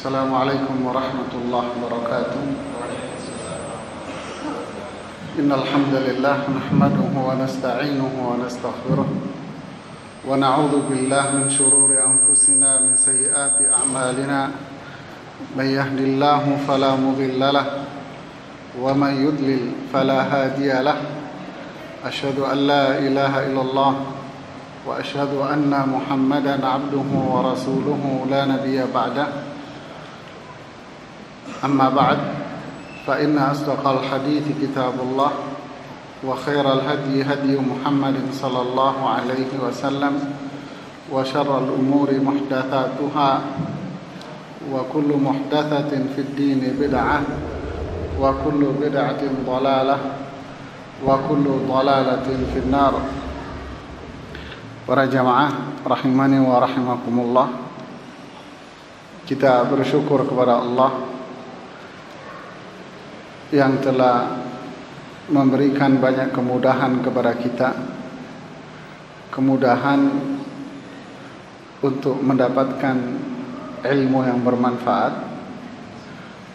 Assalamualaikum warahmatullahi wabarakatuh. Innal hamdalillah nahmaduhu wa nasta'inuhu wa nastaghfiruh wa na'udzu billahi min shururi anfusina min sayyiati a'malina may yahdihillahu fala mudilla lahu wa may yudlil fala hadiya lahu. Asyhadu an la ilaha illallah wa asyhadu anna Muhammadan 'abduhu wa rasuluhu la nabiyya ba'dahu. أما بعد فإن أصدق الحديث كتاب الله وخير الهدي هدي محمد صلى الله عليه وسلم وشر الأمور محدثاتها وكل محدثة في الدين بدعة وكل بدعة ضلالة وكل ضلالة في النار. Para jamaah rahimani wa rahimakumullah, kita bersyukur kepada Allah yang telah memberikan banyak kemudahan kepada kita, kemudahan untuk mendapatkan ilmu yang bermanfaat,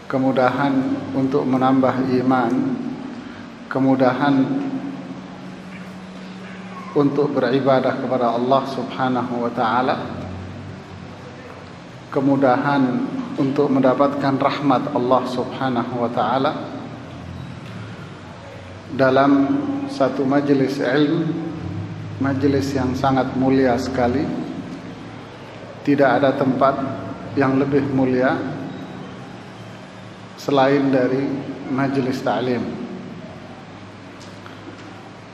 kemudahan untuk menambah iman, kemudahan untuk beribadah kepada Allah Subhanahu wa ta'ala, kemudahan untuk mendapatkan rahmat Allah Subhanahu wa ta'ala dalam satu majelis ilmu, majelis yang sangat mulia sekali. Tidak ada tempat yang lebih mulia selain dari majelis ta'lim,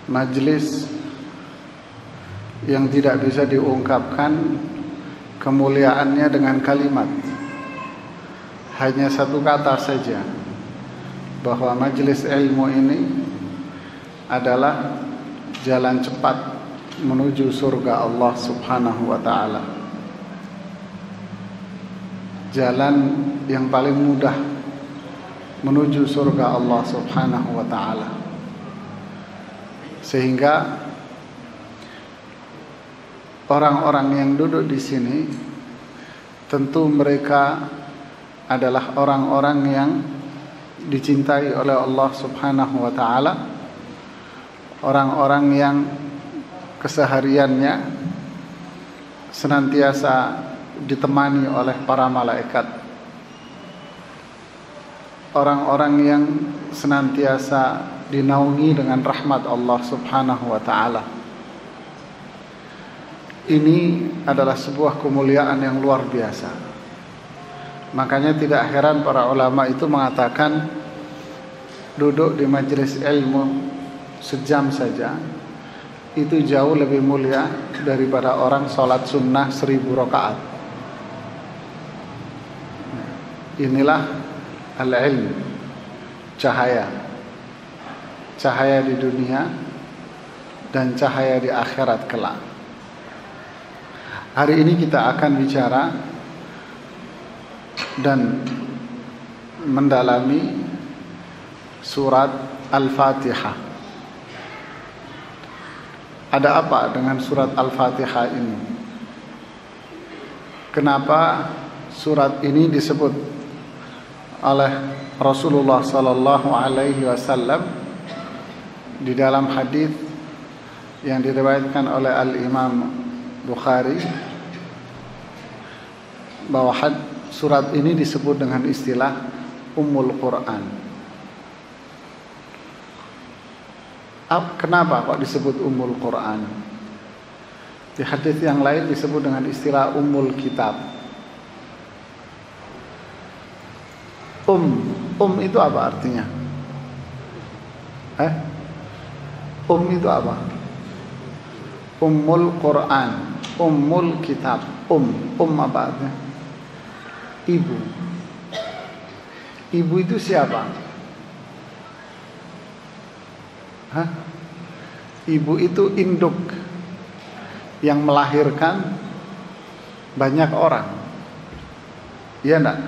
majelis yang tidak bisa diungkapkan kemuliaannya dengan kalimat, hanya satu kata saja, bahwa majelis ilmu ini adalah jalan cepat menuju surga Allah Subhanahu wa ta'ala, jalan yang paling mudah menuju surga Allah Subhanahu wa ta'ala. Sehingga orang-orang yang duduk di sini tentu mereka adalah orang-orang yang dicintai oleh Allah Subhanahu wa ta'ala, orang-orang yang kesehariannya senantiasa ditemani oleh para malaikat, orang-orang yang senantiasa dinaungi dengan rahmat Allah Subhanahu wa ta'ala. Ini adalah sebuah kemuliaan yang luar biasa. Makanya tidak heran para ulama itu mengatakan duduk di majelis ilmu sejam saja itu jauh lebih mulia daripada orang sholat sunnah 1000 rakaat. Inilah al-ilm, cahaya di dunia dan cahaya di akhirat kelak. Hari ini kita akan bicara dan mendalami surat Al-Fatihah. Ada apa dengan surat Al-Fatihah ini? Kenapa surat ini disebut oleh Rasulullah sallallahu alaihi wasallam di dalam hadis yang diriwayatkan oleh Al-Imam Bukhari, bahwa surat ini disebut dengan istilah Ummul Quran. Kenapa kok disebut Ummul Quran? Di hadis yang lain disebut dengan istilah Ummul Kitab. Itu apa artinya? Itu apa? Ummul Quran, Ummul Kitab. Apa artinya? Ibu. Ibu itu siapa? Ibu itu induk yang melahirkan banyak orang. Iya enggak?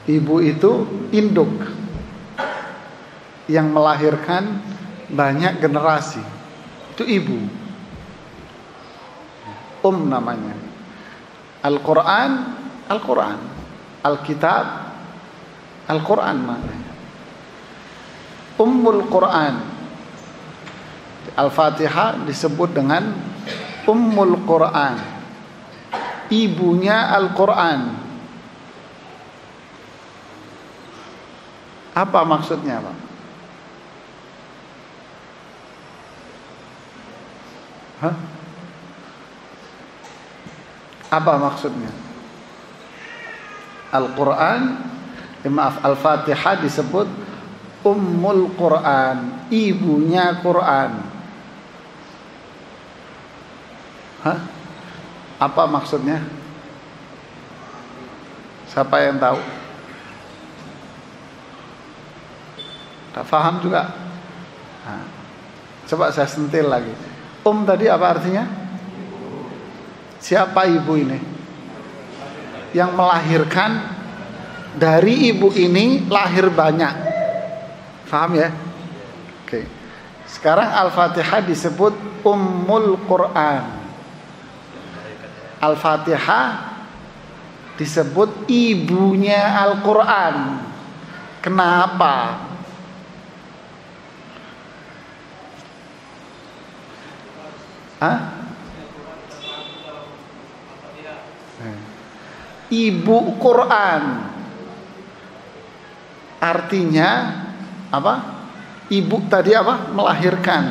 Ibu itu induk yang melahirkan banyak generasi. Itu ibu. Namanya. Al-Quran. Alkitab, Al-Quran maknanya. Ummul Quran. Al-Fatihah disebut dengan Ummul Quran, ibunya Al-Quran. Apa maksudnya, Pak? Hah? Apa maksudnya? Al-Quran, Al-Fatihah disebut Ummul Quran, ibunya Quran. Hah? Apa maksudnya? Siapa yang tahu? Tak paham juga? Nah, coba saya sentil lagi. Tadi apa artinya? Siapa ibu ini? Yang melahirkan. Dari ibu ini lahir banyak. Paham ya? Oke. Sekarang Al-Fatihah disebut Ummul Quran. Al-Fatihah disebut ibunya Al-Quran. Kenapa? Hah? Ibu Quran. Artinya apa? Ibu tadi apa? Melahirkan.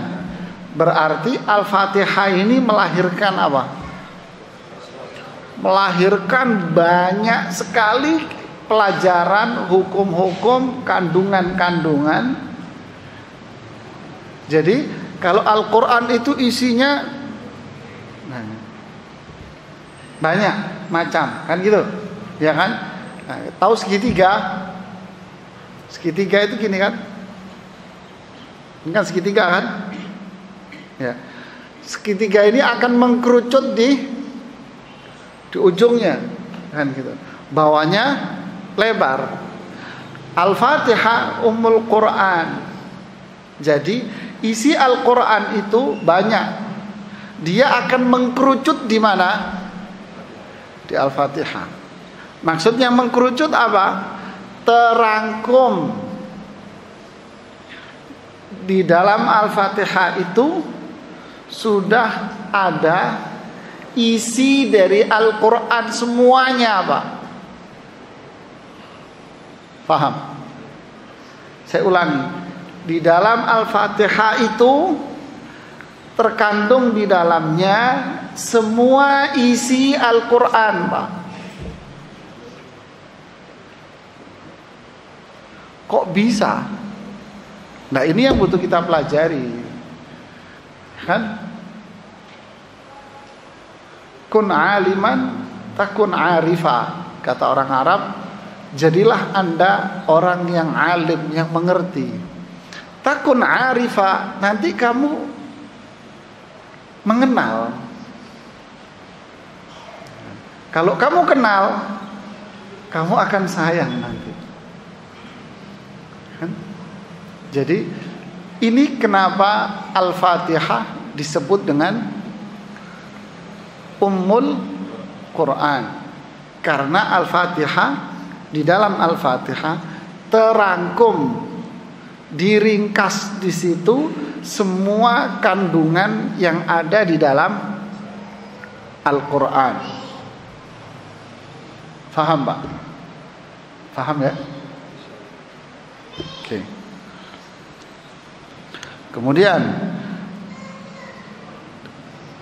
Berarti Al-Fatihah ini melahirkan apa? Melahirkan banyak sekali pelajaran, hukum-hukum, kandungan-kandungan. Jadi kalau Al-Quran itu isinya banyak macam, kan gitu, ya kan? Nah, tahu segitiga? Segitiga itu gini kan? Ini kan segitiga kan? Ya. Segitiga ini akan mengkerucut di ujungnya, kan gitu. Bawahnya lebar. Al-Fatihah Ummul Quran. Jadi isi Al-Quran itu banyak. Dia akan mengkerucut di mana? Di Al-Fatihah. Maksudnya mengkerucut apa? Terangkum. Di dalam Al-Fatihah itu sudah ada isi dari Al-Quran semuanya, Pak. Paham? Saya ulangi. Di dalam Al-Fatihah itu terkandung di dalamnya semua isi Al-Quran, Pak. Kok bisa? Nah, ini yang butuh kita pelajari. Kan? Kun aliman takun arifa, kata orang Arab. Jadilah Anda orang yang alim, yang mengerti. Takun arifa, nanti kamu mengenal. Kalau kamu kenal, kamu akan sayang nanti. Kan? Jadi ini kenapa Al-Fatihah disebut dengan Ummul Quran. Karena Al-Fatihah, di dalam Al-Fatihah terangkum, diringkas di situ semua kandungan yang ada di dalam Al-Quran. Faham, Pak? Faham ya? Oke. Kemudian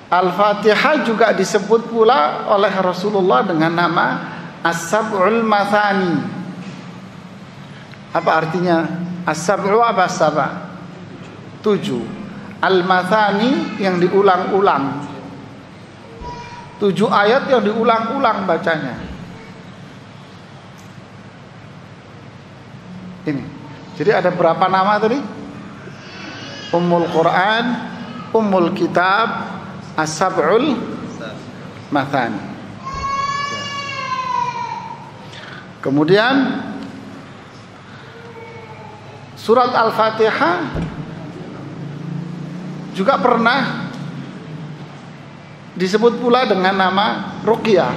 Al-Fatihah juga disebut pula oleh Rasulullah dengan nama As-Sab'ul Mathani. Apa artinya? As-Sab'u apa As-Sab'? 7. Al-Mathani yang diulang-ulang. 7 ayat yang diulang-ulang bacanya. Ini. Jadi ada berapa nama tadi? Ummul Quran, Ummul Kitab, As-Sab'ul Mathani. Kemudian surat Al-Fatihah juga pernah disebut pula dengan nama Ruqyah.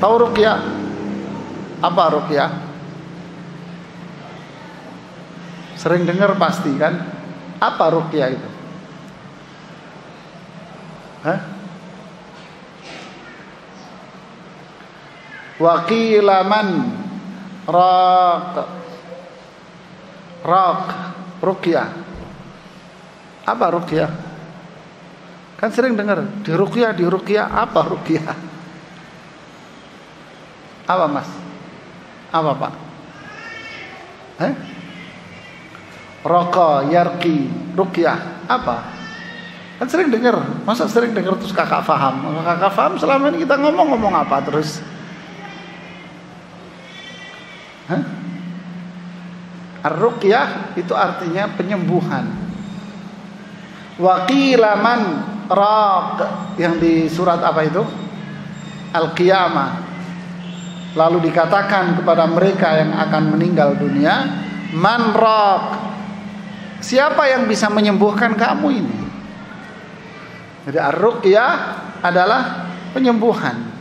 Tahu Ruqyah? Apa ruqyah? Sering dengar pasti kan? Apa ruqyah itu? Hah? Wa qila man raq ruqyah. Apa ruqyah? Kan sering dengar di ruqyah. Apa ruqyah? Apa Mas? Apa Pak? Raqa, yarqi, ruqyah. Apa? Kan sering dengar. Masa sering dengar terus kakak paham? Kakak paham selama ini kita ngomong apa terus? Ar-ruqyah itu artinya penyembuhan. Wa qila man raq, yang di surat apa itu? Al-Qiyamah. Lalu dikatakan kepada mereka yang akan meninggal dunia, man raq, siapa yang bisa menyembuhkan kamu ini? Jadi ar-ruqyah adalah penyembuhan.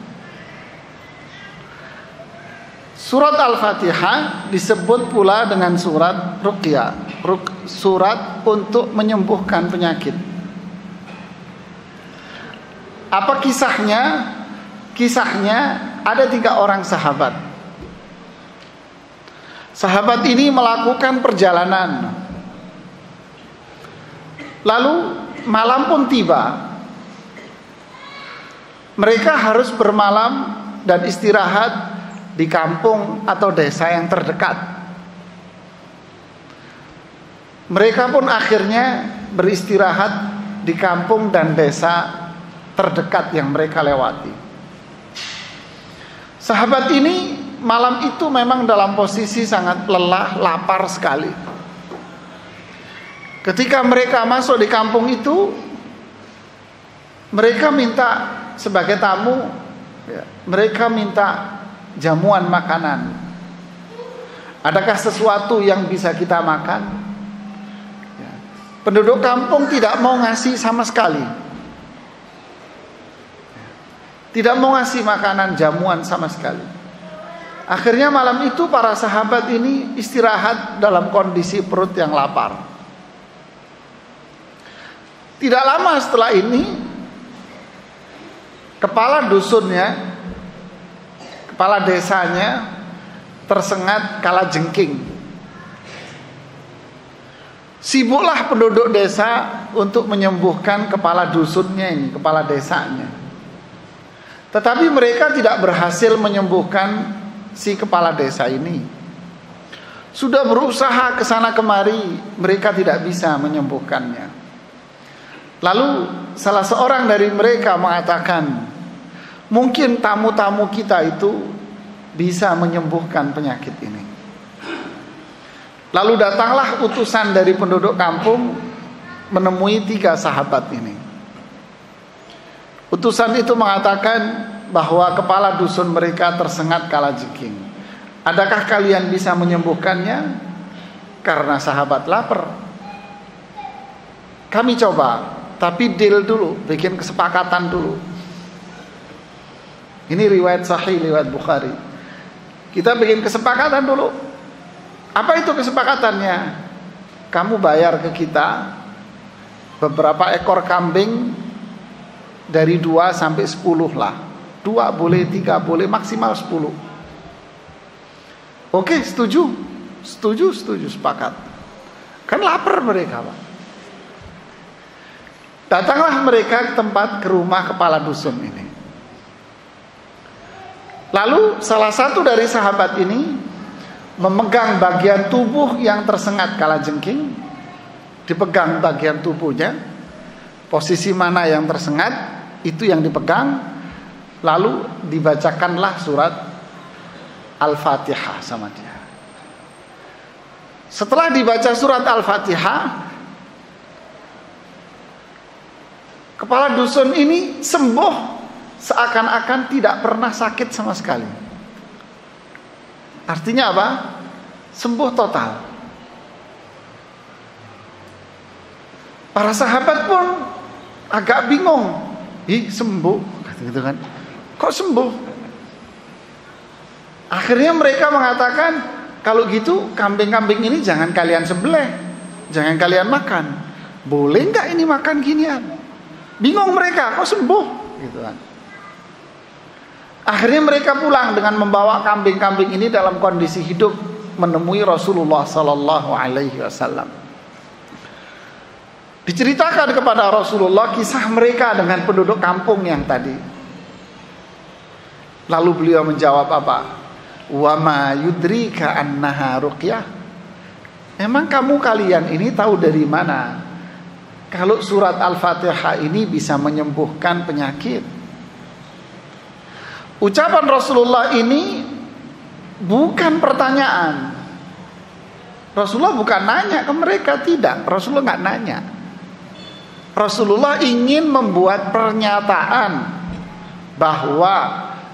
Surat Al-Fatihah disebut pula dengan surat ruqyah, surat untuk menyembuhkan penyakit. Apa kisahnya? Kisahnya ada 3 orang sahabat. Sahabat ini melakukan perjalanan. Lalu malam pun tiba. Mereka harus bermalam dan istirahat di kampung atau desa yang terdekat. Mereka pun akhirnya beristirahat di kampung dan desa terdekat yang mereka lewati. Sahabat ini malam itu memang dalam posisi sangat lelah, lapar sekali. Ketika mereka masuk di kampung itu, mereka minta sebagai tamu, mereka minta jamuan makanan. Adakah sesuatu yang bisa kita makan? Penduduk kampung tidak mau ngasih sama sekali. Tidak mau ngasih makanan, jamuan sama sekali. Akhirnya malam itu para sahabat ini istirahat dalam kondisi perut yang lapar. Tidak lama setelah ini, kepala dusunnya, kepala desanya tersengat kalajengking. Sibuklah penduduk desa untuk menyembuhkan kepala dusunnya ini, kepala desanya. Tetapi mereka tidak berhasil menyembuhkan si kepala desa ini. Sudah berusaha ke sana kemari, mereka tidak bisa menyembuhkannya. Lalu salah seorang dari mereka mengatakan, mungkin tamu-tamu kita itu bisa menyembuhkan penyakit ini. Lalu datanglah utusan dari penduduk kampung menemui 3 sahabat ini. Utusan itu mengatakan bahwa kepala dusun mereka tersengat kalajengking. Adakah kalian bisa menyembuhkannya? Karena sahabat lapar. Kami coba, tapi deal dulu, bikin kesepakatan dulu. Ini riwayat sahih, riwayat Bukhari. Kita bikin kesepakatan dulu. Apa itu kesepakatannya? Kamu bayar ke kita beberapa ekor kambing dari 2 sampai 10 lah. 2 boleh, 3 boleh, maksimal 10. Oke, setuju. Setuju, sepakat. Kan lapar mereka, Pak. Datanglah mereka ke rumah kepala dusun ini. Lalu salah satu dari sahabat ini memegang bagian tubuh yang tersengat kalajengking. Dipegang bagian tubuhnya. Posisi mana yang tersengat, itu yang dipegang. Lalu dibacakanlah surat Al-Fatihah sama dia. Setelah dibaca surat Al-Fatihah, kepala dusun ini sembuh, seakan-akan tidak pernah sakit sama sekali. Artinya apa? Sembuh total. Para sahabat pun agak bingung. Sembuh, gitu kan? Kok sembuh? Akhirnya mereka mengatakan, kalau gitu kambing-kambing ini jangan kalian sembelih, jangan kalian makan. Boleh nggak ini makan ginian? Bingung mereka, kok sembuh? Gitu kan. Akhirnya mereka pulang dengan membawa kambing-kambing ini dalam kondisi hidup menemui Rasulullah Sallallahu Alaihi Wasallam. Diceritakan kepada Rasulullah kisah mereka dengan penduduk kampung yang tadi. Lalu beliau menjawab apa? Wa ma yudrika annaha ruqyah. Emang kamu kalian ini tahu dari mana kalau surat Al-Fatihah ini bisa menyembuhkan penyakit? Ucapan Rasulullah ini bukan pertanyaan. Rasulullah bukan nanya ke mereka, tidak. Rasulullah nggak nanya. Rasulullah ingin membuat pernyataan bahwa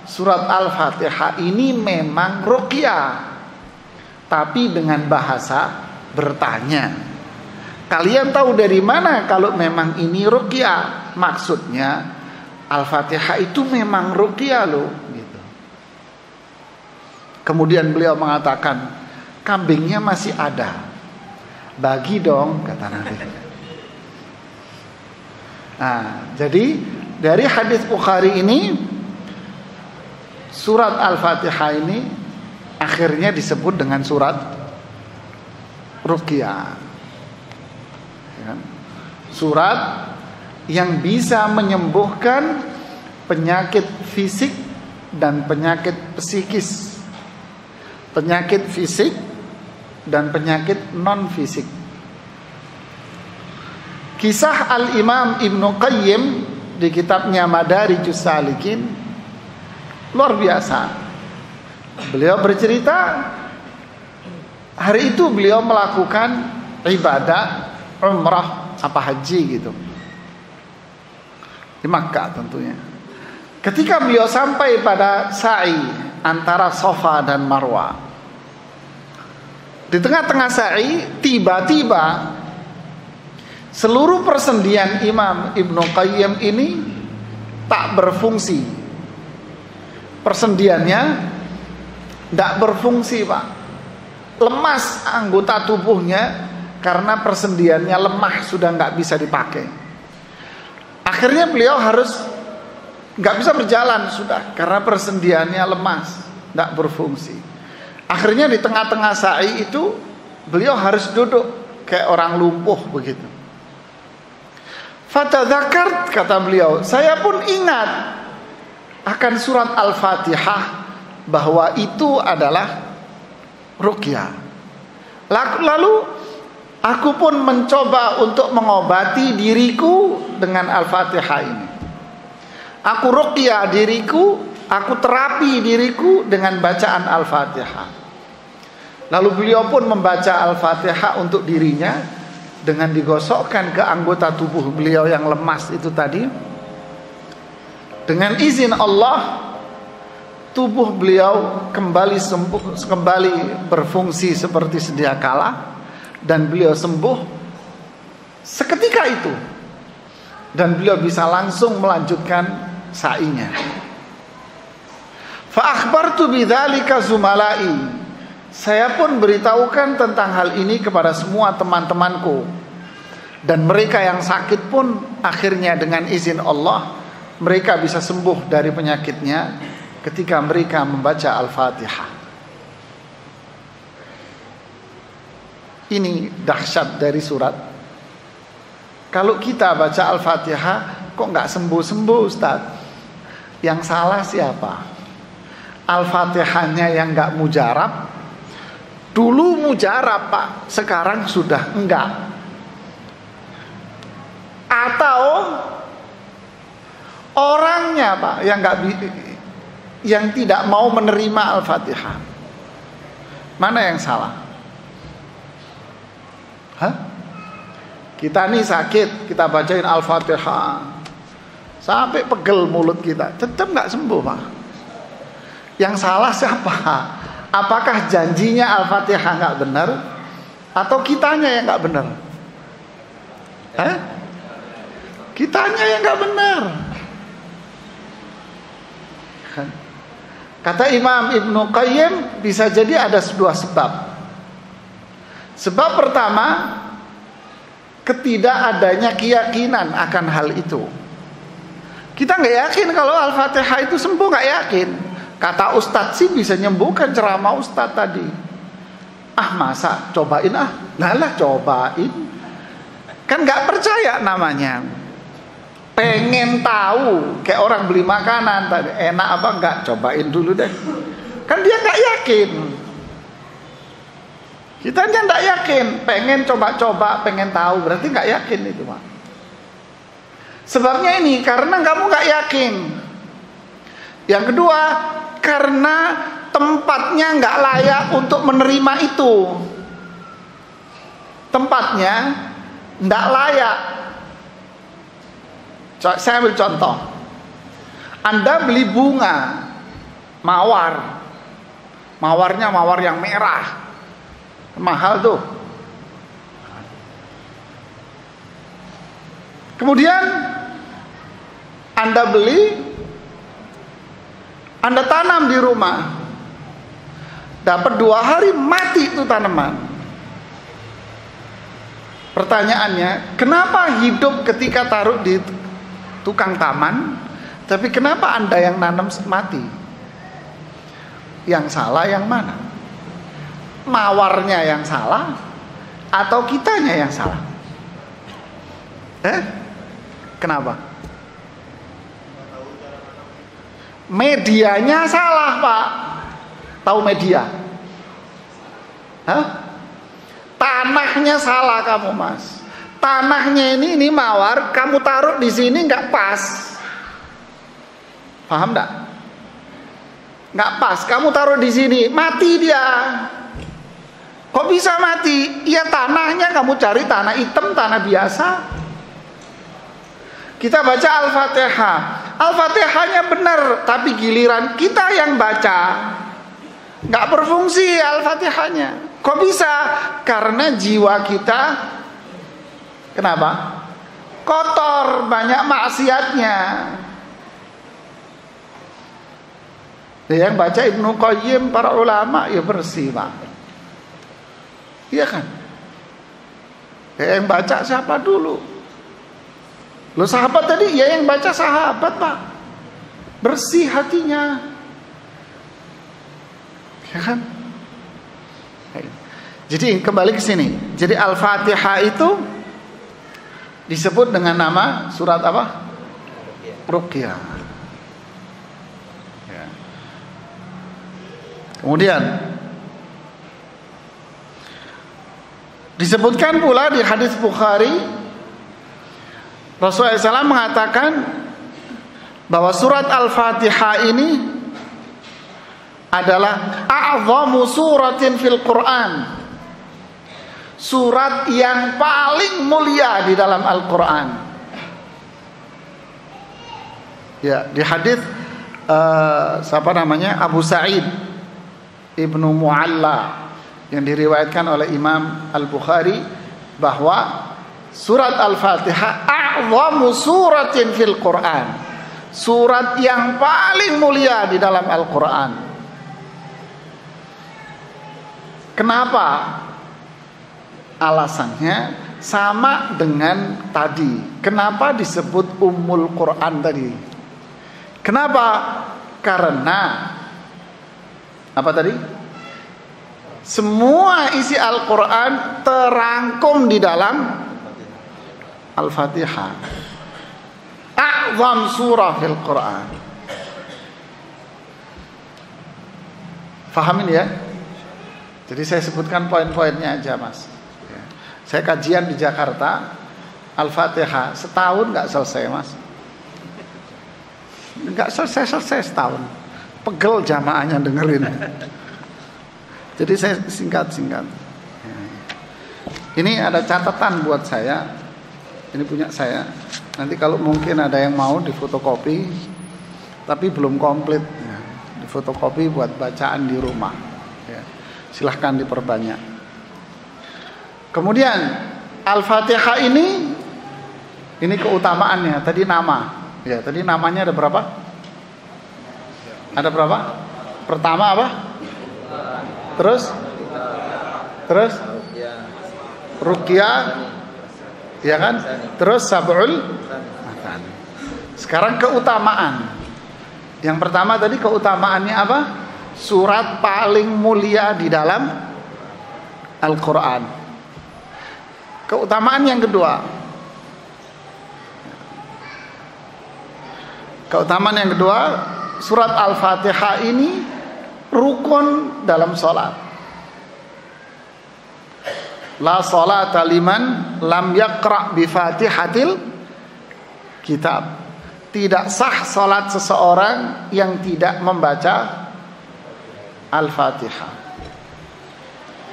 surat Al-Fatihah ini memang ruqyah, tapi dengan bahasa bertanya. Kalian tahu dari mana kalau memang ini ruqyah? Maksudnya Al-Fatihah itu memang ruqyah loh gitu. Kemudian beliau mengatakan, kambingnya masih ada, bagi dong, kata Nabi. Nah, jadi dari hadis Bukhari ini, surat Al-Fatihah ini akhirnya disebut dengan surat ruqyah. Surat yang bisa menyembuhkan penyakit fisik dan penyakit psikis, penyakit fisik dan penyakit non fisik. Kisah Al-Imam Ibnu Qayyim di kitabnya Madarijus Salikin luar biasa. Beliau bercerita, hari itu beliau melakukan ibadah umrah apa haji gitu di Makkah tentunya. Ketika beliau sampai pada sa'i antara Safa dan Marwah, di tengah-tengah sa'i tiba-tiba seluruh persendian Imam Ibnu Qayyim ini tak berfungsi. Persendiannya tidak berfungsi, Pak. Lemas anggota tubuhnya karena persendiannya lemah, sudah nggak bisa dipakai. Akhirnya beliau harus nggak bisa berjalan sudah karena persendiannya lemas, nggak berfungsi. Akhirnya di tengah-tengah sa'i itu beliau harus duduk kayak orang lumpuh begitu. Fatadzakart, kata beliau, saya pun ingat akan surat Al-Fatihah bahwa itu adalah ruqyah. Lalu aku pun mencoba untuk mengobati diriku dengan Al-Fatihah ini. Aku ruqyah diriku, aku terapi diriku dengan bacaan Al-Fatihah. Lalu beliau pun membaca Al-Fatihah untuk dirinya dengan digosokkan ke anggota tubuh beliau yang lemas itu tadi. Dengan izin Allah, tubuh beliau kembali berfungsi seperti sedia kala, dan beliau sembuh seketika itu, dan beliau bisa langsung melanjutkan sa'inya. Fa akhbartu bidzalika zumalai, saya pun beritahukan tentang hal ini kepada semua teman-temanku, dan mereka yang sakit pun akhirnya dengan izin Allah mereka bisa sembuh dari penyakitnya ketika mereka membaca Al-Fatihah. Ini dahsyat dari surat. Kalau kita baca Al-Fatihah kok nggak sembuh-sembuh, Ustaz? Yang salah siapa? Al-Fatihahnya yang nggak mujarab. Dulu mujarab, Pak, sekarang sudah enggak. Atau orangnya, Pak, yang tidak mau menerima Al-Fatihah. Mana yang salah? Hah? Kita nih sakit, kita bacain Al-Fatihah sampai pegel mulut kita, tetap nggak sembuh, Pak. Yang salah siapa? Apakah janjinya Al-Fatihah nggak benar, atau kitanya yang nggak benar? Hah? Kitanya yang nggak benar. Kata Imam Ibnu Qayyim, bisa jadi ada dua sebab. Sebab pertama, ketidakadanya keyakinan akan hal itu. Kita nggak yakin kalau Al-Fatihah itu sembuh, nggak yakin. Kata Ustadz sih bisa nyembuhkan, ceramah Ustadz tadi. Ah masa, cobain ah. Lah cobain. Kan nggak percaya namanya. Pengen tahu, kayak orang beli makanan tadi, enak apa enggak, cobain dulu deh. Kan dia nggak yakin. Kita aja nggak yakin, pengen coba-coba, pengen tahu, berarti nggak yakin itu, Pak. Sebabnya ini karena kamu nggak yakin. Yang kedua, karena tempatnya nggak layak untuk menerima itu. Tempatnya nggak layak. Saya ambil contoh. Anda beli bunga mawar. Mawarnya mawar yang merah. Mahal tuh. Kemudian Anda beli, Anda tanam di rumah. Dapat 2 hari mati itu tanaman. Pertanyaannya, kenapa hidup ketika taruh di tukang taman, tapi kenapa Anda yang nanam mati? Yang salah yang mana? Mawarnya yang salah atau kitanya yang salah? Kenapa? Medianya salah, Pak. Tahu media? Tanahnya salah kamu, Mas. Tanahnya ini mawar, kamu taruh di sini nggak pas. Paham nggak? Nggak pas. Kamu taruh di sini, mati dia. Kok bisa mati? Ya tanahnya kamu cari tanah hitam, tanah biasa. Kita baca Al-Fatihah. Al-Fatihahnya benar, tapi giliran kita yang baca nggak berfungsi Al-Fatihahnya. Kok bisa? Karena jiwa kita kenapa? Kotor, banyak maksiatnya. Yang baca Ibnu Qayyim, para ulama, ya bersih, Pak. Iya kan? Yang baca siapa dulu? Loh sahabat tadi, ya yang baca sahabat, Pak. Bersih hatinya. Ya kan? Jadi kembali ke sini. Jadi Al-Fatihah itu disebut dengan nama surat apa? Ruqyah. Ya. Kemudian disebutkan pula di hadis Bukhari, Rasulullah SAW mengatakan bahwa surat Al-Fatihah ini adalah a'zamu suratin fil Quran. Surat yang paling mulia di dalam Al-Quran. Ya, di hadis siapa namanya? Abu Sa'id Ibnu Mu'alla yang diriwayatkan oleh Imam Al-Bukhari bahwa surat Al-Fatihah a'zamu suratin fil Quran. Surat yang paling mulia di dalam Al-Quran. Kenapa? Alasannya sama dengan tadi. Kenapa disebut Ummul Quran tadi? Kenapa? Karena apa tadi? Semua isi Al-Quran terangkum di dalam Al-Fatihah. A'zam surah fil Quran. Fahamin ya? Jadi saya sebutkan poin-poinnya aja, Mas. Saya kajian di Jakarta, Al-Fatihah setahun nggak selesai, Mas. Nggak selesai setahun. Pegel jamaahnya dengerin. Jadi saya singkat. Ini ada catatan buat saya. Ini punya saya. Nanti kalau mungkin ada yang mau difotokopi, tapi belum komplit, ya. Difotokopi buat bacaan di rumah. Ya. Silahkan diperbanyak. Kemudian Al-Fatihah ini keutamaannya. Tadi nama. Ya, tadi namanya ada berapa? Ada berapa? Pertama apa? Terus ruqyah, ya kan? Terus sab'ul matani. Sekarang keutamaan. Yang pertama tadi keutamaannya apa? Surat paling mulia di dalam Al-Quran. Keutamaan yang kedua. Keutamaan yang kedua, surat Al-Fatihah ini rukun dalam sholat. La sholata liman lam yaqra' bi fatihatil kitab. Tidak sah sholat seseorang yang tidak membaca Al-Fatihah.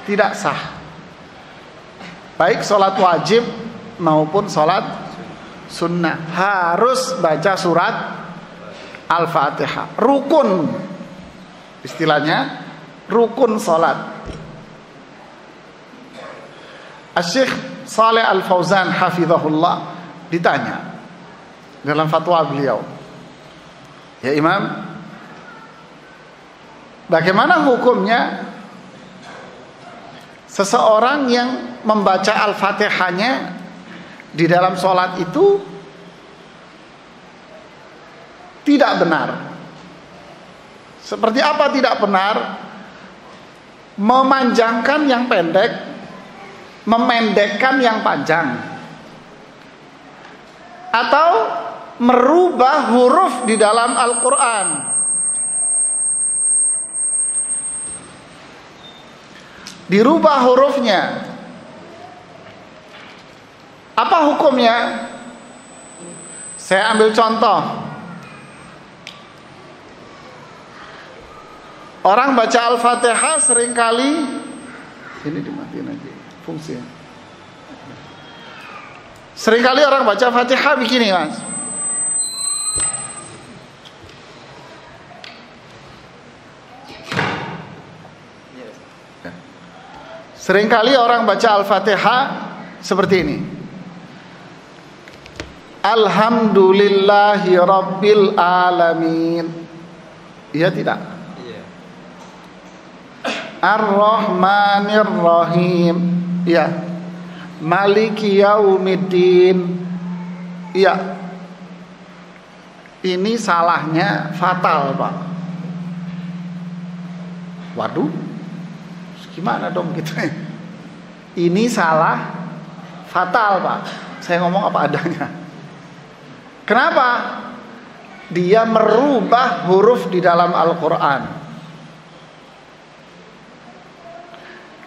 Tidak sah. Baik sholat wajib maupun sholat sunnah harus baca surat Al-Fatihah. Rukun, istilahnya rukun sholat. Asy-Syaikh Shalih Al-Fauzan hafizahullah ditanya dalam fatwa beliau, ya Imam, bagaimana hukumnya seseorang yang membaca Al-Fatihahnya di dalam sholat itu tidak benar? Seperti apa tidak benar? Memanjangkan yang pendek, memendekkan yang panjang, atau merubah huruf di dalam Al-Quran. Dirubah hurufnya. Apa hukumnya? Saya ambil contoh. Orang baca Al-Fatihah seringkali, ini dimatiin aja fungsinya. Seringkali orang baca Fatihah begini, Mas. Seringkali orang baca Al-Fatihah seperti ini. Alhamdulillahi Rabbil Alamin. Iya tidak? Ar-Rahmanir Rahim. Iya. Maliki Yaumiddin. Iya. Ini salahnya fatal, Pak. Waduh, gimana dong gitu? Ini salah fatal, Pak. Saya ngomong apa adanya. Kenapa? Dia merubah huruf di dalam Al-Quran.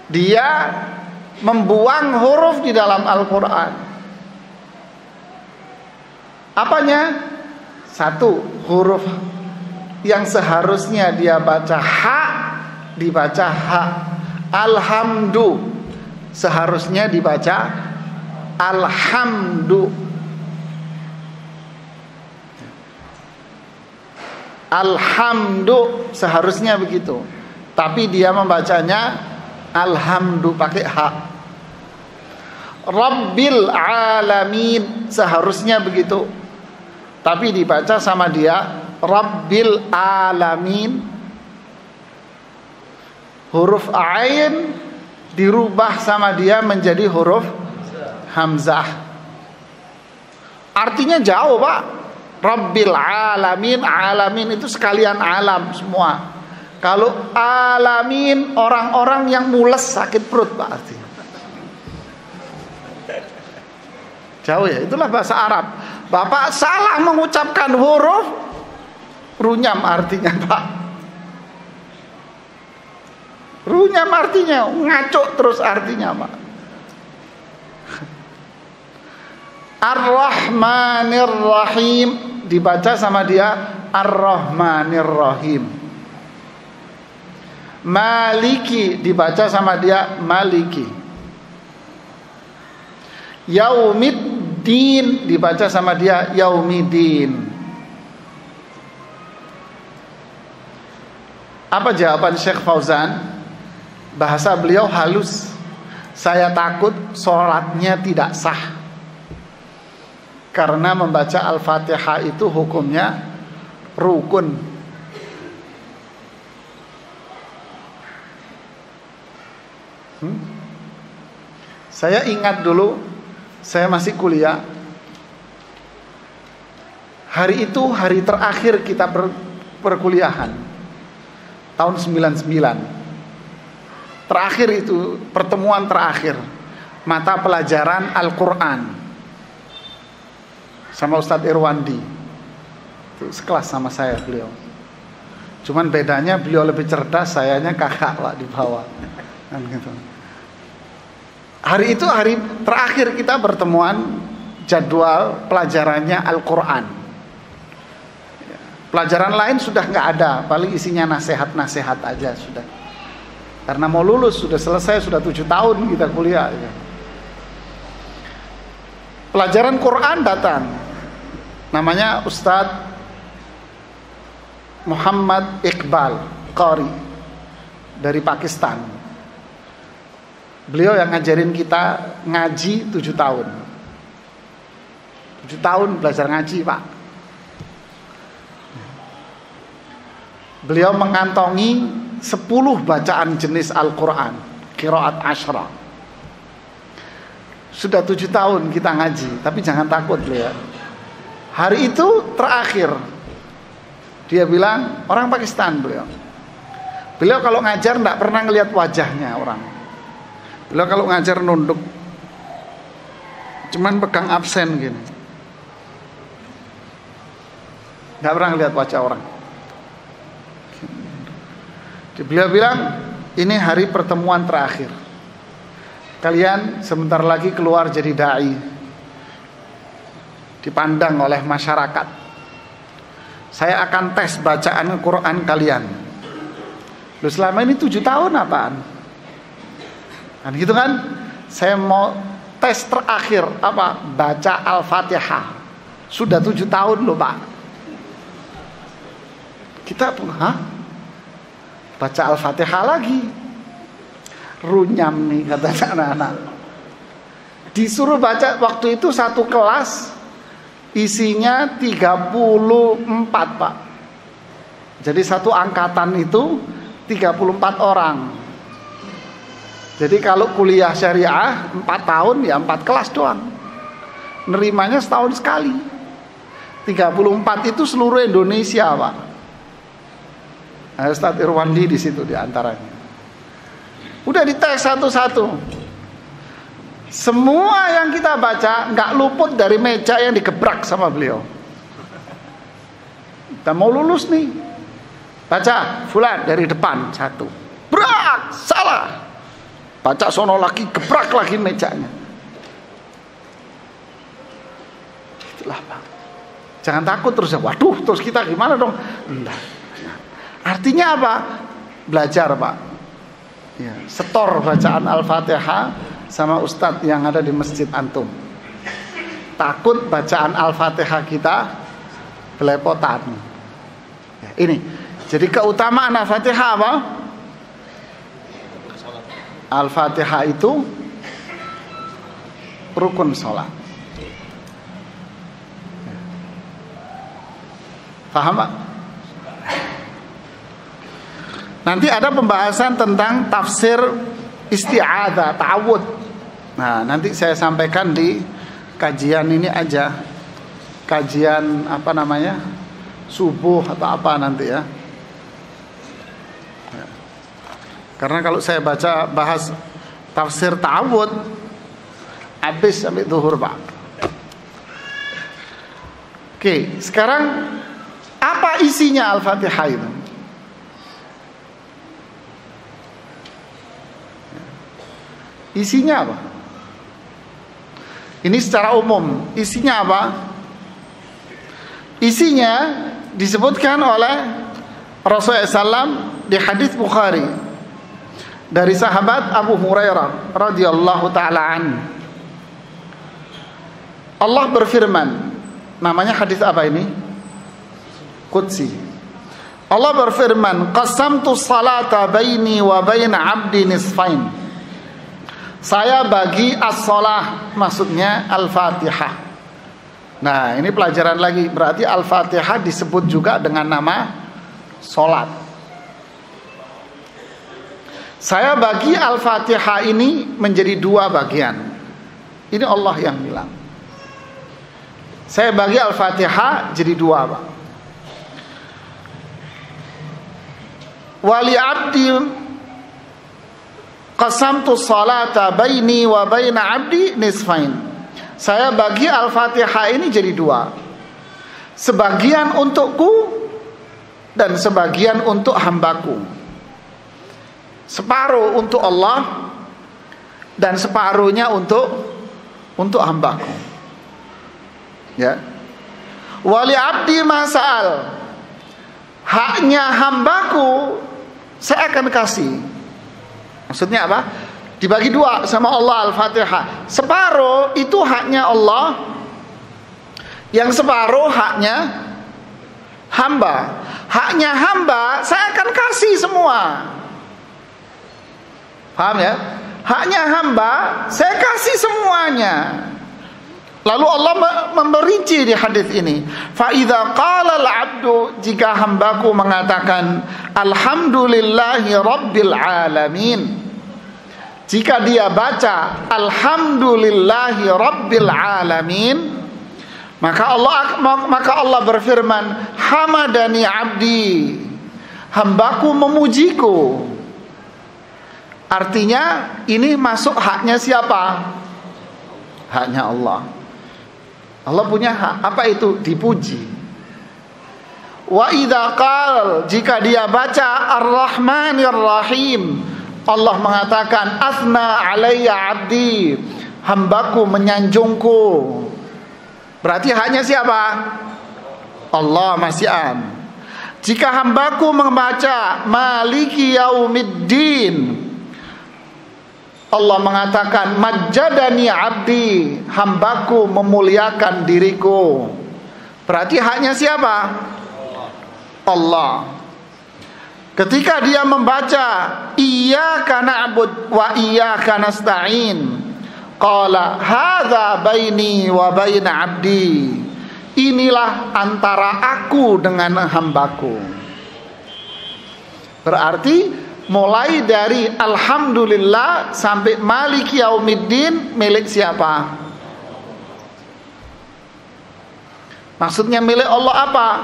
Dia membuang huruf di dalam Al-Quran. Apanya? Satu, huruf yang seharusnya dia baca ha, dibaca ha. Alhamdu, seharusnya dibaca alhamdu. Alhamdu seharusnya begitu, tapi dia membacanya alhamdu pakai ha. Rabbil alamin seharusnya begitu, tapi dibaca sama dia Rabbil alamin. Huruf ain dirubah sama dia menjadi huruf hamzah. Artinya jauh, Pak. Rabbil alamin, alamin itu sekalian alam semua. Kalau alamin orang-orang yang mules sakit perut, Pak, artinya. Jauh ya, itulah bahasa Arab. Bapak salah mengucapkan huruf, runyam artinya, Pak. Runyam artinya, ngaco terus artinya, Pak. Ar-Rahmanir Rahim dibaca sama dia Ar-Rahmanir Rahim. Maliki dibaca sama dia Maliki. Yaumiddin dibaca sama dia Yaumiddin. Apa jawaban Syekh Fauzan? Bahasa beliau halus. Saya takut sholatnya tidak sah, karena membaca Al-Fatihah itu hukumnya rukun. Saya ingat dulu, saya masih kuliah. Hari itu hari terakhir kita perkuliahan. Tahun 99. Terakhir itu, pertemuan terakhir. Mata pelajaran Al-Quran. Sama Ustadz Irwandi. Itu sekelas sama saya beliau. Cuman bedanya beliau lebih cerdas, sayanya kakak lah di bawah. Kan gitu. Hari itu hari terakhir kita pertemuan, jadwal pelajarannya Al-Quran. Pelajaran lain sudah nggak ada, paling isinya nasihat-nasihat aja sudah. Karena mau lulus, sudah selesai, sudah 7 tahun kita kuliah. Pelajaran Quran datang, namanya Ustadz Muhammad Iqbal Qari dari Pakistan. Beliau yang ngajarin kita ngaji 7 tahun. 7 tahun belajar ngaji, Pak. Beliau mengantongi 10 bacaan jenis Al-Quran, qiraat asyra. Sudah 7 tahun kita ngaji, tapi jangan takut beliau. Hari itu terakhir. Dia bilang, orang Pakistan beliau. Beliau kalau ngajar enggak pernah ngelihat wajahnya orang. Beliau kalau ngajar nunduk, cuman pegang absen gini, nggak pernah lihat wajah orang. Beliau bilang, ini hari pertemuan terakhir. Kalian sebentar lagi keluar jadi dai, dipandang oleh masyarakat. Saya akan tes bacaan Quran kalian. Lu selama ini 7 tahun apaan? Kan gitu kan? Saya mau tes terakhir apa? Baca Al-Fatihah. Sudah 7 tahun loh, Pak. Kita baca Al-Fatihah lagi. Runyam nih kata anak-anak. Disuruh baca waktu itu satu kelas isinya 34, Pak. Jadi satu angkatan itu 34 orang. Jadi kalau kuliah syariah 4 tahun ya 4 kelas doang. Nerimanya setahun sekali. 34 itu seluruh Indonesia, Pak. Nah, Ustadz Irwandi di situ di antaranya. Udah dites satu-satu. Semua yang kita baca nggak luput dari meja yang digebrak sama beliau. Kita mau lulus nih. Baca fulan dari depan 1. Brak, salah. Baca sono lagi, gebrak lagi mejanya. Itulah, Pak. Jangan takut terus ya. Waduh, terus kita gimana dong? Enggak. Artinya apa? Belajar, Pak. Ya, setor bacaan Al-Fatihah sama ustadz yang ada di masjid antum. Takut bacaan Al-Fatihah kita belepotan. Ya, ini. Jadi keutamaan Al-Fatihah apa? Al-Fatihah itu rukun sholat. Paham, Pak? Nanti ada pembahasan tentang tafsir isti'adzah, ta'awud. Nah, nanti saya sampaikan di kajian ini aja. Kajian apa namanya? Subuh atau apa nanti ya. Karena kalau saya baca bahas tafsir ta'awud habis sampai zuhur, Pak. Oke, sekarang apa isinya Al-Fatihah itu? Isinya apa? Ini secara umum, isinya apa? Isinya disebutkan oleh Rasulullah SAW di hadis Bukhari dari sahabat Abu Hurairah radhiyallahu taala an. Allah berfirman, namanya hadis apa ini? Qudsi. Allah berfirman, qasamtu salata baini wa baina 'abdi nisfain. Saya bagi as-shalah, maksudnya Al-Fatihah. Nah, ini pelajaran lagi, berarti Al-Fatihah disebut juga dengan nama salat. Saya bagi Al-Fatihah ini menjadi 2 bagian. Ini Allah yang bilang. Saya bagi Al-Fatihah jadi 2, Pak. Wali abdi qasamtu salata baini wa baina abdi nisfain. Saya bagi Al-Fatihah ini jadi 2. Sebagian untukku dan sebagian untuk hambaku. Separuh untuk Allah dan separuhnya untuk hambaku. Ya. Wali abdi masal. Haknya hambaku saya akan kasih. Maksudnya apa? Dibagi 2 sama Allah Al-Fatihah. Separuh itu haknya Allah, yang separuh haknya hamba. Haknya hamba saya akan kasih semua. Paham ya? Haknya hamba saya kasih semuanya. Lalu Allah memperinci di hadis ini. Fa idza qala al-'abdu, jika hambaku mengatakan alhamdulillahi rabbil alamin. Jika dia baca alhamdulillahi rabbil alamin, maka Allah berfirman, hamadani abdi, hambaku memujiku. Artinya ini masuk haknya siapa? Haknya Allah. Allah punya hak. Apa itu? Dipuji. Wa idza qal, jika dia baca ar-rahmanir rahim, Allah mengatakan asna alayya abdi, hambaku menyanjungku. Berarti haknya siapa? Allah masyian. Jika hambaku membaca maliki yaumiddin, Allah mengatakan majjadani abdi, hambaku memuliakan diriku. Berarti haknya siapa? Allah. Ketika dia membaca iyyaka na'bud wa iyyaka nasta'in, qala hadza baini wa baina abdi, inilah antara aku dengan hambaku. Berarti mulai dari alhamdulillah sampai maliki yaumiddin milik siapa? Maksudnya milik Allah apa?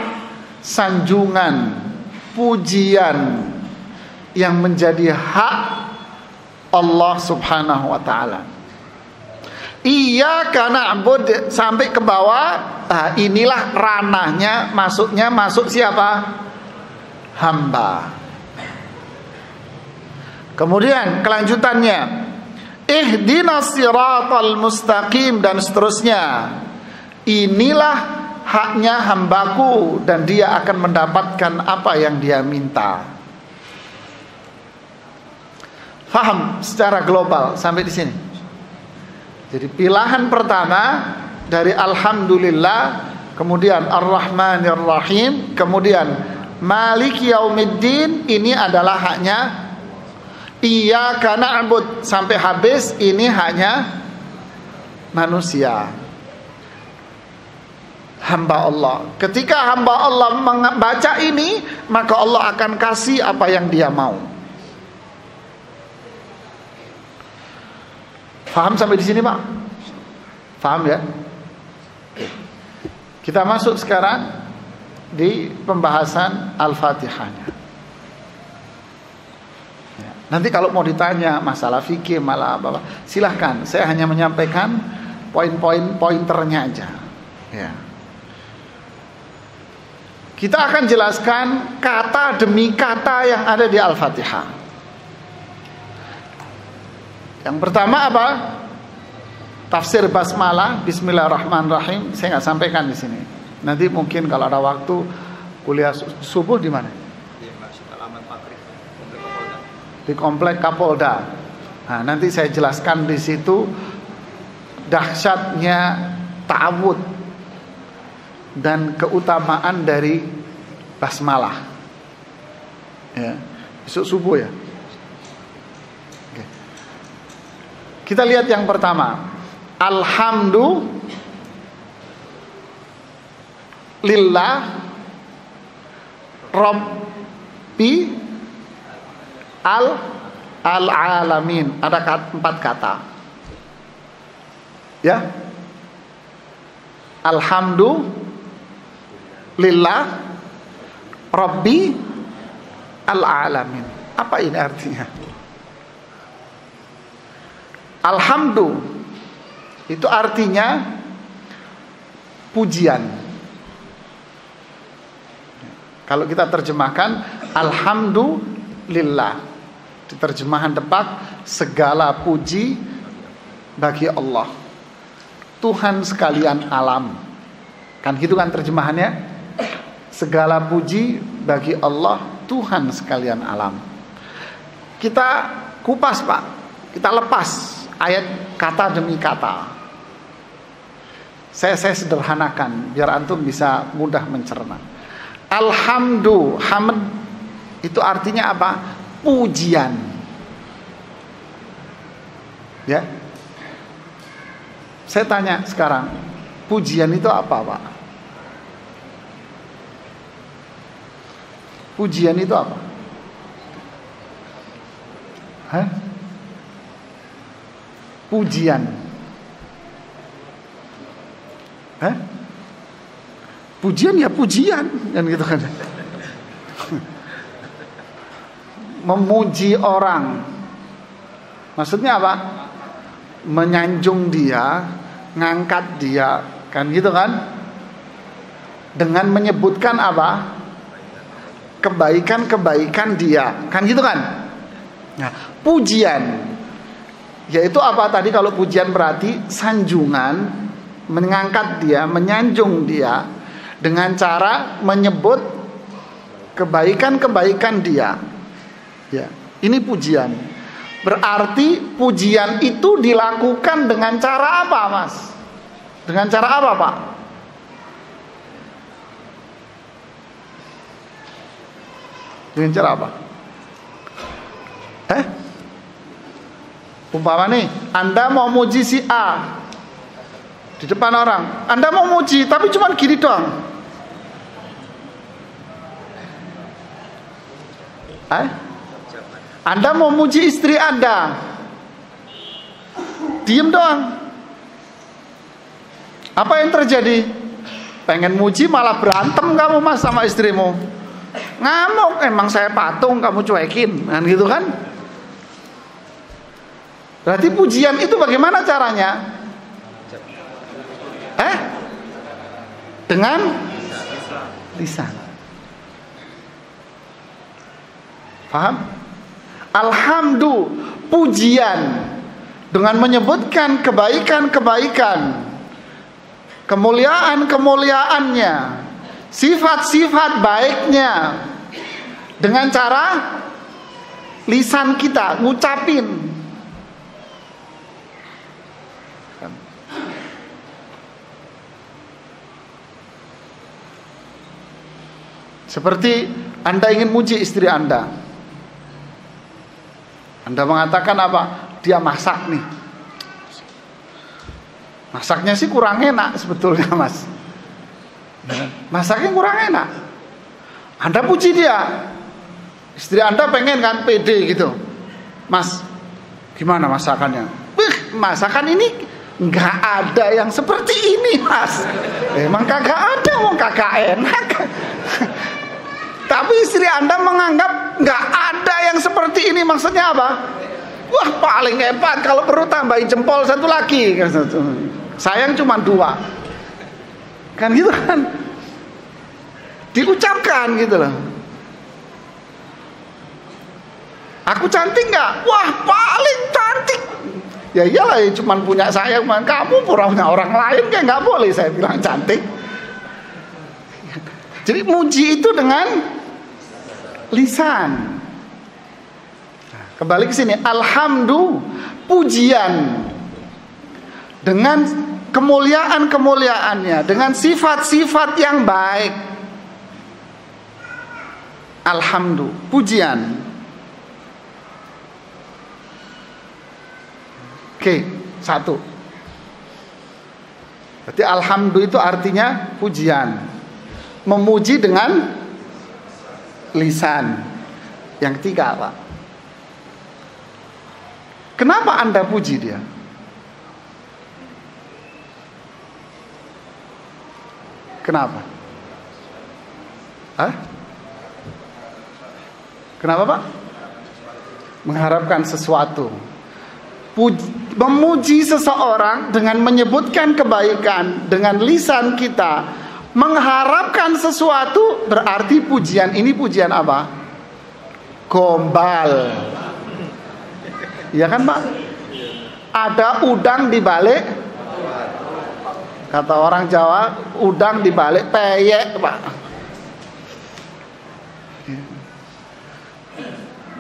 Sanjungan, pujian yang menjadi hak Allah Subhanahu wa taala. Iyyaka na'bud sampai ke bawah, inilah ranahnya, masuk siapa? Hamba. Kemudian kelanjutannya, ihdinas siratal mustaqim, dan seterusnya. Inilah haknya hambaku dan dia akan mendapatkan apa yang dia minta. Faham secara global sampai di sini. Jadi pilihan pertama dari alhamdulillah, kemudian ar-rahmanir rahim, kemudian maliki yaumiddin, ini adalah haknya. Iyyaka na'bud sampai habis, ini hanya manusia, hamba Allah. Ketika hamba Allah membaca ini, maka Allah akan kasih apa yang dia mau. Paham sampai di sini, Pak? Paham ya? Kita masuk sekarang di pembahasan Al-Fatihahnya. Nanti kalau mau ditanya masalah fikih, malah apa, silahkan. Saya hanya menyampaikan pointernya aja. Ya. Kita akan jelaskan kata demi kata yang ada di Al-Fatihah. Yang pertama apa? Tafsir basmalah, Bismillahirrahmanirrahim. Saya nggak sampaikan di sini. Nanti mungkin kalau ada waktu kuliah subuh di mana? Di Komplek Kapolda. Nah, nanti saya jelaskan di situ dahsyatnya ta'awud dan keutamaan dari basmalah. Ya, besok subuh ya. Oke. Kita lihat yang pertama. Alhamdulillah Rabbi Al-alamin. Ada 4 kata. Ya. Alhamdulillah Rabbi al-alamin. Apa ini artinya? Alhamdulillah itu artinya pujian. Kalau kita terjemahkan alhamdulillah, di terjemahan tepat segala puji bagi Allah, Tuhan sekalian alam. Kan gitu kan terjemahannya? Segala puji bagi Allah, Tuhan sekalian alam. Kita kupas, Pak. Kita lepas ayat kata demi kata. Saya sederhanakan biar antum bisa mudah mencerna. Alhamdulillah, hamd itu artinya apa? Pujian. Ya. Saya tanya sekarang, pujian itu apa, Pak? Pujian itu apa? Hah? Pujian. Hah? Pujian ya pujian, kan gitu kan. Memuji orang. Maksudnya apa? Menyanjung dia, ngangkat dia, kan gitu kan? Dengan menyebutkan apa? Kebaikan-kebaikan dia, kan gitu kan? Nah, pujian yaitu apa tadi? Kalau pujian berarti sanjungan, mengangkat dia, menyanjung dia dengan cara menyebut kebaikan-kebaikan dia. Ya, ini pujian. Berarti pujian itu dilakukan dengan cara apa, Mas? Dengan cara apa, Pak? Dengan cara apa? Umpama nih, Anda mau muji si A di depan orang, Anda mau muji tapi cuma gini doang. Anda mau muji istri Anda, diem doang. Apa yang terjadi? Pengen muji malah berantem kamu, Mas, sama istrimu. Ngamuk, emang saya patung kamu cuekin, kan gitu kan? Berarti pujian itu bagaimana caranya? Dengan lisan. Paham? Alhamdulillah, pujian dengan menyebutkan kebaikan-kebaikan, kemuliaan-kemuliaannya, sifat-sifat baiknya dengan cara lisan kita ngucapin. Seperti Anda ingin muji istri Anda. Anda mengatakan apa? Dia masak nih. Masaknya sih kurang enak sebetulnya, Mas. Masaknya kurang enak. Anda puji dia. Istri Anda pengen kan pede gitu. Mas, gimana masakannya? Masakan ini nggak ada yang seperti ini, Mas. Emang kagak ada, wong kagak enak. Tapi istri Anda menganggap nggak ada yang seperti ini. Maksudnya apa? Wah, paling hebat, kalau perlu tambahin jempol satu lagi. Sayang cuma 2. Kan gitu kan? Diucapkan gitu loh. Aku cantik nggak? Wah, paling cantik. Ya iyalah, ya cuma punya saya, kamu punya orang lain kayak nggak boleh saya bilang cantik. Jadi muji itu dengan lisan. Nah, kembali ke sini, alhamdulillah, pujian dengan kemuliaan-kemuliaannya, dengan sifat-sifat yang baik. Alhamdulillah, pujian. Oke, 1. Berarti alhamdulillah itu artinya pujian. Memuji dengan lisan. Yang 3, Pak. Kenapa Anda puji dia? Kenapa? Hah? Kenapa, Pak? Mengharapkan sesuatu. Memuji seseorang dengan menyebutkan kebaikan dengan lisan kita, mengharapkan sesuatu, berarti pujian ini pujian apa? Gombal. Iya kan, Pak? Ada udang di balik, kata orang Jawa, udang di balik peyek, Pak.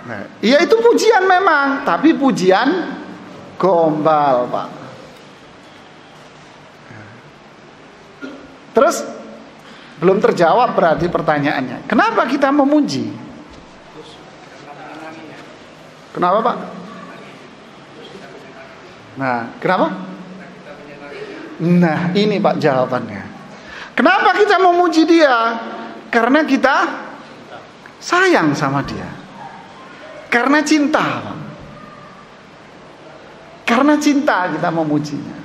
Nah, iya itu pujian memang, tapi pujian gombal, Pak. Terus belum terjawab berarti pertanyaannya. Kenapa kita memuji? Kenapa, Pak? Nah, kenapa? Nah, ini Pak jawabannya. Kenapa kita memuji dia? Karena kita sayang sama dia. Karena cinta, Pak. Karena cinta kita memujinya.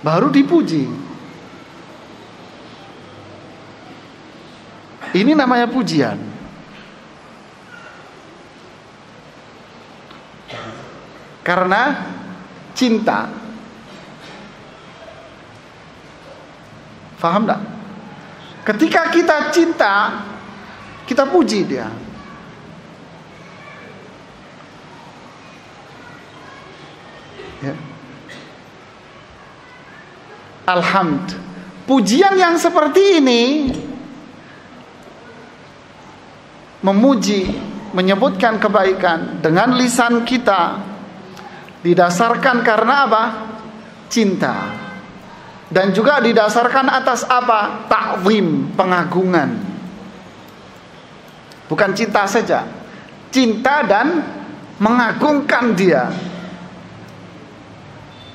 Baru dipuji. Ini namanya pujian. Karena cinta. Paham enggak? Ketika kita cinta, kita puji dia. Ya. Alhamd. Pujian yang seperti ini, memuji, menyebutkan kebaikan dengan lisan kita, didasarkan karena apa? Cinta. Dan juga didasarkan atas apa? Ta'zim, pengagungan. Bukan cinta saja, cinta dan mengagungkan dia.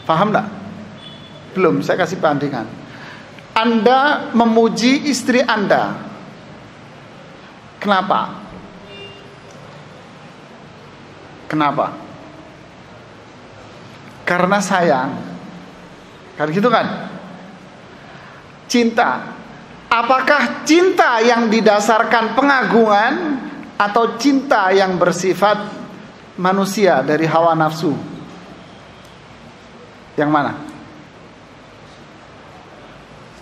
Paham enggak? Belum, saya kasih bandingan. Anda memuji istri Anda. Kenapa? Kenapa? Karena sayang. Kan gitu kan? Cinta. Apakah cinta yang didasarkan pengagungan atau cinta yang bersifat manusia dari hawa nafsu? Yang mana?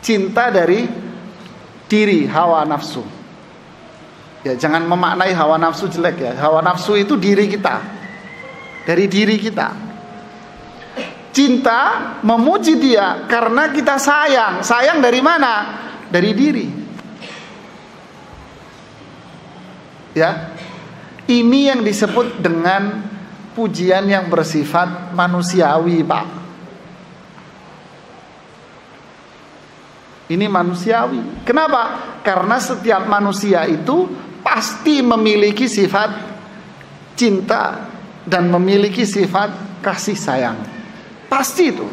Cinta dari diri, hawa nafsu. Ya, jangan memaknai hawa nafsu jelek ya. Hawa nafsu itu diri kita. Dari diri kita. Cinta memuji dia karena kita sayang. Sayang dari mana? Dari diri. Ya. Ini yang disebut dengan pujian yang bersifat manusiawi, Pak. Ini manusiawi. Kenapa? Karena setiap manusia itu pasti memiliki sifat cinta dan memiliki sifat kasih sayang. Pasti itu.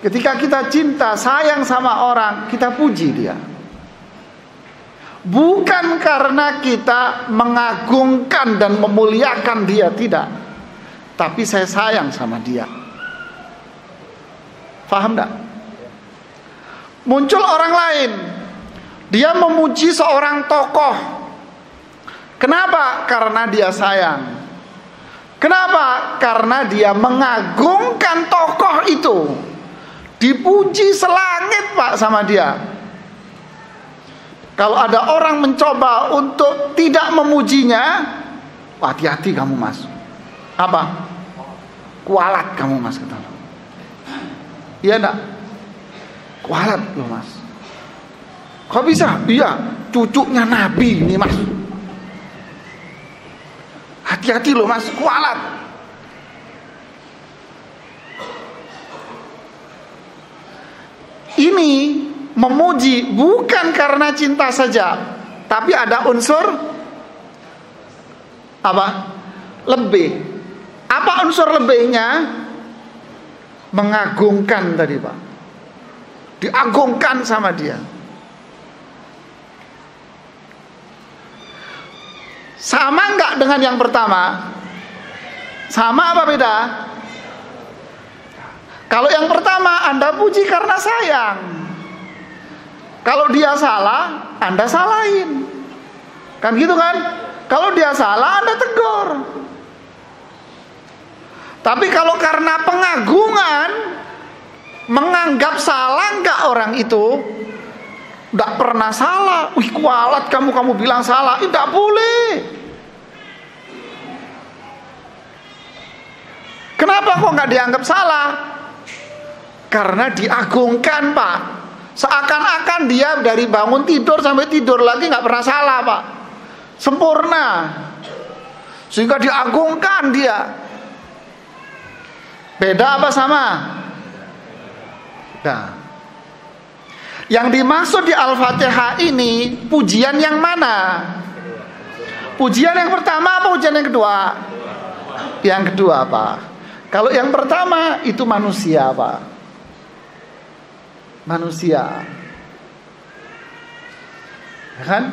Ketika kita cinta, sayang sama orang, kita puji dia. Bukan karena kita mengagungkan dan memuliakan dia, tidak. Tapi saya sayang sama dia. Paham enggak? Muncul orang lain, dia memuji seorang tokoh. Kenapa? Karena dia sayang. Kenapa? Karena dia mengagungkan tokoh itu. Dipuji selangit, Pak, sama dia. Kalau ada orang mencoba untuk tidak memujinya, hati-hati kamu, Mas. Apa? Kualat kamu, Mas, kata. Iya enggak? Kualat loh, Mas. Kok bisa? Iya, cucunya Nabi ini, Mas. Hati-hati loh, Mas, kualat. Ini memuji bukan karena cinta saja, tapi ada unsur apa? Lebih. Apa unsur lebihnya? Mengagungkan tadi, Pak. Diagungkan sama dia. Sama enggak dengan yang pertama? Sama apa beda? Kalau yang pertama Anda puji karena sayang. Kalau dia salah, Anda salahin. Kan gitu kan? Kalau dia salah, Anda tegur. Tapi kalau karena pengagungan, menganggap salah enggak orang itu, enggak pernah salah. Wih, kualat kamu bilang salah. Enggak boleh. Kenapa kok enggak dianggap salah? Karena diagungkan, Pak. Seakan-akan dia dari bangun tidur sampai tidur lagi enggak pernah salah, Pak. Sempurna. Sehingga diagungkan dia. Beda apa sama? Nah, yang dimaksud di Al-Fatihah ini pujian yang mana? Pujian yang pertama apa pujian yang kedua? Yang kedua, Pak. Kalau yang pertama itu manusia, Pak. Manusia. Ya kan?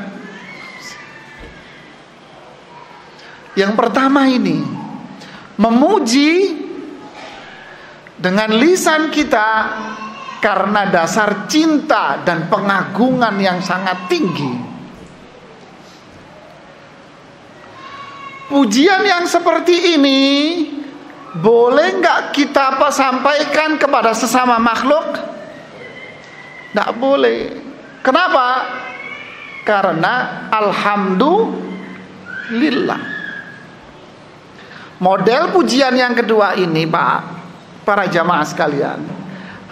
Yang pertama ini memuji dengan lisan kita karena dasar cinta dan pengagungan yang sangat tinggi. Pujian yang seperti ini boleh nggak kita sampaikan kepada sesama makhluk? Nggak boleh. Kenapa? Karena alhamdulillah. Model pujian yang kedua ini, Pak, para jamaah sekalian,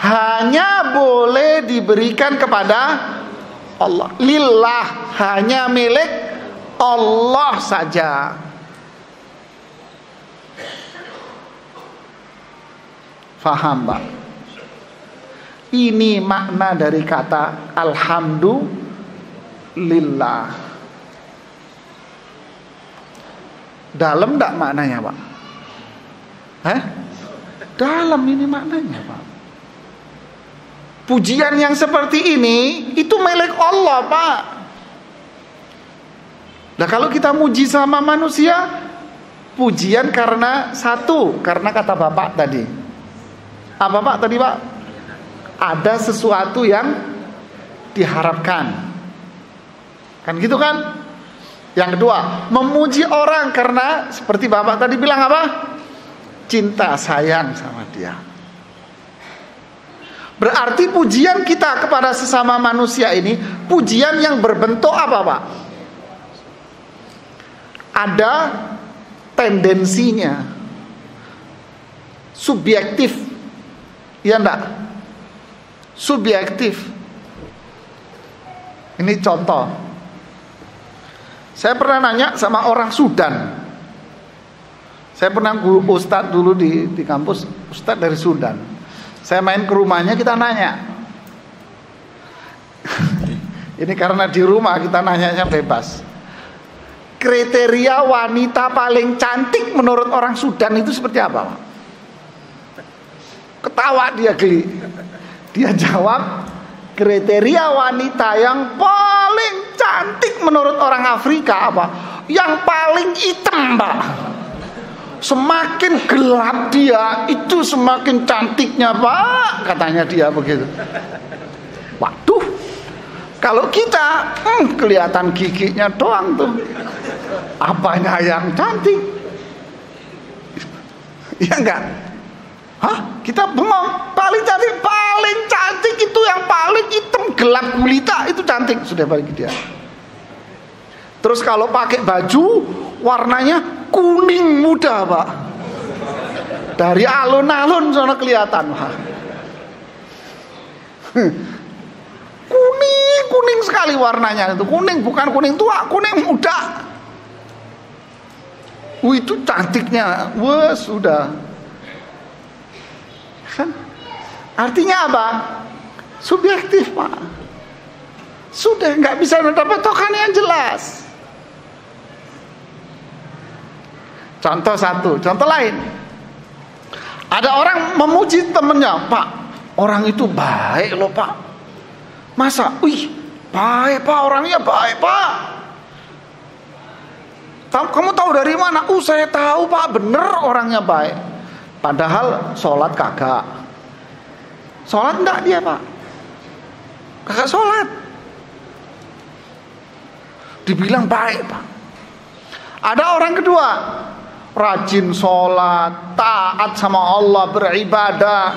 hanya boleh diberikan kepada Allah. Lillah, hanya milik Allah saja. Faham, Pak? Ini makna dari kata alhamdulillah. Dalam enggak maknanya, Pak? Dalam ini maknanya, Pak. Pujian yang seperti ini itu milik Allah, Pak. Nah, kalau kita muji sama manusia, pujian karena satu, karena kata Bapak tadi. Apa, Pak, tadi, Pak? Ada sesuatu yang diharapkan. Kan gitu kan? Yang kedua, memuji orang karena seperti Bapak tadi bilang apa? Cinta, sayang sama dia. Berarti pujian kita kepada sesama manusia ini pujian yang berbentuk apa, Pak? Ada tendensinya. Subjektif. Iya enggak? Subjektif. Ini contoh. Saya pernah nanya sama orang Sudan. Saya pernah guru ustadz dulu di kampus, ustadz dari Sudan. Saya main ke rumahnya, kita nanya. Ini karena di rumah kita nanyanya bebas. Kriteria wanita paling cantik menurut orang Sudan itu seperti apa, Pak? Ketawa dia geli. Dia jawab, kriteria wanita yang paling cantik menurut orang Afrika apa? Yang paling hitam, Pak. Semakin gelap dia, itu semakin cantiknya, Pak. Katanya dia begitu. Waduh, kalau kita kelihatan giginya doang tuh. Apanya yang cantik? Iya enggak? Hah? Kita bengong. Paling cantik itu yang paling hitam gelap gulita, itu cantik sudah bagi dia. Terus kalau pakai baju warnanya kuning muda, Pak. Dari alun-alun sana kelihatan, Pak. Kuning sekali warnanya itu. Kuning, bukan kuning tua, kuning muda. Itu cantiknya. Wah, sudah. Kan? Artinya apa? Subjektif, Pak. Sudah nggak bisa mendapat tokan yang jelas. Contoh satu, contoh lain. Ada orang memuji temennya, Pak, orang itu baik loh, Pak. Masa, baik, Pak, orangnya baik, Pak. Kamu tahu dari mana? Saya tahu Pak, bener orangnya baik. Padahal sholat kagak. Sholat enggak dia Pak, kagak sholat. Dibilang baik Pak. Ada orang kedua, rajin sholat, taat sama Allah, beribadah.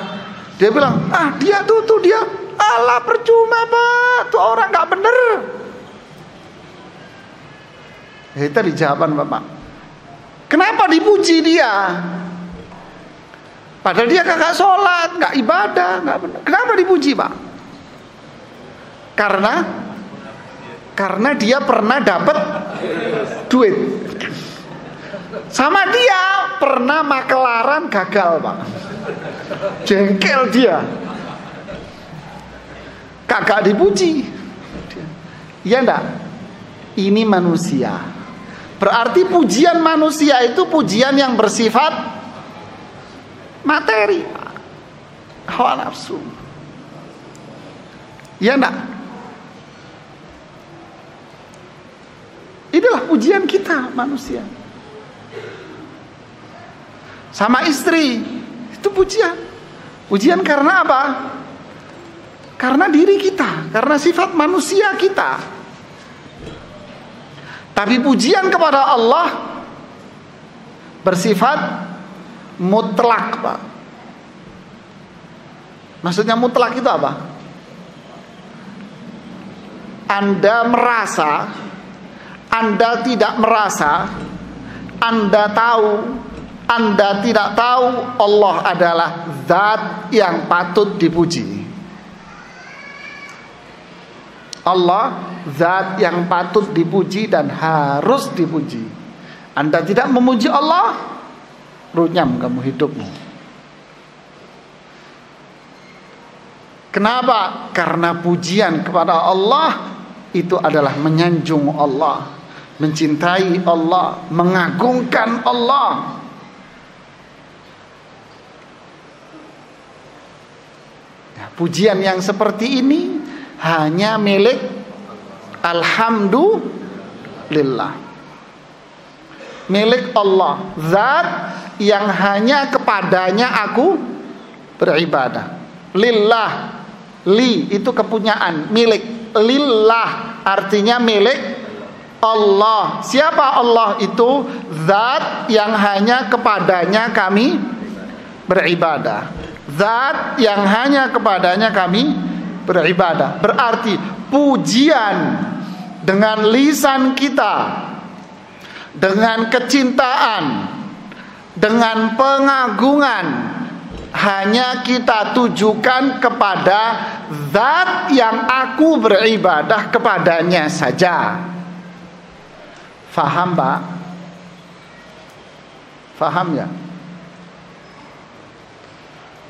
Dia bilang, dia tuh dia, alah percuma Pak, tuh orang gak bener. Itu di jawaban Bapak, kenapa dipuji dia? Padahal dia kagak sholat, gak ibadah, gak bener. Kenapa dipuji Pak? Karena dia pernah dapat duit. Sama dia pernah makelaran gagal Pak. Jengkel dia, kagak dipuji. Iya enggak? Ini manusia. Berarti pujian manusia itu pujian yang bersifat materi, hawa nafsu. Iya enggak? Inilah pujian kita manusia. Sama istri, itu pujian. Pujian karena apa? Karena diri kita, karena sifat manusia kita. Tapi pujian kepada Allah bersifat mutlak Pak. Maksudnya mutlak itu apa? Anda merasa, Anda tidak merasa, Anda tahu, Anda tidak tahu, Allah adalah zat yang patut dipuji. Allah zat yang patut dipuji dan harus dipuji. Anda tidak memuji Allah, runyam kamu hidupmu. Kenapa? Karena pujian kepada Allah itu adalah menyanjung Allah, mencintai Allah, mengagungkan Allah. Nah, pujian yang seperti ini hanya milik alhamdulillah, milik Allah, zat yang hanya kepadanya aku beribadah. Lillah, li itu kepunyaan, milik. Lillah artinya milik Allah. Siapa Allah itu? Zat yang hanya kepadanya kami beribadah, zat yang hanya kepadanya kami beribadah. Berarti pujian dengan lisan kita, dengan kecintaan, dengan pengagungan, hanya kita tujukan kepada zat yang aku beribadah kepadanya saja. Faham Pak? Faham ya?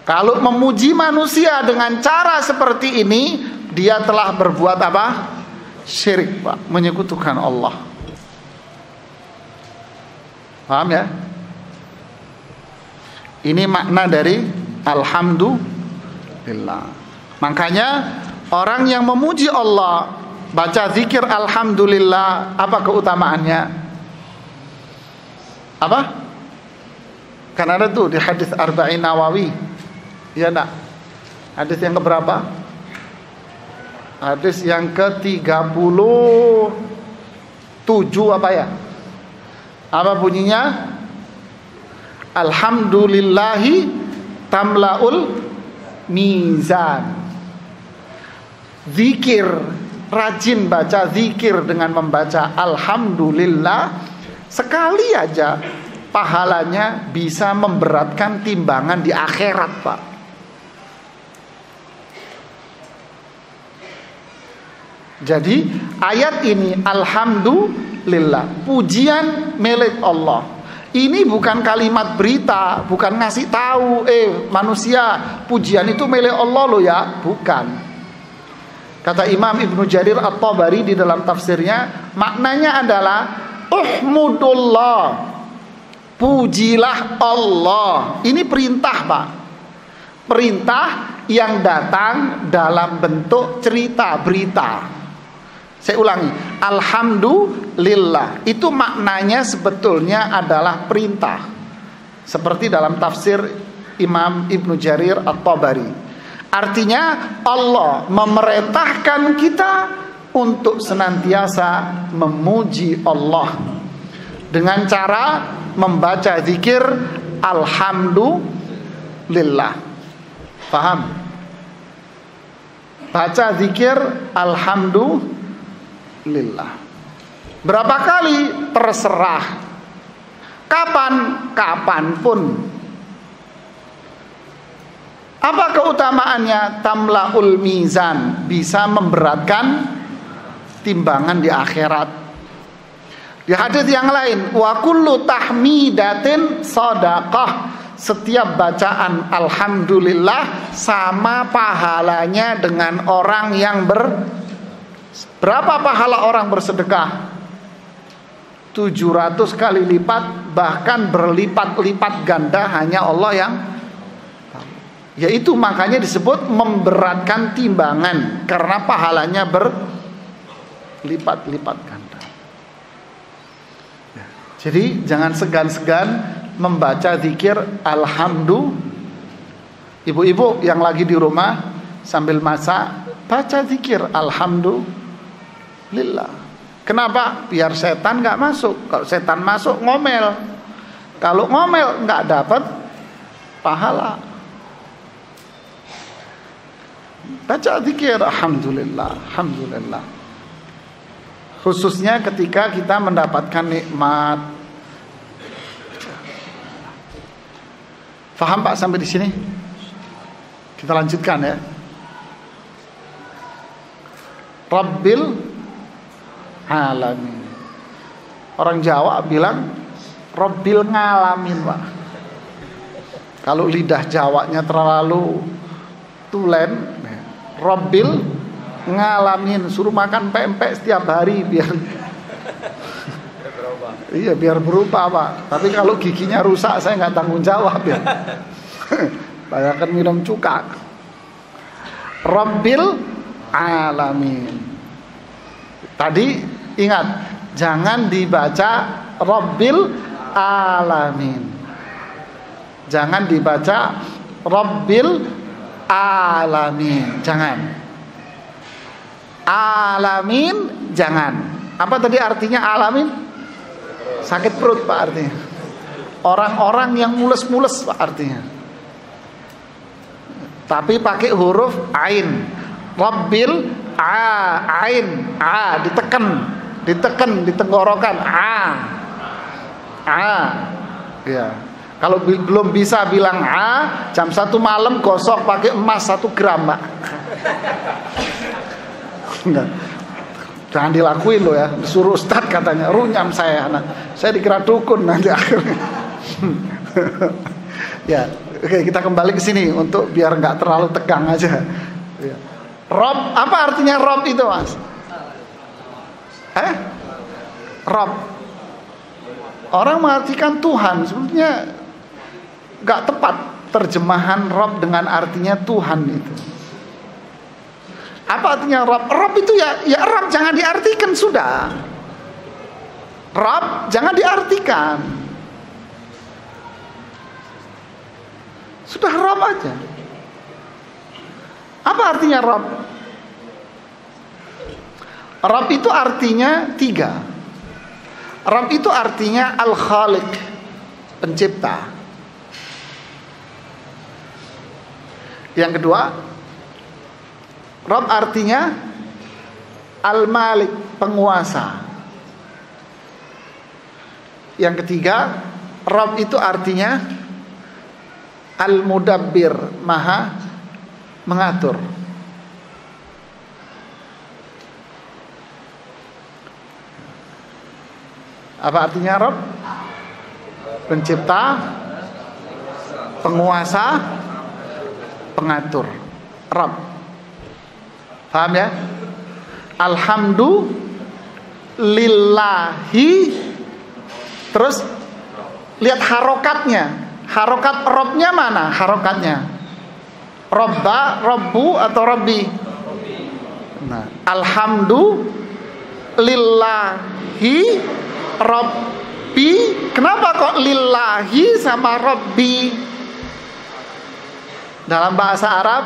Kalau memuji manusia dengan cara seperti ini, dia telah berbuat apa? Syirik Pak, menyekutukan Allah. Paham ya? Ini makna dari alhamdulillah. Makanya orang yang memuji Allah, baca zikir alhamdulillah, apa keutamaannya? Apa? Kan ada tuh di hadis Arba'in Nawawi. Iya enggak? Hadis yang keberapa? Hadis yang ke-37 apa ya? Apa bunyinya? Alhamdulillahi tamlaul mizan. Zikir, rajin baca zikir dengan membaca alhamdulillah, sekali aja pahalanya bisa memberatkan timbangan di akhirat Pak. Jadi ayat ini alhamdulillah, pujian milik Allah. Ini bukan kalimat berita, bukan ngasih tahu manusia pujian itu milik Allah loh ya, bukan. Kata Imam Ibnu Jarir At-Tabari di dalam tafsirnya, maknanya adalah uhmudullah, pujilah Allah. Ini perintah Pak, perintah yang datang dalam bentuk cerita, berita. Saya ulangi, alhamdulillah itu maknanya sebetulnya adalah perintah. Seperti dalam tafsir Imam Ibnu Jarir At-Tabari. Artinya Allah memerintahkan kita untuk senantiasa memuji Allah dengan cara membaca zikir alhamdulillah. Paham? Baca zikir alhamdulillah. Berapa kali? Terserah. Kapan? Kapanpun. Apa keutamaannya? Tamlaul mizan, bisa memberatkan timbangan di akhirat. Di hadis yang lain, wa kullu tahmidatin shadaqah. Setiap bacaan alhamdulillah sama pahalanya dengan orang yang berapa pahala orang bersedekah? 700 kali lipat, bahkan berlipat-lipat ganda, hanya Allah yang tahu. Yaitu makanya disebut memberatkan timbangan, karena pahalanya berlipat-lipat ganda. Jadi jangan segan-segan membaca zikir alhamdulillah. Ibu-ibu yang lagi di rumah sambil masak, baca zikir alhamdulillah. Kenapa? Biar setan gak masuk. Kalau setan masuk ngomel. Kalau ngomel gak dapat pahala. Baca zikir alhamdulillah, alhamdulillah. Khususnya ketika kita mendapatkan nikmat. Faham Pak sampai di sini? Kita lanjutkan ya. Rabbil alamin. Orang Jawa bilang Rabbil ngalamin, Pak. Kalau lidah Jawanya terlalu tulen, Rabbil ngalamin, suruh makan pempek setiap hari biar iya biar berubah, Pak. Tapi kalau giginya rusak saya nggak tanggung jawab ya. Saya akan minum cuka. Rabbil alamin. Tadi ingat, jangan dibaca Rabbil alamin. Jangan dibaca Rabbil alamin. Jangan. Alamin jangan. Apa tadi artinya alamin? Sakit perut Pak artinya. Orang-orang yang mules-mules Pak artinya. Tapi pakai huruf ain. Rabbil ain, ditekan di tenggorokan, ya. Kalau belum bisa bilang jam 1 malam gosok pakai emas 1 gram, Pak. Jangan dilakuin loh ya, disuruh Ustadz katanya, runyam saya dikira dukun nanti akhirnya. Ya, oke, kita kembali ke sini untuk biar nggak terlalu tegang aja. Ya. Rob, apa artinya Rob itu, Mas? Rob. Orang mengartikan Tuhan, sebetulnya nggak tepat terjemahan Rob dengan artinya Tuhan itu. Apa artinya Rob? Rob itu ya Rob jangan diartikan sudah. Rob jangan diartikan. Sudah Rob aja. Apa artinya Rob? Rob itu artinya 3. Rob itu artinya Al-Khaliq, pencipta. Yang kedua, Rob artinya Al-Malik, penguasa. Yang ketiga, Rob itu artinya Al-Mudabbir, maha mengatur. Apa artinya Rob? Pencipta, penguasa, pengatur. Rob. Paham ya? Alhamdulillahi. Terus lihat harokatnya. Harokat Robnya mana harokatnya? Robba, Robbu atau Robbi? Nah, alhamdulillah lillahi rabbi. Kenapa kok lillahi sama rabbi? Dalam bahasa Arab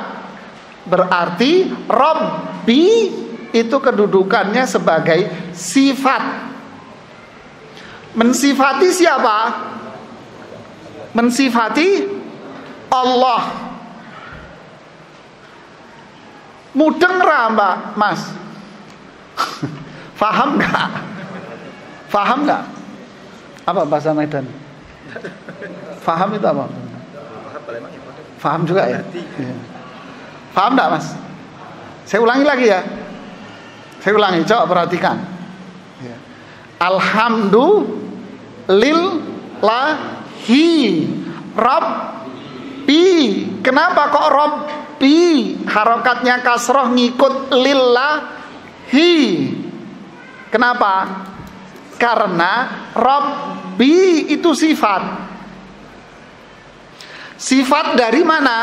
berarti rabbi itu kedudukannya sebagai sifat. Mensifati siapa? Mensifati Allah. Mudeng ra Mbak Mas? Faham nggak? Faham nggak? Apa bahasa Medan? Faham itu apa? Faham juga ya? Faham nggak Mas? Saya ulangi lagi ya. Saya ulangi, coba perhatikan. Alhamdulillahi Rabbi. Kenapa kok Rabbi? Harokatnya kasroh ngikut lillahi. Kenapa? Karena Rabbi itu sifat. Sifat dari mana?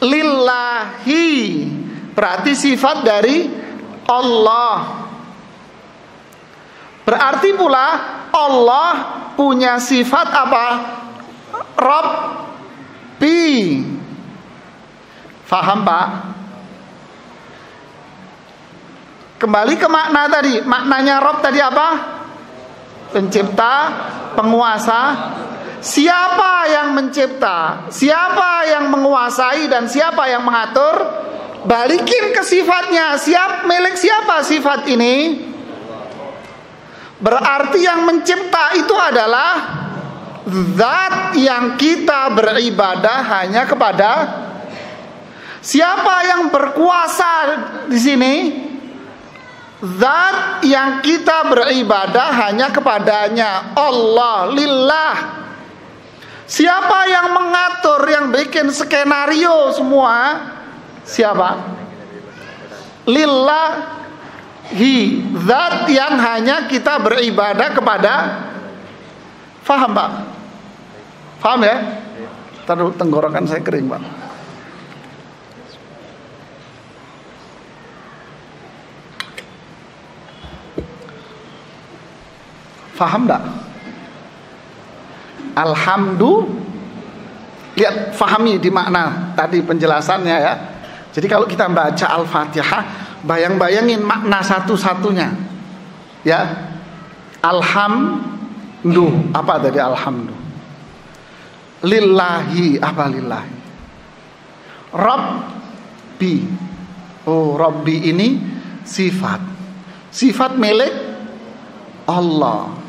Lillahi. Berarti sifat dari Allah. Berarti pula Allah punya sifat apa? Rabbi. Faham Pak? Kembali ke makna tadi. Maknanya Rabb tadi apa? Pencipta, penguasa. Siapa yang mencipta? Siapa yang menguasai dan siapa yang mengatur? Balikin ke sifatnya. Milik siapa sifat ini? Berarti yang mencipta itu adalah zat yang kita beribadah hanya kepada. Siapa yang berkuasa di sini? Zat yang kita beribadah hanya kepadanya, Allah, lillah. Siapa yang mengatur, yang bikin skenario semua? Siapa? Lillahi, zat yang hanya kita beribadah kepada. Faham Pak? Faham ya? Taruh tenggorokan saya kering Pak. Faham enggak? Alhamdulillah. Lihat, fahami di makna tadi penjelasannya ya. Jadi kalau kita baca Al-Fatihah, bayang-bayangin makna satu-satunya. Ya. Alhamdulillah. Apa tadi alhamdulillah? Lillahi, apa lillahi? Rabbi. Oh, Rabbi ini sifat. Sifat milik Allah.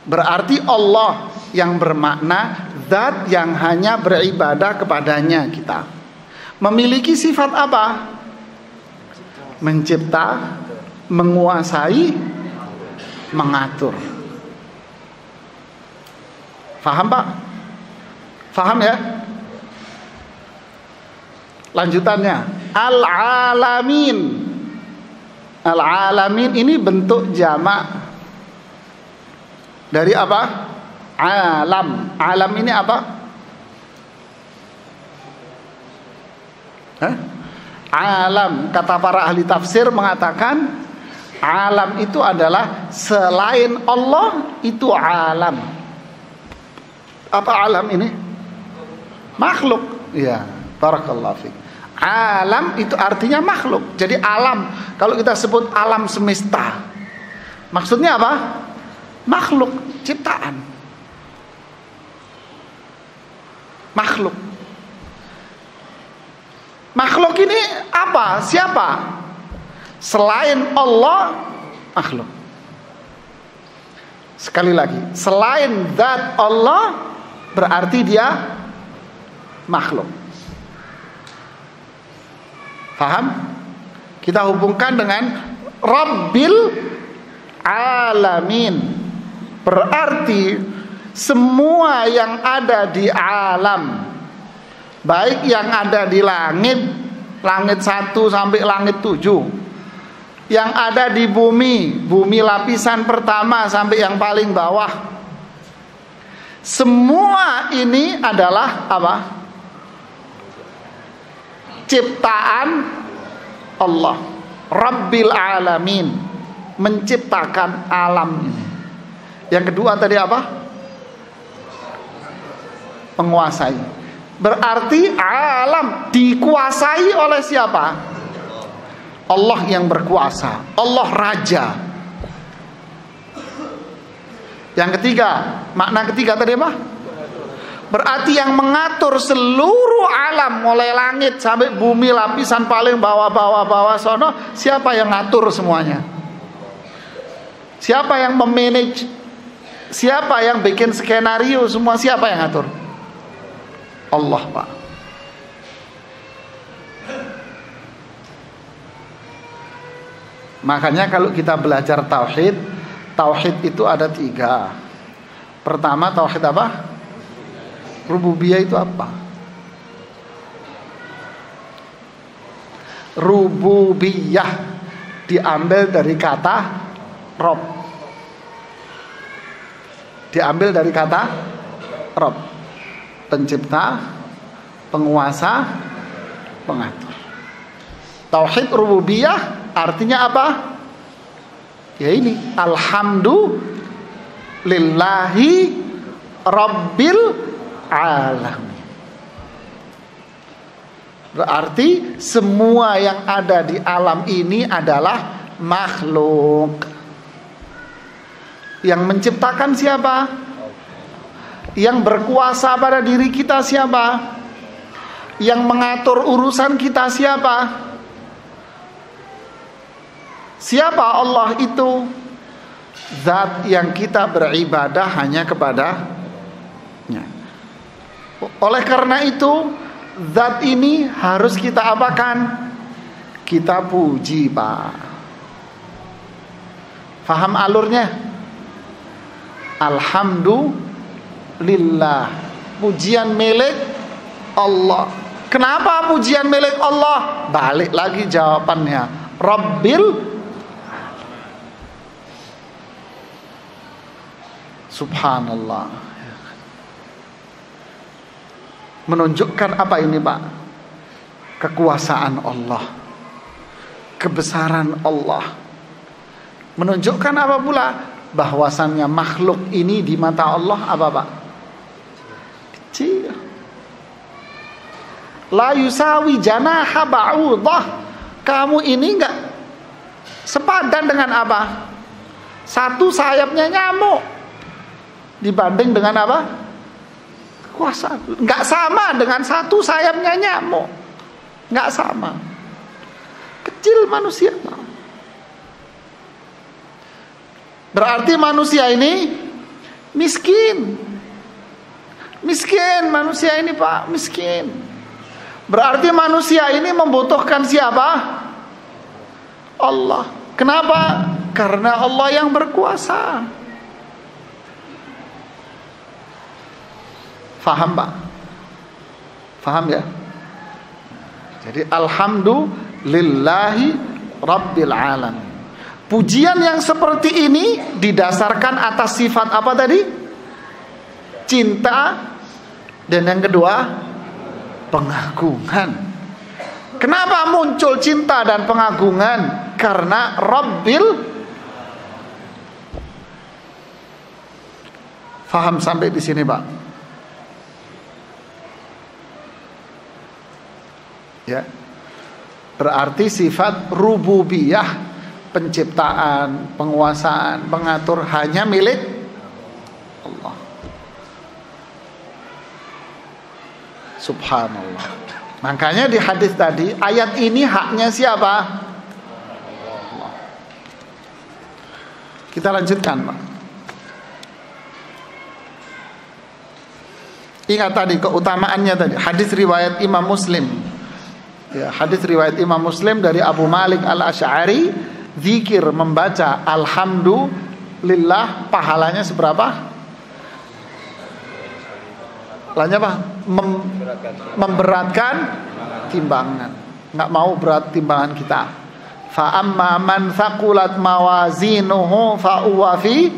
Berarti Allah yang bermakna zat yang hanya beribadah kepadanya kita. Memiliki sifat apa? Mencipta, menguasai, mengatur. Faham Pak? Faham ya? Lanjutannya, al-alamin. Al-alamin ini bentuk jamak dari apa? Alam. Alam ini apa? Hah? Alam. Kata para ahli tafsir mengatakan alam itu adalah selain Allah, itu alam. Apa alam ini? Makhluk. Ya, barakallahu fiik. Alam itu artinya makhluk. Jadi alam, kalau kita sebut alam semesta, maksudnya apa? Makhluk, ciptaan. Makhluk. Makhluk ini apa? Siapa? Selain Allah, makhluk. Sekali lagi, selain zat Allah berarti dia makhluk. Paham? Kita hubungkan dengan Rabbil Alamin. Berarti semua yang ada di alam, baik yang ada di langit, langit 1 sampai langit 7, yang ada di bumi, bumi lapisan pertama sampai yang paling bawah, semua ini adalah apa? Ciptaan Allah. Rabbil alamin, menciptakan alam ini. Yang kedua tadi apa? Menguasai. Berarti alam dikuasai oleh siapa? Allah yang berkuasa, Allah raja. Yang ketiga, makna ketiga tadi apa? Berarti yang mengatur seluruh alam, mulai langit sampai bumi, lapisan paling bawah sono, siapa yang ngatur semuanya? Siapa yang memanage? Siapa yang bikin skenario semua? Siapa yang ngatur? Allah, Pak. Makanya kalau kita belajar tauhid, tauhid itu ada 3. Pertama, tauhid apa? Rububiyah itu apa? Rububiyah diambil dari kata Rob. Diambil dari kata Rob, pencipta, penguasa, pengatur. Tauhid rububiyah artinya apa? Ya ini, alhamdulillahi rabbil alamin. Berarti semua yang ada di alam ini adalah makhluk. Yang menciptakan siapa? Yang berkuasa pada diri kita siapa? Yang mengatur urusan kita siapa? Siapa Allah itu? Zat yang kita beribadah hanya kepadanya. Oleh karena itu, zat ini harus kita apakan? Kita puji, Pak. Faham alurnya? Alhamdulillah, pujian milik Allah. Kenapa pujian milik Allah? Balik lagi jawabannya, Rabbil. Subhanallah. Menunjukkan apa ini, Pak? Kekuasaan Allah, kebesaran Allah. Menunjukkan apa pula? Bahwasannya makhluk ini di mata Allah apa, Pak? Kecil. La yusawi janaha ba'udah. Kamu ini enggak sepadan dengan apa? Satu sayapnya nyamuk dibanding dengan apa? Kekuasaan. Enggak sama dengan satu sayapnya nyamuk. Enggak sama. Kecil manusia, Pak. Berarti manusia ini miskin. Miskin manusia ini, Pak, miskin. Berarti manusia ini membutuhkan siapa? Allah. Kenapa? Karena Allah yang berkuasa. Faham, Pak? Faham ya? Jadi alhamdulillahi rabbil alamin. Pujian yang seperti ini didasarkan atas sifat apa tadi? Cinta. Dan yang kedua, pengagungan. Kenapa muncul cinta dan pengagungan? Karena Rabbil. Faham sampai di sini, Pak? Ya. Berarti sifat rububiyah, penciptaan, penguasaan, pengatur hanya milik Allah. Subhanallah. Makanya di hadis tadi, ayat ini haknya siapa? Allah. Kita lanjutkan, Pak. Ingat tadi keutamaannya tadi, hadis riwayat Imam Muslim. Ya, hadis riwayat Imam Muslim dari Abu Malik Al-Asy'ari, zikir membaca alhamdulillah pahalanya seberapa? Lainnya apa? Memberatkan timbangan. Enggak mau berat timbangan kita. Fa amma man thaqulat mawazinuhu fa huwa fi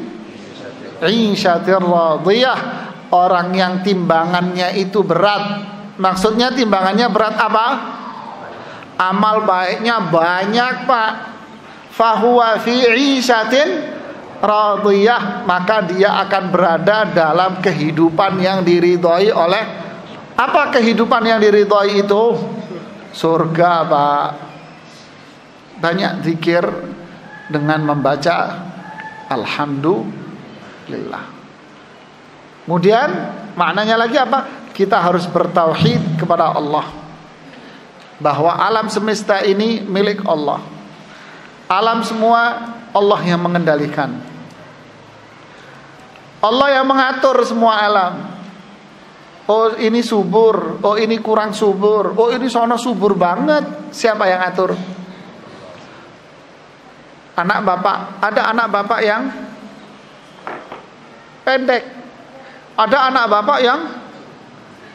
'ishatir radiyah. Orang yang timbangannya itu berat. Maksudnya timbangannya berat apa? amal baiknya banyak Pak, fahuwa fi 'ishatin radiyah, maka dia akan berada dalam kehidupan yang diridhoi oleh. Apa kehidupan yang diridhoi itu? Surga Pak. Banyak zikir dengan membaca alhamdulillah. Kemudian maknanya lagi apa? Kita harus bertauhid kepada Allah, bahwa alam semesta ini milik Allah. Alam semua Allah yang mengendalikan. Allah yang mengatur semua alam. Oh ini subur, oh ini kurang subur, oh ini sono subur banget. Siapa yang atur? Anak bapak. Ada anak bapak yang pendek, ada anak bapak yang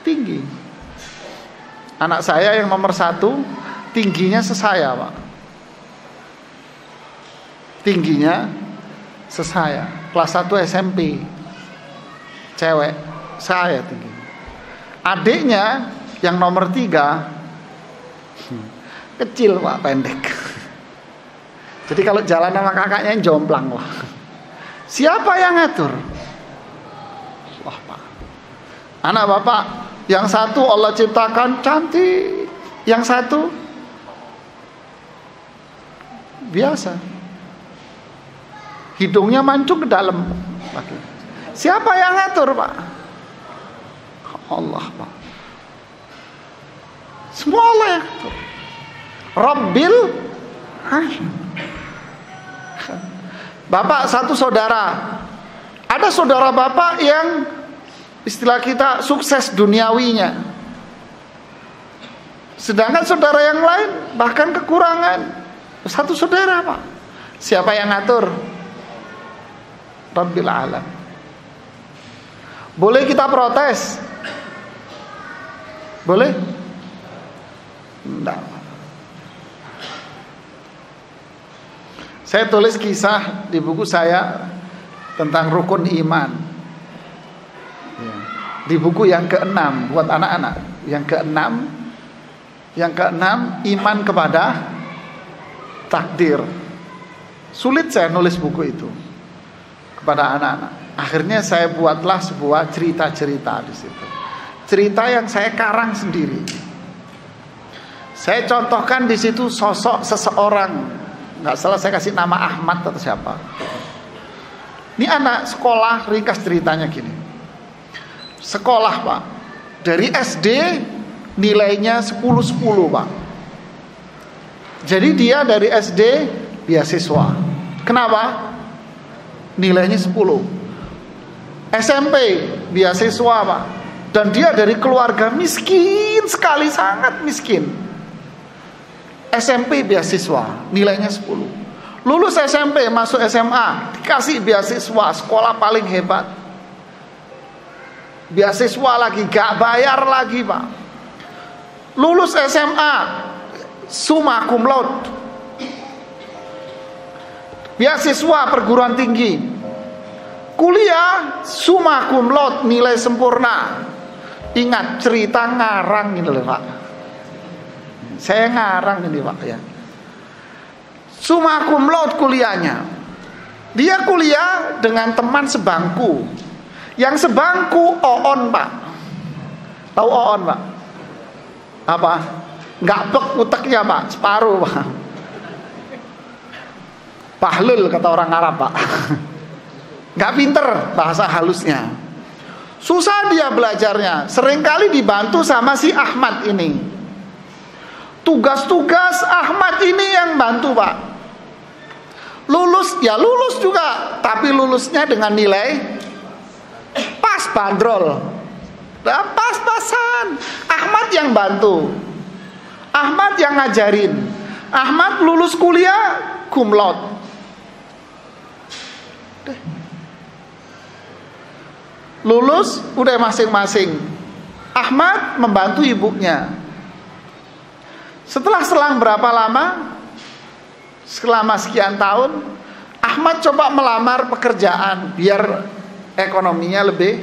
tinggi. Anak saya yang nomor 1 tingginya sesaya Pak. Tingginya sesaya. Kelas 1 SMP, cewek, saya tinggi. Adiknya yang nomor 3 kecil Pak, pendek. Jadi kalau jalan sama kakaknya jomplang lah. Siapa yang ngatur? Wah Pak. Anak bapak yang 1 Allah ciptakan cantik, yang 1 biasa, hidungnya mancung ke dalam. Siapa yang ngatur Pak? Allah Pak. Semua Allah yang ngatur. Rabbil alamin. Bapak 1 saudara. Ada saudara bapak yang istilah kita sukses duniawinya, sedangkan saudara yang lain bahkan kekurangan. 1 saudara Pak. Siapa yang ngatur? Rabbil alam. Boleh kita protes? Boleh? Enggak. Saya tulis kisah di buku saya tentang rukun iman. Di buku yang ke-6 buat anak-anak. Yang ke-6 iman kepada takdir. Sulit saya nulis buku itu kepada anak-anak. Akhirnya saya buatlah sebuah cerita-cerita di situ. Cerita yang saya karang sendiri. Saya contohkan di situ sosok seseorang. Nggak salah saya kasih nama Ahmad atau siapa. Ini anak sekolah, ringkas ceritanya gini. Sekolah Pak, dari SD nilainya 10-10 Pak. Jadi dia dari SD beasiswa. Kenapa? Nilainya 10. SMP beasiswa Pak. Dan dia dari keluarga miskin sekali, sangat miskin. SMP beasiswa, nilainya 10. Lulus SMP, masuk SMA, dikasih beasiswa, sekolah paling hebat. Beasiswa lagi, gak bayar lagi Pak. Lulus SMA, summa cum laude. Beasiswa perguruan tinggi. Kuliah, summa cum laude, nilai sempurna. Ingat, cerita ngarang ini loh Pak. Saya ngarang ini Pak ya. Summa cum laude kuliahnya. Dia kuliah dengan teman sebangku. Yang sebangku Oon Pak. Tahu Oon Pak? Apa? Nggak bek uteknya Pak, separuh Pak. Pahlul kata orang Arab Pak. Nggak pinter bahasa halusnya. Susah dia belajarnya. Seringkali dibantu sama si Ahmad ini. Tugas-tugas Ahmad ini yang bantu Pak. Lulus ya lulus juga, tapi lulusnya dengan nilai pas bandrol. Nah, pas-pasan. Ahmad yang bantu, Ahmad yang ngajarin. Ahmad lulus kuliah cum laude. Lulus udah masing-masing. Ahmad membantu ibunya. Setelah selang berapa lama, selama sekian tahun, Ahmad coba melamar pekerjaan biar ekonominya lebih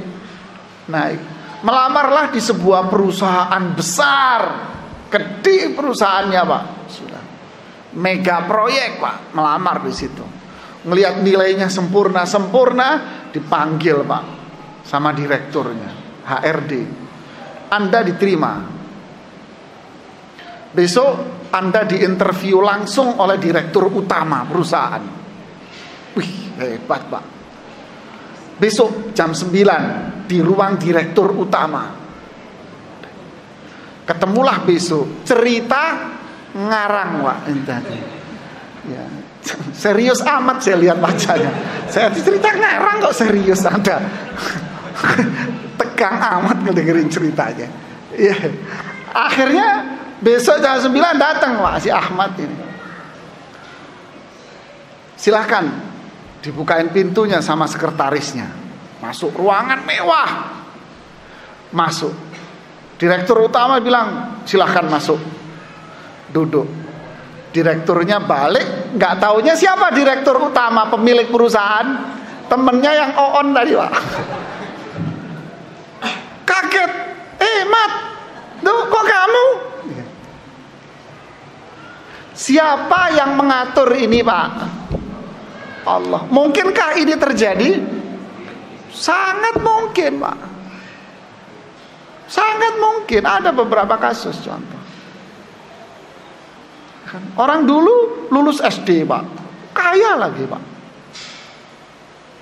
naik. Melamarlah di sebuah perusahaan besar. Gede perusahaannya Pak, sudah mega proyek Pak, melamar di situ. Ngelihat nilainya sempurna, dipanggil Pak sama direkturnya, HRD. Anda diterima. Besok Anda diinterview langsung oleh direktur utama perusahaan. Wih, hebat Pak. Besok jam 9 di ruang direktur utama. Ketemulah besok, cerita ngarang Pak. Ya, serius amat saya lihat wajahnya. Saya cerita ngarang kok serius Anda. Tegang amat ngedengerin ceritanya. Ya. Akhirnya besok jam 9 datang Pak si Ahmad ini. Silahkan dibukain pintunya sama sekretarisnya. Masuk ruangan mewah. Masuk. Direktur utama bilang, silahkan masuk. Duduk. Direkturnya balik, nggak taunya siapa direktur utama pemilik perusahaan, temennya yang oon tadi Pak. Kaget. Mat, tuh kok kamu? Siapa yang mengatur ini Pak? Allah. Mungkinkah ini terjadi? Sangat mungkin Pak. Sangat mungkin. Ada beberapa kasus contoh. Orang dulu lulus SD Pak, kaya lagi Pak.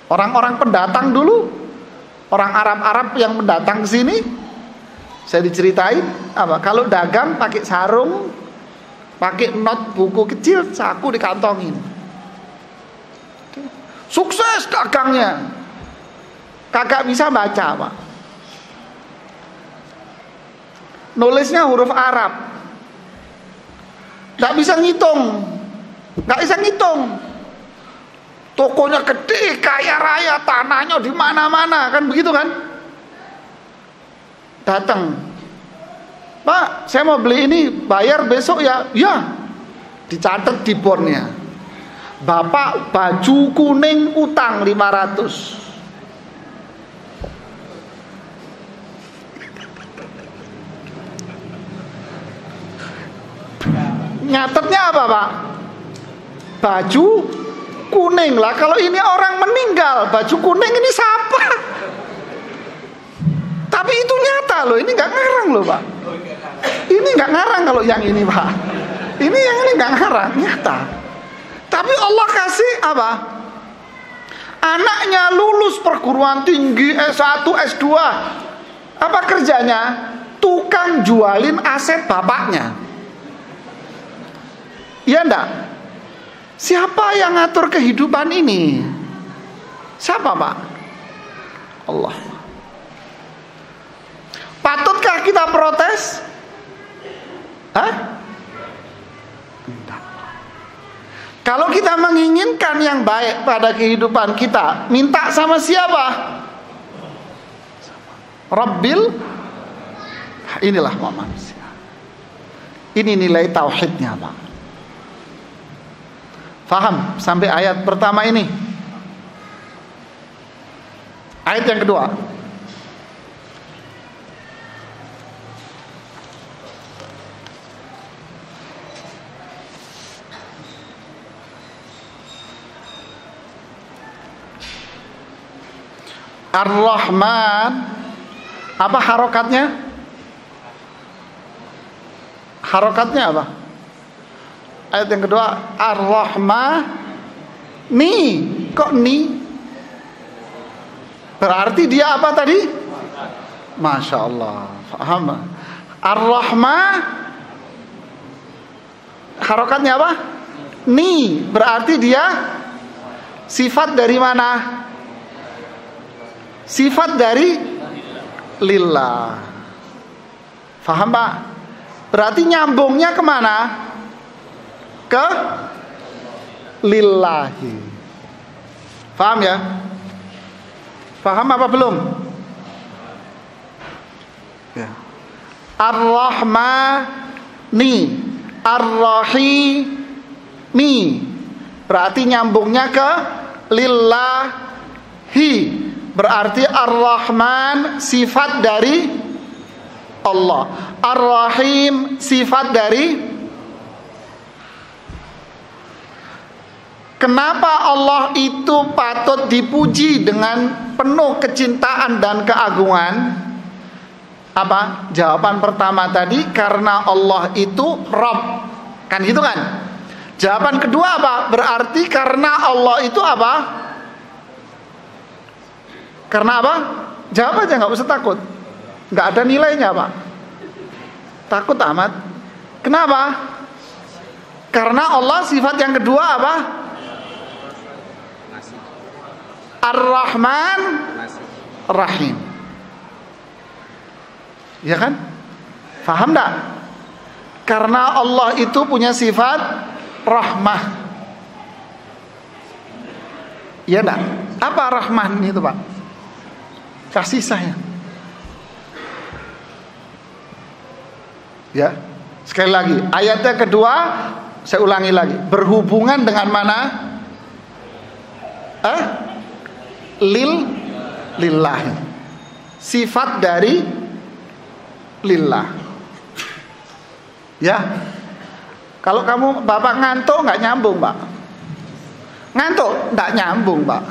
Orang-orang pendatang dulu, orang Arab-Arab yang mendatang ke sini, saya diceritain apa? Kalau dagang pakai sarung, pakai not buku kecil, saku dikantongin. Sukses dagangnya. Kagak bisa baca Pak. Nulisnya huruf Arab. Gak bisa ngitung. Tokonya gede, kaya raya, tanahnya di mana-mana, kan begitu kan? Datang. Pak, saya mau beli ini, bayar besok ya. Ya. Dicatat di bornya. Bapak baju kuning utang 500. Nyatetnya apa Pak? Baju kuning lah. Kalau ini orang meninggal, baju kuning ini siapa? Tapi itu nyata loh. Ini nggak ngarang loh Pak. Ini nggak ngarang kalau yang ini Pak. Ini yang ini nggak ngarang, nyata. Tapi Allah kasih apa? Anaknya lulus perguruan tinggi S1, S2. Apa kerjanya? Tukang jualin aset bapaknya. Iya enggak? Siapa yang ngatur kehidupan ini? Siapa Pak? Allah. Patutkah kita protes? Hah? Enggak. Kalau kita menginginkan yang baik pada kehidupan kita, minta sama siapa? Rabbil. Inilah manusia. Ini nilai tauhidnya Pak. Faham sampai ayat pertama ini? Ayat yang kedua. Ar-Rahman. Apa harokatnya? Harokatnya apa? Ayat yang kedua, Ar-Rahmani. Kok ni? Berarti dia apa tadi? Masya Allah. Faham? Ar-Rahman. Harokatnya apa? Ni. Berarti dia sifat dari mana? Sifat dari lillah. Faham Pak? Berarti nyambungnya kemana? Ke lillahi. Faham ya? Faham apa belum? Ya. Ar-Rahmani, Ar-Rahimi. Berarti nyambungnya ke lillahi. Berarti Ar-Rahman sifat dari Allah. Ar-Rahim sifat dari. Kenapa Allah itu patut dipuji dengan penuh kecintaan dan keagungan? Apa? Jawaban pertama tadi, karena Allah itu Rabb. Kan gitu kan? Jawaban kedua apa? Berarti karena Allah itu apa? Karena apa? Jawab aja, nggak usah takut. Nggak ada nilainya, Pak. Takut amat. Kenapa? Karena Allah sifat yang kedua apa? Ar-Rahman Rahim. Ya kan? Faham enggak? Karena Allah itu punya sifat rahmah. Ya enggak? Apa rahman itu, Pak? Kasih sayang. Ya. Sekali lagi, ayatnya kedua saya ulangi lagi. Berhubungan dengan mana? Lillah. Sifat dari lillah. Ya. Kalau kamu Bapak ngantuk nggak nyambung, Pak. Ngantuk nggak nyambung, Pak.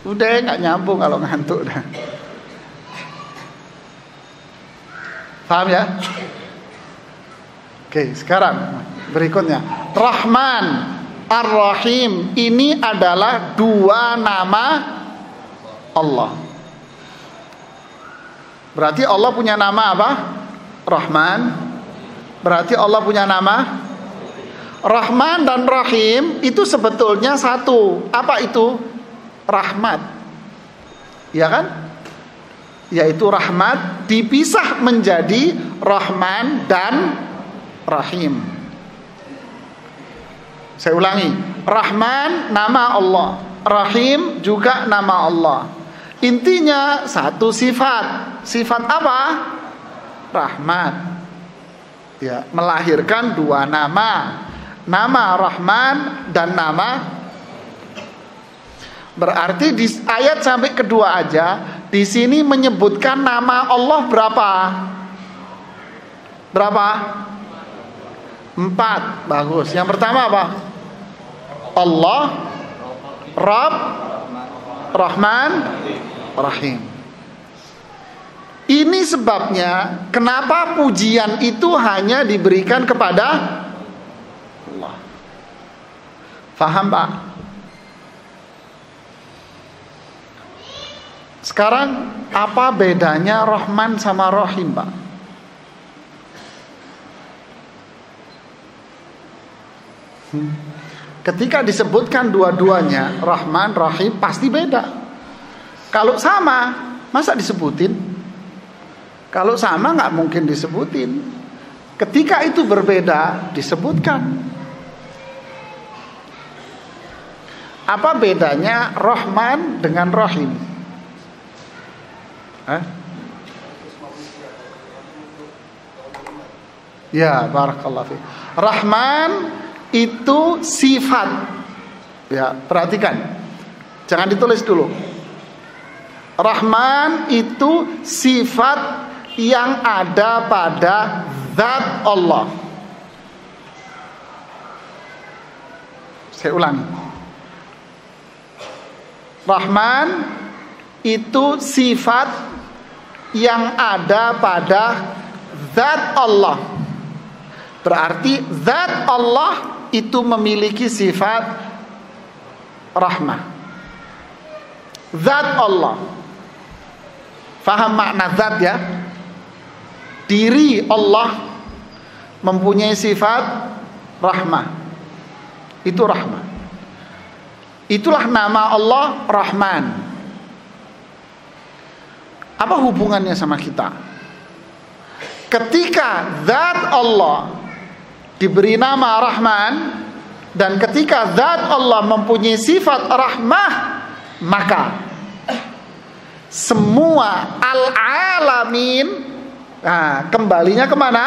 Udah nggak nyambung kalau ngantuk dah. Paham ya? Oke, sekarang berikutnya Rahman Ar-Rahim. Ini adalah dua nama Allah. Berarti Allah punya nama apa? Rahman. Berarti Allah punya nama Rahman dan Rahim itu sebetulnya satu. Apa itu? Rahmat. Ya kan? Yaitu rahmat dipisah menjadi Rahman dan Rahim. Saya ulangi, Rahman nama Allah, Rahim juga nama Allah. Intinya satu sifat. Sifat apa? Rahmat. Ya, melahirkan dua nama. Nama Rahman dan nama. Berarti di ayat sampai kedua aja di sini menyebutkan nama Allah berapa? Berapa? 4. Bagus. Yang pertama apa? Allah, Rabb, Rahman, Rahim. Ini sebabnya kenapa pujian itu hanya diberikan kepada Allah. Faham, Pak? Sekarang apa bedanya Rahman sama Rahim, Pak? Ketika disebutkan dua-duanya Rahman, Rahim, pasti beda. Kalau sama, masa disebutin? Kalau sama nggak mungkin disebutin. Ketika itu berbeda, disebutkan. Apa bedanya Rahman dengan Rahim? Ya, barakallahu fiik. Rahman itu sifat. Ya, perhatikan. Jangan ditulis dulu. Rahman itu sifat yang ada pada zat Allah. Saya ulangi. Rahman itu sifat yang ada pada zat Allah. Berarti zat Allah itu memiliki sifat rahmah. Zat Allah. Faham makna zat ya? Diri Allah mempunyai sifat rahmah. Itu rahmah. Itulah nama Allah Rahman. Apa hubungannya sama kita? Ketika zat Allah diberi nama Rahman dan ketika zat Allah mempunyai sifat rahmah, maka semua al-alamin, nah, kembalinya kemana?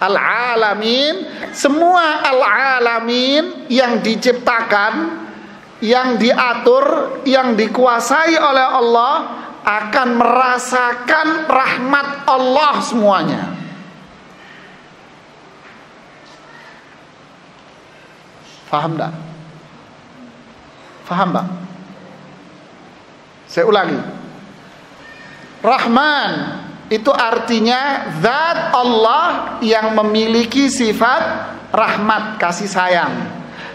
Al-alamin, semua al-alamin yang diciptakan, yang diatur, yang dikuasai oleh Allah, akan merasakan rahmat Allah semuanya. Paham tak? Paham tak? Saya ulangi. Rahman itu artinya zat Allah yang memiliki sifat rahmat, kasih sayang.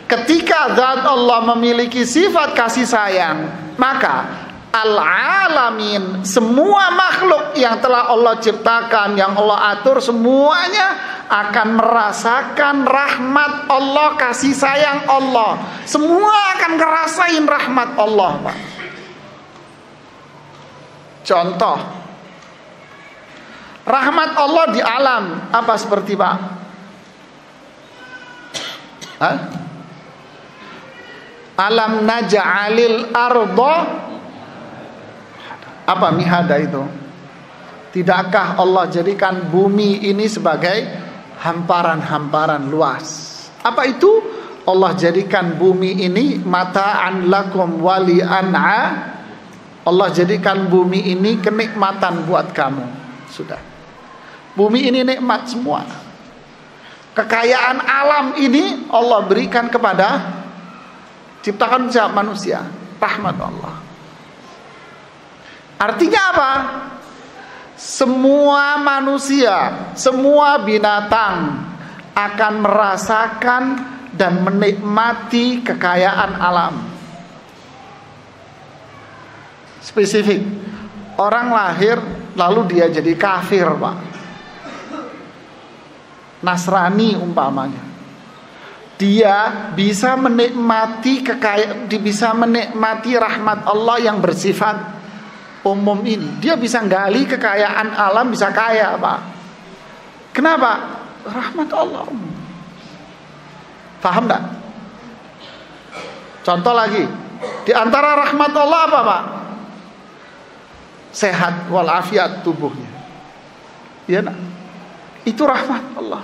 Ketika zat Allah memiliki sifat kasih sayang, maka al-alamin, semua makhluk yang telah Allah ciptakan, yang Allah atur, semuanya akan merasakan rahmat Allah, kasih sayang Allah. Semua akan ngerasain rahmat Allah, Pak. Contoh, rahmat Allah di alam apa seperti, Pak? Hah? Alam naj'alil arda, apa mihada itu? Tidakkah Allah jadikan bumi ini sebagai hamparan-hamparan luas? Apa itu? Allah jadikan bumi ini mata'an lakum wali an'a. Allah jadikan bumi ini kenikmatan buat kamu. Sudah. Bumi ini nikmat semua. Kekayaan alam ini Allah berikan kepada ciptakan manusia. Rahmat Allah. Artinya apa? Semua manusia, semua binatang akan merasakan dan menikmati kekayaan alam. Spesifik, orang lahir lalu dia jadi kafir, Pak. Nasrani umpamanya. Dia bisa menikmati bisa menikmati rahmat Allah yang bersifat umum ini. Dia bisa gali kekayaan alam, bisa kaya, Pak. Kenapa? Rahmat Allah. Paham enggak? Contoh lagi, di antara rahmat Allah apa, Pak? Sehat walafiat tubuhnya. Iya nak? Itu rahmat Allah.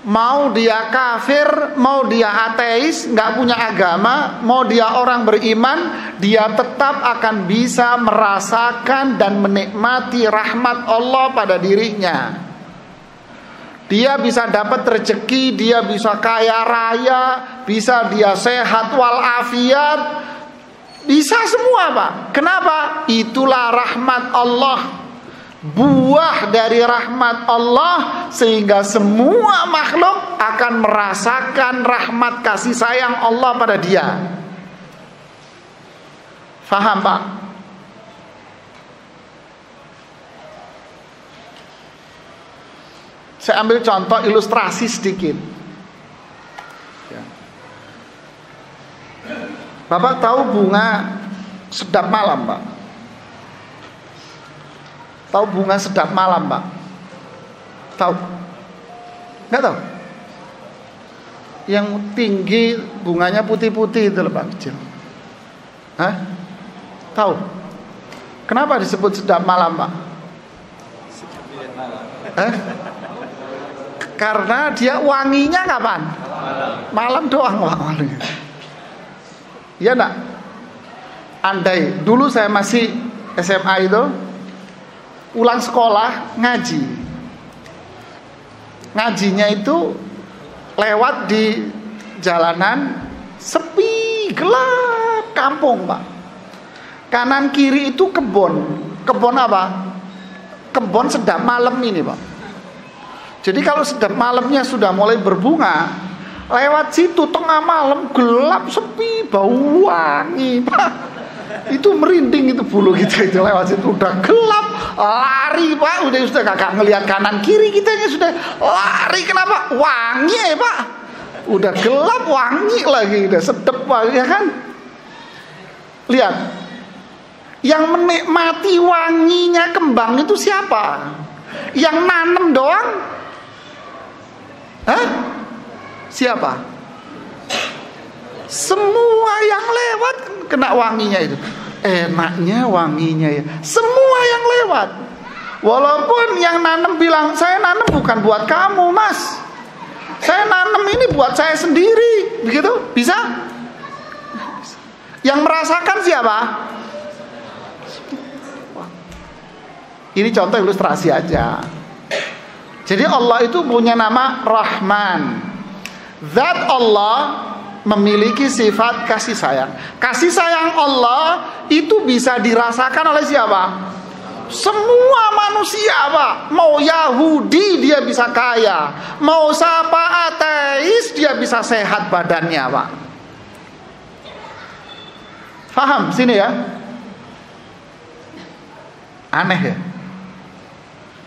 Mau dia kafir, mau dia ateis, nggak punya agama, mau dia orang beriman, dia tetap akan bisa merasakan dan menikmati rahmat Allah pada dirinya. Dia bisa dapat rezeki, dia bisa kaya raya, bisa dia sehat walafiat, bisa semua, Pak. Kenapa? Itulah rahmat Allah. Buah dari rahmat Allah, sehingga semua makhluk akan merasakan rahmat kasih sayang Allah pada dia. Faham, Pak? Saya ambil contoh ilustrasi sedikit. Bapak tahu bunga sedap malam, Pak? Tahu bunga sedap malam, Pak? Tahu? Nggak tahu? Yang tinggi bunganya putih-putih itu loh, Pak, kecil. Hah? Tahu? Kenapa disebut sedap malam, Pak? Karena dia wanginya kapan? Malam doang, Pak. Iya enggak? Andai dulu saya masih SMA itu, pulang sekolah ngaji. Ngajinya itu lewat di jalanan sepi, gelap, kampung, Pak. Kanan kiri itu kebun. Kebun apa? Kebun sedap malam ini, Pak. Jadi kalau sedap malamnya sudah mulai berbunga, lewat situ tengah malam gelap, sepi, bau wangi, Pak. Itu merinding itu bulu kita itu lewat situ udah gelap, lari, Pak. Sudah kakak ngelihat kanan kiri kitanya sudah lari. Kenapa? Wangi, Pak. Udah gelap, wangi lagi, udah sedep, Pak, ya kan? Lihat, yang menikmati wanginya kembang itu siapa? Yang nanam doang? Hah? Siapa? Semua yang lewat kena wanginya itu. Enaknya wanginya ya. Semua yang lewat. Walaupun yang nanam bilang, saya nanam bukan buat kamu, Mas. Saya nanam ini buat saya sendiri. Begitu? Bisa? Yang merasakan siapa? Ini contoh ilustrasi aja. Jadi Allah itu punya nama Rahman. Zat Allah memiliki sifat kasih sayang. Kasih sayang Allah itu bisa dirasakan oleh siapa? Semua manusia, Pak. Mau Yahudi dia bisa kaya, mau siapa ateis dia bisa sehat badannya, Pak. Faham sini ya? Aneh ya?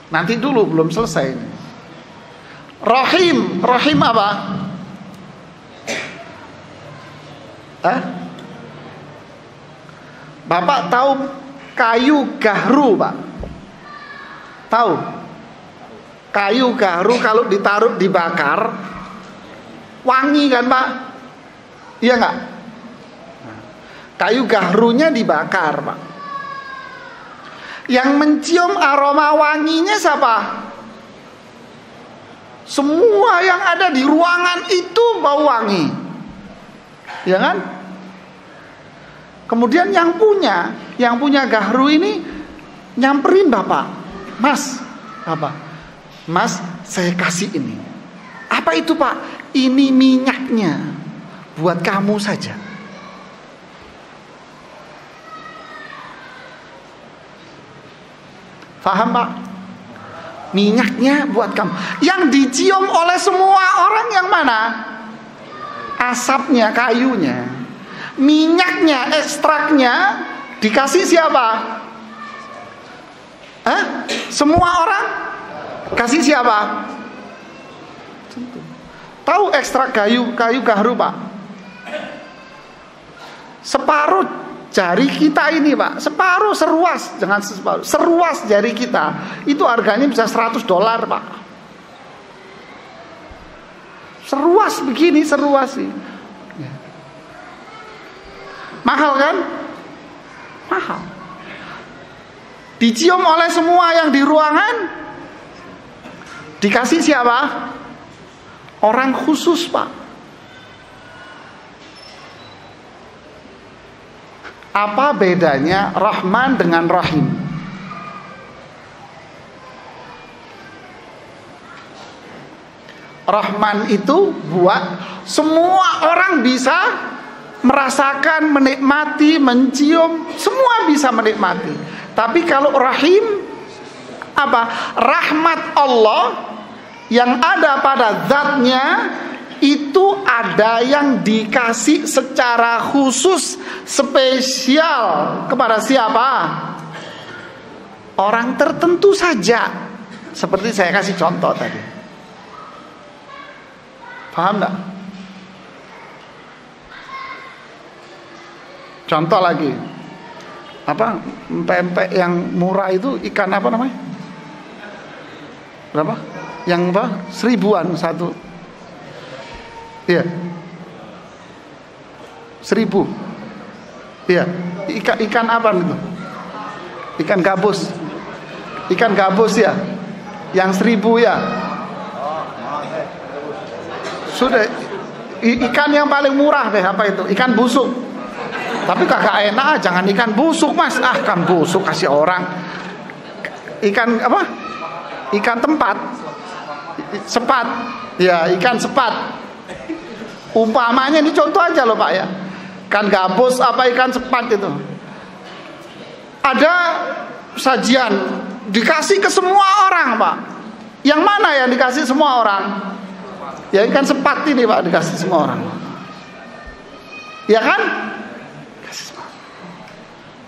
Nanti dulu belum selesai ini. Rahim, rahim apa? Bapak tahu kayu gahru, Pak? Tahu? Kayu gahru kalau ditaruh dibakar wangi kan, Pak? Iya nggak? Kayu gahrunya dibakar, Pak. Yang mencium aroma wanginya siapa? Semua yang ada di ruangan itu bau wangi, ya kan? Kemudian yang punya gahru ini nyamperin Bapak, Mas, apa? Mas, saya kasih ini. Apa itu, Pak? Ini minyaknya, buat kamu saja. Paham, Pak? Minyaknya buat kamu. Yang dicium oleh semua orang yang mana? Asapnya, kayunya. Minyaknya, ekstraknya dikasih siapa? Semua orang kasih siapa? Tahu ekstrak kayu gahru, Pak? Separuh jari kita ini, Pak, separuh seruas, jangan separuh, seruas jari kita, itu harganya bisa $100, Pak. Seruas begini, seruas sih. Mahal kan? Mahal. Dicium oleh semua yang di ruangan, dikasih siapa? Orang khusus, Pak. Apa bedanya Rahman dengan Rahim? Rahman itu buat semua orang bisa merasakan, menikmati, mencium, semua bisa menikmati. Tapi kalau Rahim apa? Rahmat Allah yang ada pada zatnya itu ada yang dikasih secara khusus, spesial kepada siapa? Orang tertentu saja. Seperti saya kasih contoh tadi. Paham enggak? Contoh lagi. Apa? Pempek yang murah itu ikan apa namanya? Berapa? Yang apa? 1000-an satu. Iya, 1000. Iya, ikan apa itu? Ikan gabus. Ikan gabus ya, yang 1000 ya. Sudah, ikan yang paling murah deh apa itu? Ikan busuk. Tapi kagak enak, jangan ikan busuk, Mas. Ikan busuk kasih orang. Ikan apa? Ikan tempat. Sepat. Ya, ikan sepat. Umpamanya ini contoh aja loh, Pak ya. Ikan gabus apa ikan sepat itu. Ada sajian dikasih ke semua orang, Pak. Yang mana yang dikasih semua orang? Ya ikan sepat ini, Pak, dikasih semua orang. Ya kan?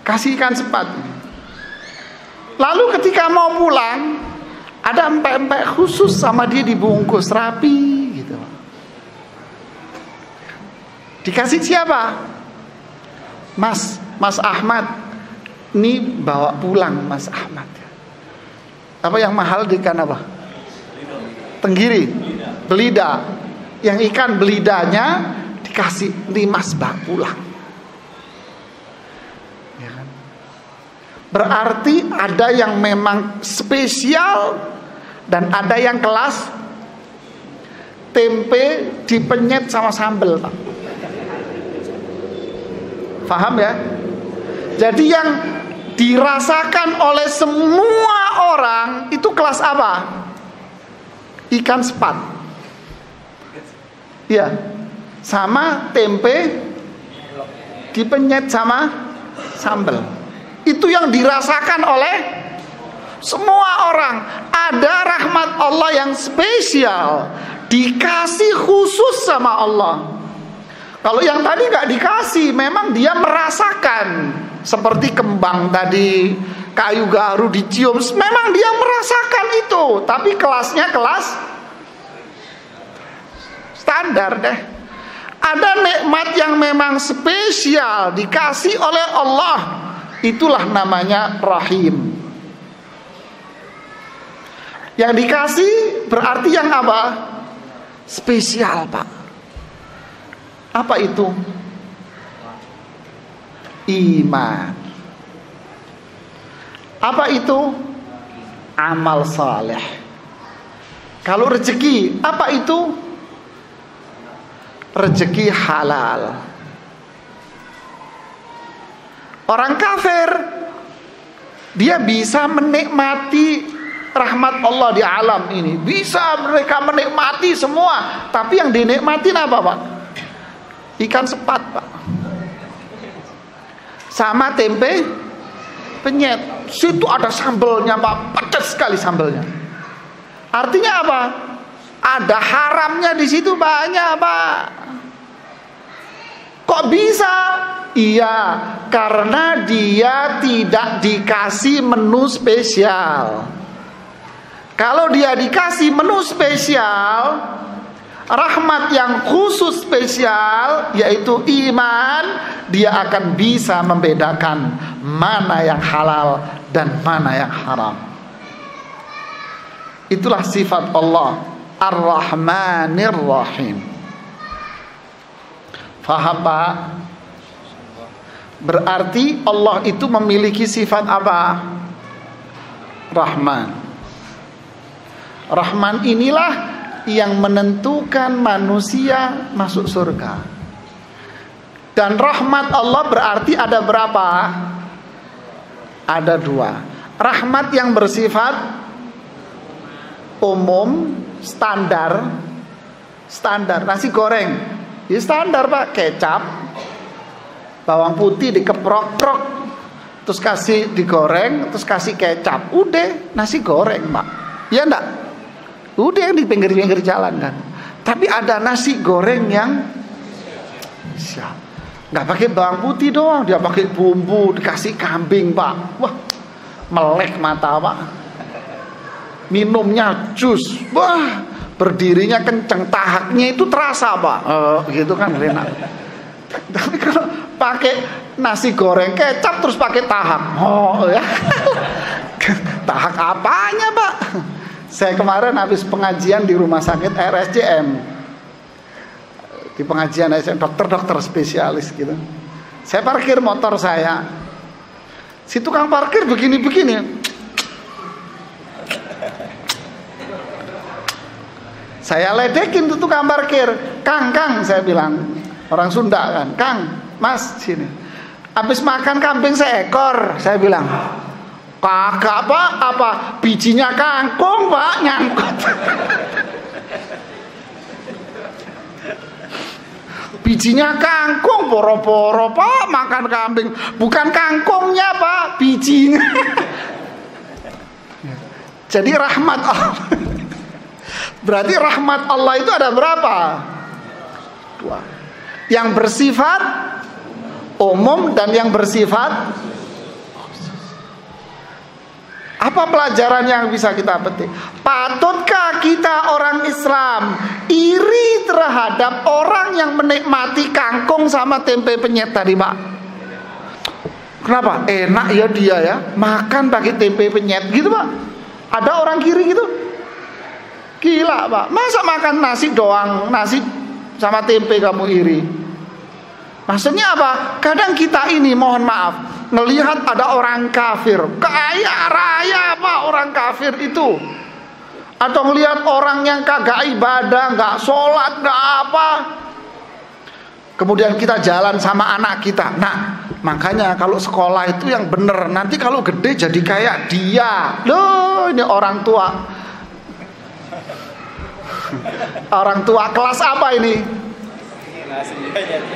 Kasih ikan sepat. Lalu ketika mau pulang, ada empek-empek khusus sama dia dibungkus rapi gitu. Dikasih siapa? Mas Ahmad. Ini bawa pulang Mas Ahmad. Apa yang mahal di ikan apa? Tenggiri, belida. Yang ikan belidanya dikasih, ini Mas bawa pulang. Ya kan? Berarti ada yang memang spesial dan ada yang kelas tempe dipenyet sama sambal, Pak. Paham ya? Jadi yang dirasakan oleh semua orang itu kelas apa? Ikan sepat. Iya. Sama tempe dipenyet sama sambal. Itu yang dirasakan oleh semua orang. Ada rahmat Allah yang spesial, dikasih khusus sama Allah. Kalau yang tadi nggak dikasih, memang dia merasakan. Seperti kembang tadi, kayu garu dicium, memang dia merasakan itu. Tapi kelasnya kelas standar deh. Ada nikmat yang memang spesial, dikasih oleh Allah. Itulah namanya Rahim. Yang dikasih berarti yang apa? Spesial, Pak. Apa itu? Iman. Apa itu? Amal saleh. Kalau rezeki, apa itu? Rezeki halal. Orang kafir, dia bisa menikmati rahmat Allah di alam ini. Bisa mereka menikmati semua. Tapi yang dinikmatin apa, Pak? Ikan sepat, Pak. Sama tempe penyet. Situ ada sambelnya, Pak. Pedas sekali sambelnya. Artinya apa? Ada haramnya di situ banyak, Pak. Kok bisa? Iya, karena dia tidak dikasih menu spesial. Kalau dia dikasih menu spesial, rahmat yang khusus spesial, yaitu iman, dia akan bisa membedakan mana yang halal dan mana yang haram. Itulah sifat Allah, Ar-Rahmanir Rahim. Faham, Pak? Berarti Allah itu memiliki sifat apa? Rahman. Rahman inilah yang menentukan manusia masuk surga. Dan rahmat Allah berarti ada berapa? Ada dua. Rahmat yang bersifat umum, standar. Nasi goreng, ya standar, Pak. Kecap, bawang putih dikeprok-prok, terus kasih digoreng, terus kasih kecap. Udah, nasi goreng, Pak. Ya enggak? Udah yang di pinggir-pinggir jalan kan. Tapi ada nasi goreng yang nggak pakai bawang putih doang, dia pakai bumbu, dikasih kambing, Pak. Wah, melek mata, Pak. Minumnya jus, wah, berdirinya kenceng, tahaknya itu terasa, Pak. Gitu kan enak. Tapi kalau pakai nasi goreng kecap terus pakai tahak, ya. Tahak apanya, Pak? Saya kemarin habis pengajian di rumah sakit RSCM. Di pengajian RSCM, dokter-dokter spesialis gitu. Saya parkir motor saya. Si tukang parkir begini-begini. Saya ledekin tuh tukang parkir. Kang, saya bilang. Orang Sunda kan. Kang, Mas, sini. Habis makan kambing seekor, saya bilang. Kagak, Pak, apa bijinya kangkung, Pak, nyangkut. Bijinya kangkung, poro-poro, Pak, makan kambing. Bukan kangkungnya, Pak, bijinya. Jadi rahmat Allah. Berarti rahmat Allah itu ada berapa? Dua. Yang bersifat umum dan yang bersifat. Apa pelajaran yang bisa kita petik? Patutkah kita orang Islam iri terhadap orang yang menikmati kangkung sama tempe penyet tadi, Pak? Kenapa? Enak ya dia ya, makan pakai tempe penyet gitu, Pak. Ada orang kiri gitu? Gila, Pak. Masa makan nasi doang, nasi sama tempe kamu iri? Maksudnya apa? Kadang kita ini, mohon maaf, melihat ada orang kafir, kaya raya, Pak, orang kafir itu. Atau melihat orang yang kagak ibadah, gak sholat, gak apa. Kemudian kita jalan sama anak kita. Nah, Makanya kalau sekolah itu yang bener. Nanti kalau gede jadi kayak dia. Loh, ini orang tua. Orang tua kelas apa ini?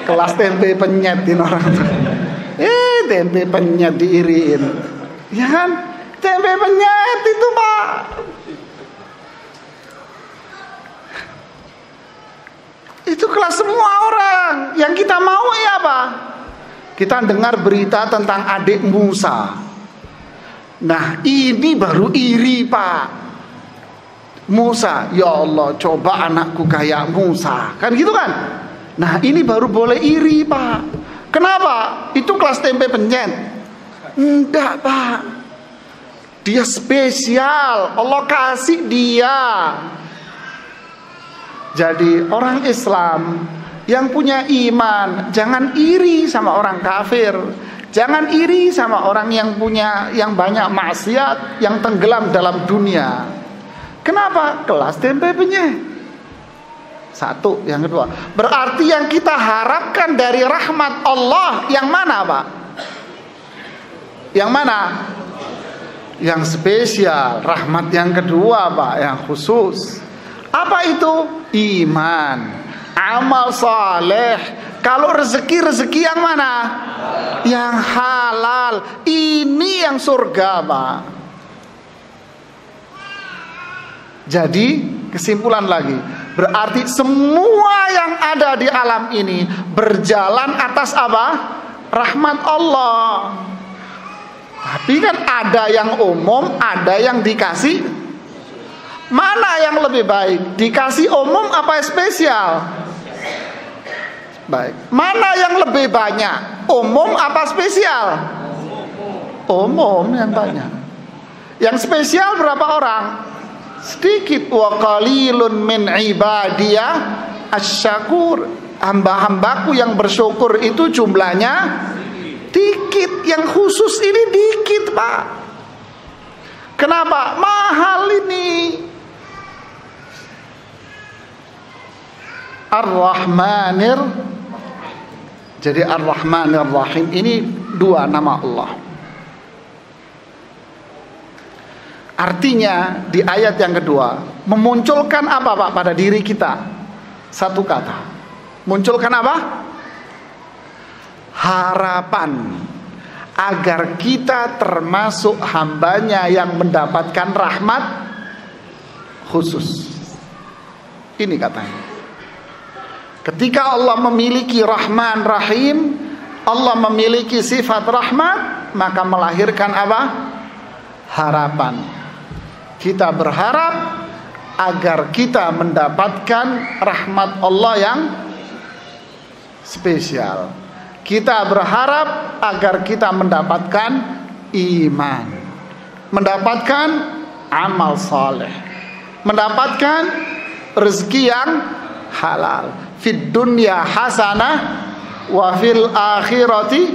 Kelas tempe penyet ini orang tua. Tempe penyet diiriin. Ya kan? Tempe penyet itu, Pak. Itu kelas semua orang. Yang kita mau ya apa? Kita dengar berita tentang adik Musa. Nah, ini baru iri, Pak. Musa, ya Allah, coba anakku kayak Musa. Kan gitu kan? Nah, ini baru boleh iri, Pak. Kenapa? Itu kelas tempe penyet. Enggak, Pak. Dia spesial. Allah kasih dia. Jadi orang Islam yang punya iman jangan iri sama orang kafir, jangan iri sama orang yang banyak maksiat, yang tenggelam dalam dunia. Kenapa? Kelas tempe penyet. Satu, yang kedua, berarti yang kita harapkan dari rahmat Allah yang mana, Pak? Yang mana? Yang spesial. Rahmat yang kedua, Pak, yang khusus. Apa itu? Iman, amal saleh. Kalau rezeki yang mana? Yang halal. Ini yang surga, Pak. Jadi kesimpulan lagi, berarti semua yang ada di alam ini berjalan atas apa? Rahmat Allah. Tapi kan ada yang umum, ada yang dikasih. Mana yang lebih baik? Dikasih umum apa spesial? Baik. Mana yang lebih banyak? Umum apa spesial? Umum yang banyak. Yang spesial berapa orang? Sedikit. Wa qalilun min ibadiyah asyakur. Hamba-hambaku yang bersyukur itu jumlahnya dikit. Yang khusus ini dikit, Pak. Kenapa? Mahal ini. Ar-Rahmanir. Jadi Ar-Rahmanir Rahim ini dua nama Allah. Artinya di ayat yang kedua memunculkan apa, Pak, pada diri kita? Satu kata. Munculkan apa? Harapan agar kita termasuk hambanya yang mendapatkan rahmat khusus. Ini katanya. Ketika Allah memiliki Rahman Rahim, Allah memiliki sifat rahmat, maka melahirkan apa? Harapan. Kita berharap agar kita mendapatkan rahmat Allah yang spesial. Kita berharap agar kita mendapatkan iman, mendapatkan amal saleh, mendapatkan rezeki yang halal. Fid dunya hasanah wa fil akhirati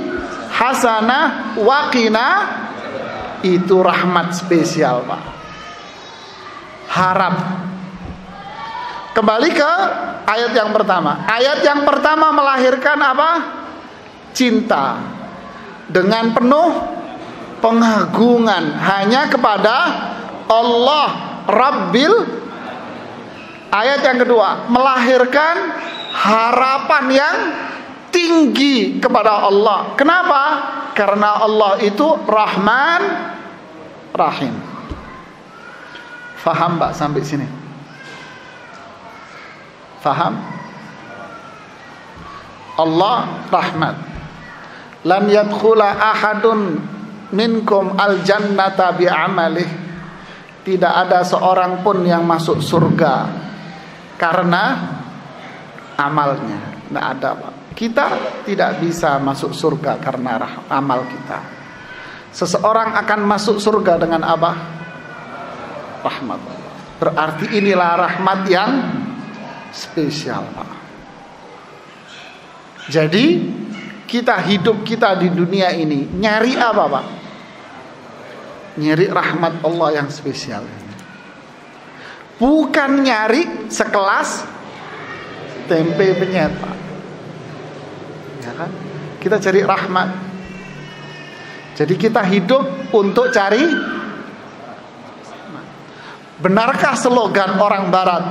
hasanah wa qina. Itu rahmat spesial, Pak. Harap. Kembali ke ayat yang pertama. Ayat yang pertama melahirkan apa? Cinta dengan penuh pengagungan hanya kepada Allah Rabbil. Ayat yang kedua melahirkan harapan yang tinggi kepada Allah. Kenapa? Karena Allah itu Rahman Rahim. Faham, Mbak, sampai sini? Faham? Allah rahmat. Lan yadkhula ahadun minkum al-jannata bi'amalih. Tidak ada seorang pun yang masuk surga karena amalnya. Tidak ada, Pak. Kita tidak bisa masuk surga karena amal kita. Seseorang akan masuk surga dengan apa? Rahmat. Berarti inilah rahmat yang spesial, Pak. Jadi hidup kita di dunia ini nyari apa, Pak? Nyari rahmat Allah yang spesial. Bukan nyari sekelas tempe penyet, Pak. Ya kan? Kita cari rahmat. Jadi kita hidup untuk cari. Benarkah slogan orang barat,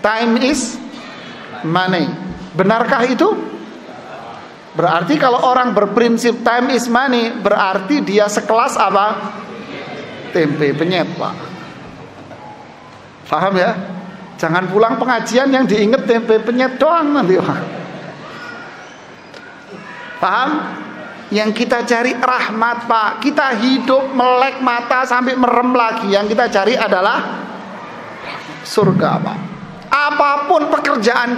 time is money? Benarkah itu? Berarti kalau orang berprinsip time is money, berarti dia sekelas apa? Tempe penyet, Pak. Paham ya? Jangan pulang pengajian yang diinget tempe penyet doang nanti, Pak. Paham? Yang kita cari rahmat, Pak. Kita hidup melek mata sampai merem lagi. Yang kita cari adalah surga, Pak. Apapun pekerjaan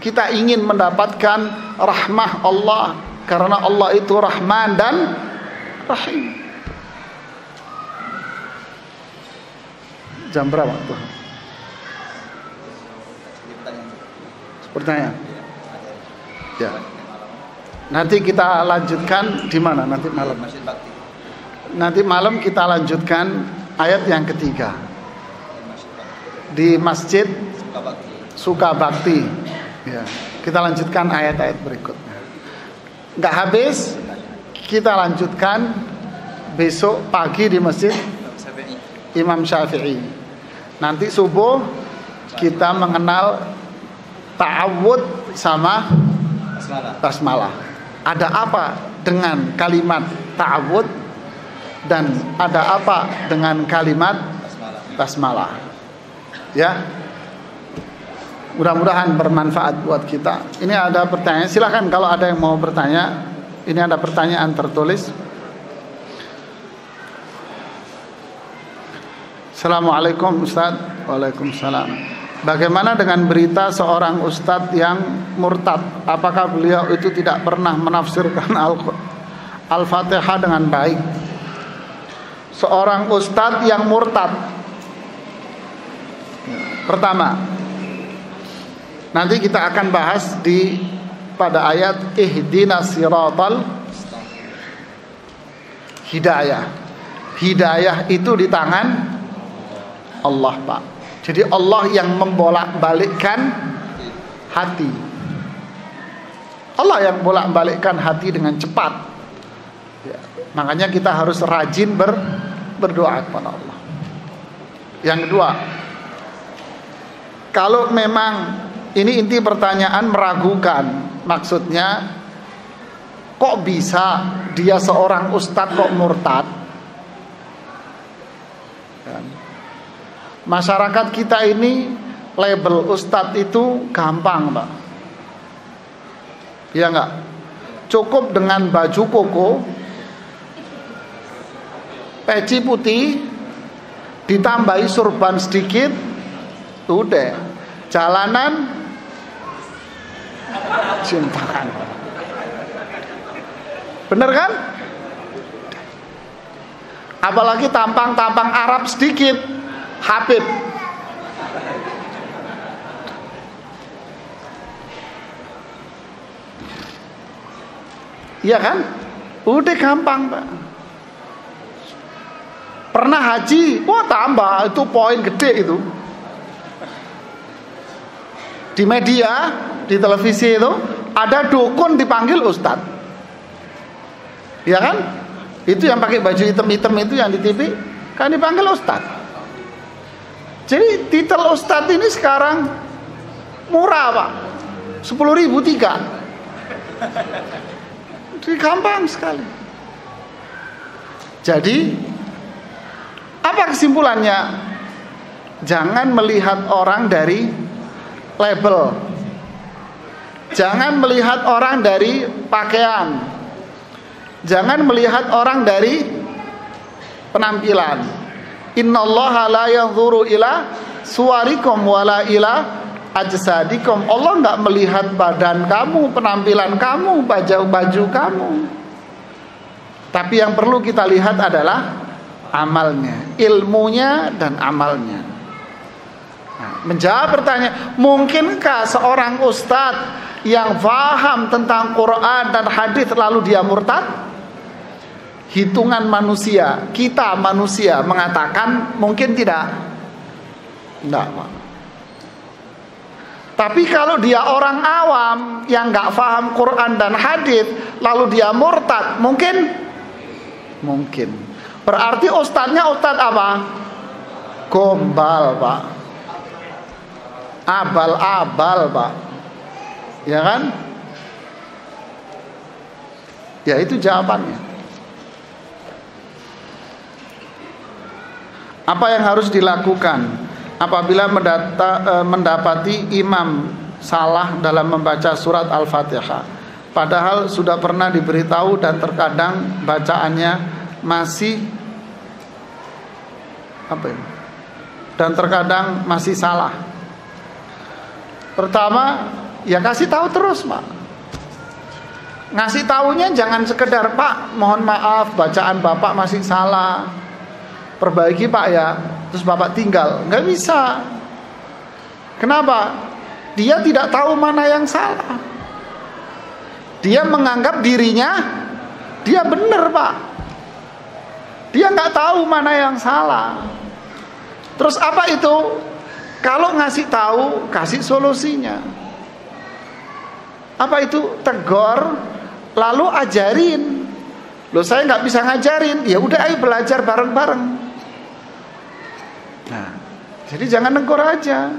kita ingin mendapatkan rahmah Allah. Karena Allah itu Rahman dan Rahim. Jam berapa tuh? Pertanyaan. Ya. Nanti kita lanjutkan di mana? Nanti malam. Nanti malam kita lanjutkan ayat yang ketiga di Masjid Sukabakti. Ya. Kita lanjutkan ayat-ayat berikutnya. Nggak habis, kita lanjutkan besok pagi di Masjid Imam Syafi'i. Nanti subuh kita mengenal ta'awud sama basmalah. Ada apa dengan kalimat ta'awud dan ada apa dengan kalimat basmalah? Ya. Mudah-mudahan bermanfaat buat kita. Ini ada pertanyaan, silakan kalau ada yang mau bertanya. Ini ada pertanyaan tertulis. Assalamualaikum Ustaz. Waalaikumsalam. Bagaimana dengan berita seorang ustadz yang murtad? Apakah beliau itu tidak pernah menafsirkan Al-Fatihah dengan baik? Seorang ustadz yang murtad. Pertama, nanti kita akan bahas pada ayat ihdinas siratal hidayah. Hidayah itu di tangan Allah, Pak. Jadi Allah yang membolak-balikkan hati. Allah yang bolak-balikkan hati dengan cepat. Ya, makanya kita harus rajin berdoa kepada Allah. Yang kedua, kalau memang ini inti pertanyaan meragukan, maksudnya kok bisa dia seorang ustadz kok murtad? Masyarakat kita ini label ustadz itu gampang, Pak. Ya enggak? Cukup dengan baju koko, peci putih, ditambahi surban sedikit, udah. Jalanan cimpakan. Bener kan? Apalagi tampang-tampang Arab sedikit, Habib. Iya kan? Udah gampang, Pak. Pernah haji, wah tambah, itu poin gede itu. Di media, di televisi itu ada dukun dipanggil ustadz. Iya kan? Itu yang pakai baju hitam-hitam itu yang di TV kan dipanggil ustadz. Jadi titel ustadz ini sekarang murah, Pak. 10.000 tiga. Jadi gampang sekali. Jadi apa kesimpulannya? Jangan melihat orang dari label. Jangan melihat orang dari pakaian. Jangan melihat orang dari penampilan. Innallaha la yanzuru ila suwarikum wala ila ajsadikum. Allah enggak melihat badan kamu, penampilan kamu, baju kamu. Tapi yang perlu kita lihat adalah amalnya, ilmunya dan amalnya. Nah, menjawab pertanyaan, mungkinkah seorang ustadz yang paham tentang Quran dan hadis lalu dia murtad? Hitungan manusia, kita manusia mengatakan mungkin tidak. Enggak, Pak. Tapi kalau dia orang awam yang nggak paham Quran dan hadis lalu dia murtad, mungkin Mungkin. Berarti ustadznya ustadz apa? Gombal, Pak. Abal-abal, Pak. Ya kan? Ya itu jawabannya. Apa yang harus dilakukan apabila mendapati imam salah dalam membaca surat Al-Fatihah, padahal sudah pernah diberitahu dan terkadang bacaannya masih dan terkadang masih salah. Pertama, ya kasih tahu terus, Pak. Ngasih tahunya jangan sekedar, Pak, mohon maaf bacaan Bapak masih salah, perbaiki Pak ya, terus Bapak tinggal. Nggak bisa. Kenapa? Dia tidak tahu mana yang salah. Dia menganggap dirinya dia benar, Pak. Dia nggak tahu mana yang salah. Terus apa itu? Kalau ngasih tahu, kasih solusinya. Apa itu? Tegur, lalu ajarin. Loh, saya nggak bisa ngajarin. Ya udah, ayo belajar bareng-bareng. Nah, jadi jangan negur aja.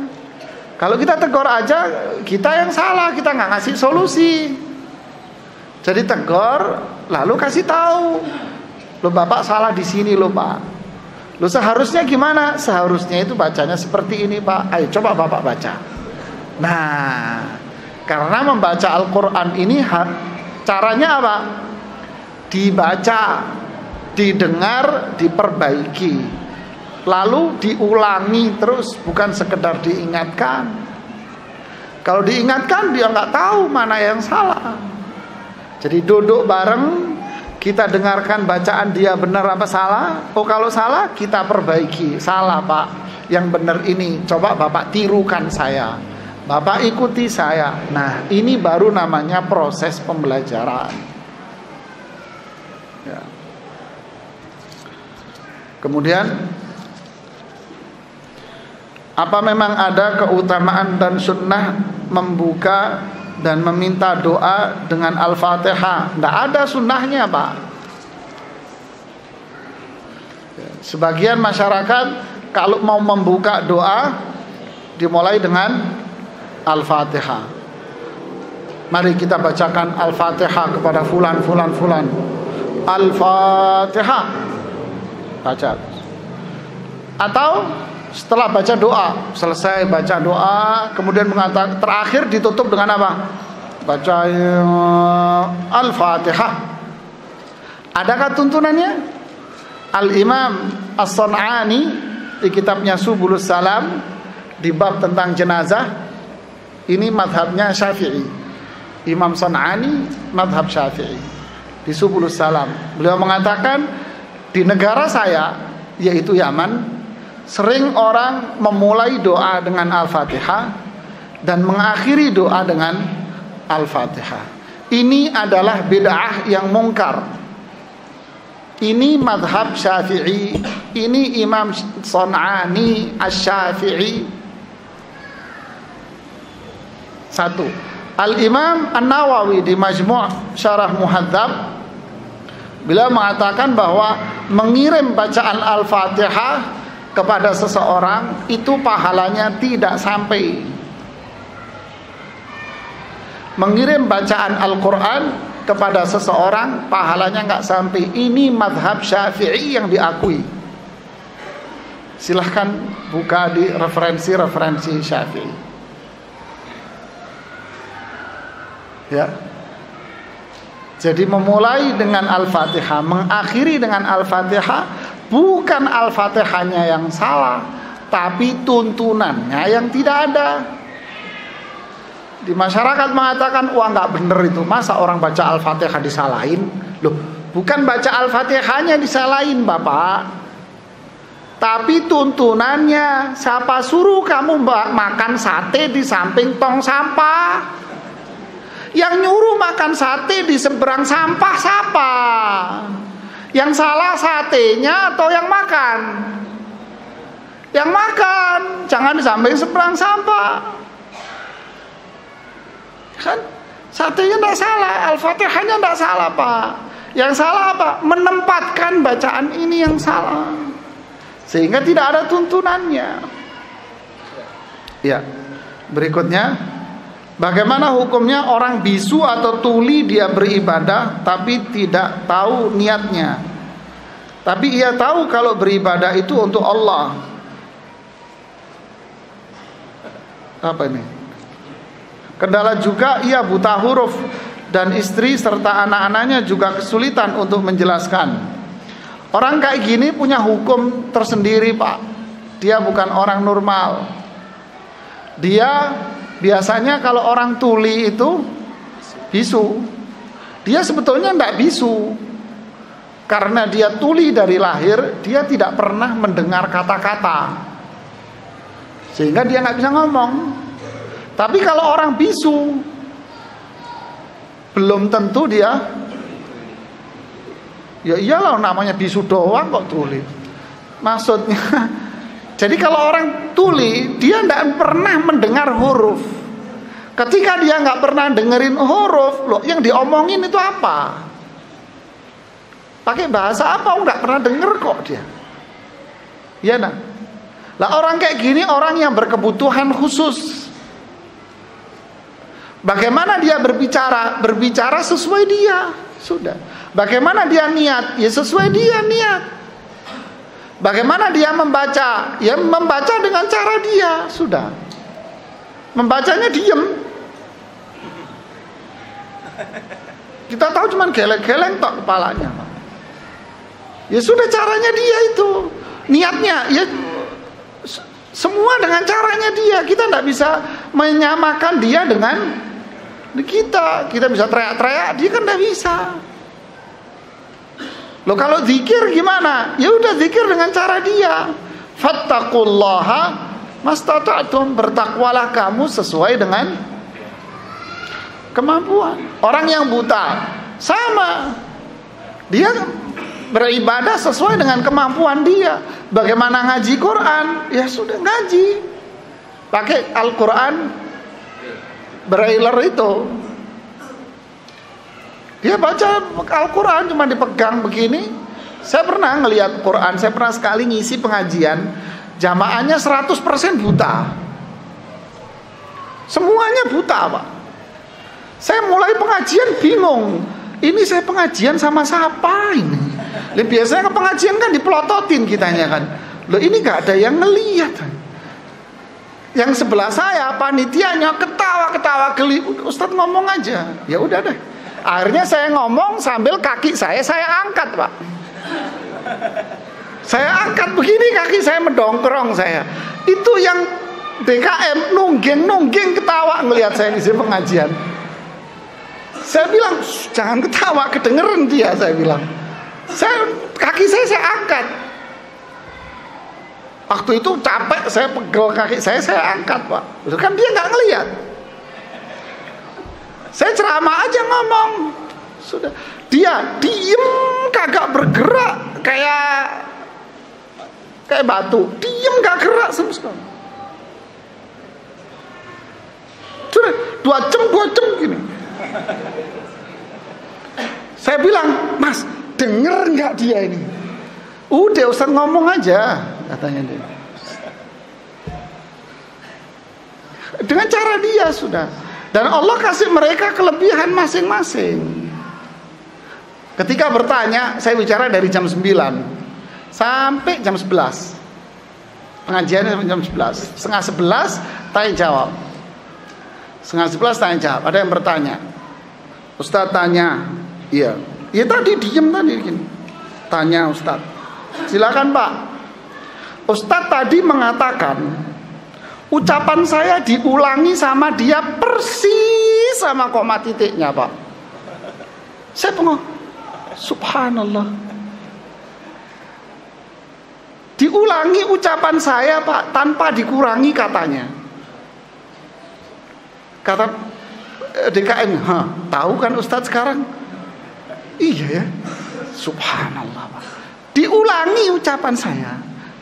Kalau kita tegur aja, kita yang salah, kita nggak ngasih solusi. Jadi tegur, lalu kasih tahu. Loh, Bapak salah di sini loh, Pak. Loh, seharusnya gimana? Seharusnya itu bacanya seperti ini, Pak. Ayo coba Bapak baca. Nah, karena membaca Al-Quran ini caranya apa? Dibaca, didengar, diperbaiki, lalu diulangi terus, bukan sekedar diingatkan. Kalau diingatkan dia nggak tahu mana yang salah. Jadi duduk bareng, kita dengarkan bacaan dia benar apa salah. Oh, kalau salah kita perbaiki. Salah, Pak, yang benar ini, coba Bapak tirukan saya, Bapak ikuti saya. Nah, ini baru namanya proses pembelajaran ya. Kemudian, apa memang ada keutamaan dan sunnah membuka dan meminta doa dengan Al-Fatihah? Tidak ada sunnahnya, Pak. Sebagian masyarakat kalau mau membuka doa dimulai dengan Al-Fatihah. Mari kita bacakan Al-Fatihah kepada fulan. Al-Fatihah. Baca. Atau setelah baca doa, selesai baca doa, kemudian mengatakan, terakhir ditutup dengan apa? Baca Al-Fatihah. Adakah tuntunannya? Al-Imam As-San'ani di kitabnya Subulus Salam di bab tentang jenazah, ini madhabnya Syafi'i. Imam San'ani madhab Syafi'i di Subulus Salam. Beliau mengatakan, di negara saya, yaitu Yaman, sering orang memulai doa dengan Al-Fatihah dan mengakhiri doa dengan Al-Fatihah. Ini adalah bid'ah yang mungkar. Ini madhab Syafi'i. Ini Imam San'ani Asy-Syafi'i. Satu, Al-Imam An-Nawawi di Majmu' Syarah Muhadzab, beliau mengatakan bahwa mengirim bacaan Al-Fatihah kepada seseorang itu pahalanya tidak sampai. Mengirim bacaan Al-Quran kepada seseorang pahalanya nggak sampai. Ini madhab Syafi'i yang diakui. Silahkan buka di referensi Syafi'i ya. Jadi memulai dengan Al-Fatihah, mengakhiri dengan Al-Fatihah, bukan Al-Fatihahnya yang salah, tapi tuntunannya yang tidak ada. Di masyarakat mengatakan, wah nggak bener itu, masa orang baca Al-Fatihah disalahin? Loh, bukan baca Al-Fatihahnya disalahin, Bapak, tapi tuntunannya. Siapa suruh kamu makan sate di samping tong sampah? Yang nyuruh makan sate di seberang sampah siapa? Yang salah satenya atau yang makan? Yang makan, jangan di samping seberang sampah. Kan satenya tidak salah, Al-Fatihahnya tidak salah, Pak. Yang salah apa? Menempatkan bacaan ini yang salah, sehingga tidak ada tuntunannya. Ya, berikutnya, bagaimana hukumnya orang bisu atau tuli dia beribadah tapi tidak tahu niatnya, tapi ia tahu kalau beribadah itu untuk Allah. Apa ini? Kendala juga ia buta huruf dan istri serta anak-anaknya juga kesulitan untuk menjelaskan. Orang kayak gini punya hukum tersendiri, Pak. Dia bukan orang normal. Dia biasanya kalau orang tuli itu bisu, dia sebetulnya tidak bisu. Karena dia tuli dari lahir, dia tidak pernah mendengar kata-kata, sehingga dia nggak bisa ngomong. Tapi kalau orang bisu, belum tentu dia. Ya iyalah, namanya bisu doang kok tuli. Maksudnya, jadi kalau orang tuli, dia tidak pernah mendengar huruf. Ketika dia nggak pernah dengerin huruf, loh, yang diomongin itu apa? Pakai bahasa apa? Nggak pernah denger kok dia. Ya nah. Lah orang kayak gini orang yang berkebutuhan khusus. Bagaimana dia berbicara? Berbicara sesuai dia, sudah. Bagaimana dia niat? Ya sesuai dia niat. Bagaimana dia membaca? Ya membaca dengan cara dia, sudah. Membacanya diem. Kita tahu cuman geleng-geleng tok kepalanya. Ya sudah, caranya dia itu. Niatnya ya semua dengan caranya dia. Kita tidak bisa menyamakan dia dengan kita. Kita bisa teriak-teriak, dia kan tidak bisa. Loh kalau zikir gimana? Ya udah zikir dengan cara dia. Fattaqullaha mastata'tum, bertakwalah kamu sesuai dengan kemampuan. Orang yang buta sama, dia beribadah sesuai dengan kemampuan dia. Bagaimana ngaji Quran? Ya sudah ngaji, pakai Al-Quran brailler itu. Dia baca Al-Quran cuma dipegang begini. Saya pernah ngelihat Quran, saya pernah sekali ngisi pengajian, jamaahnya 100% buta. Semuanya buta, Pak. Saya mulai pengajian bingung. Ini saya pengajian sama siapa ini? Biasanya ke pengajian kan dipelototin kitanya kan. Loh ini gak ada yang ngelihat. Yang sebelah saya panitianya ketawa-ketawa geli. Ustadz ngomong aja. Ya udah deh. Akhirnya saya ngomong sambil kaki saya angkat, Pak. Saya angkat begini, kaki saya mendongkrong saya. Itu yang DKM nungging ketawa ngelihat saya ngisi pengajian. Saya bilang, jangan ketawa, kedengeran dia, saya bilang. Kaki saya angkat. Waktu itu capek, saya pegel kaki saya angkat, Pak. Kan dia nggak ngelihat. Saya ceramah aja ngomong. Sudah. Dia diem, kagak bergerak, kayak batu. Diem gak gerak sama sekali. Sudah 2 jam gini. Saya bilang, Mas, denger nggak dia ini? Udah Ustaz ngomong aja, katanya dia. Dengan cara dia sudah. Dan Allah kasih mereka kelebihan masing-masing. Ketika bertanya, saya bicara dari jam 9 sampai jam 11. Pengajiannya sampai jam 11. Setengah 11 tanya jawab. Setengah 11 tanya jawab. Ada yang bertanya. Ustaz tanya. Iya. Ya tadi diem tadi gini. Tanya Ustaz. Silakan Pak. Ustaz tadi mengatakan ucapan saya diulangi sama dia persis sama koma titiknya, Pak. Saya bengong. Subhanallah. Diulangi ucapan saya, Pak, tanpa dikurangi katanya. Kata DKM, tahu kan Ustadz sekarang? Iya ya. Subhanallah, Pak. Diulangi ucapan saya.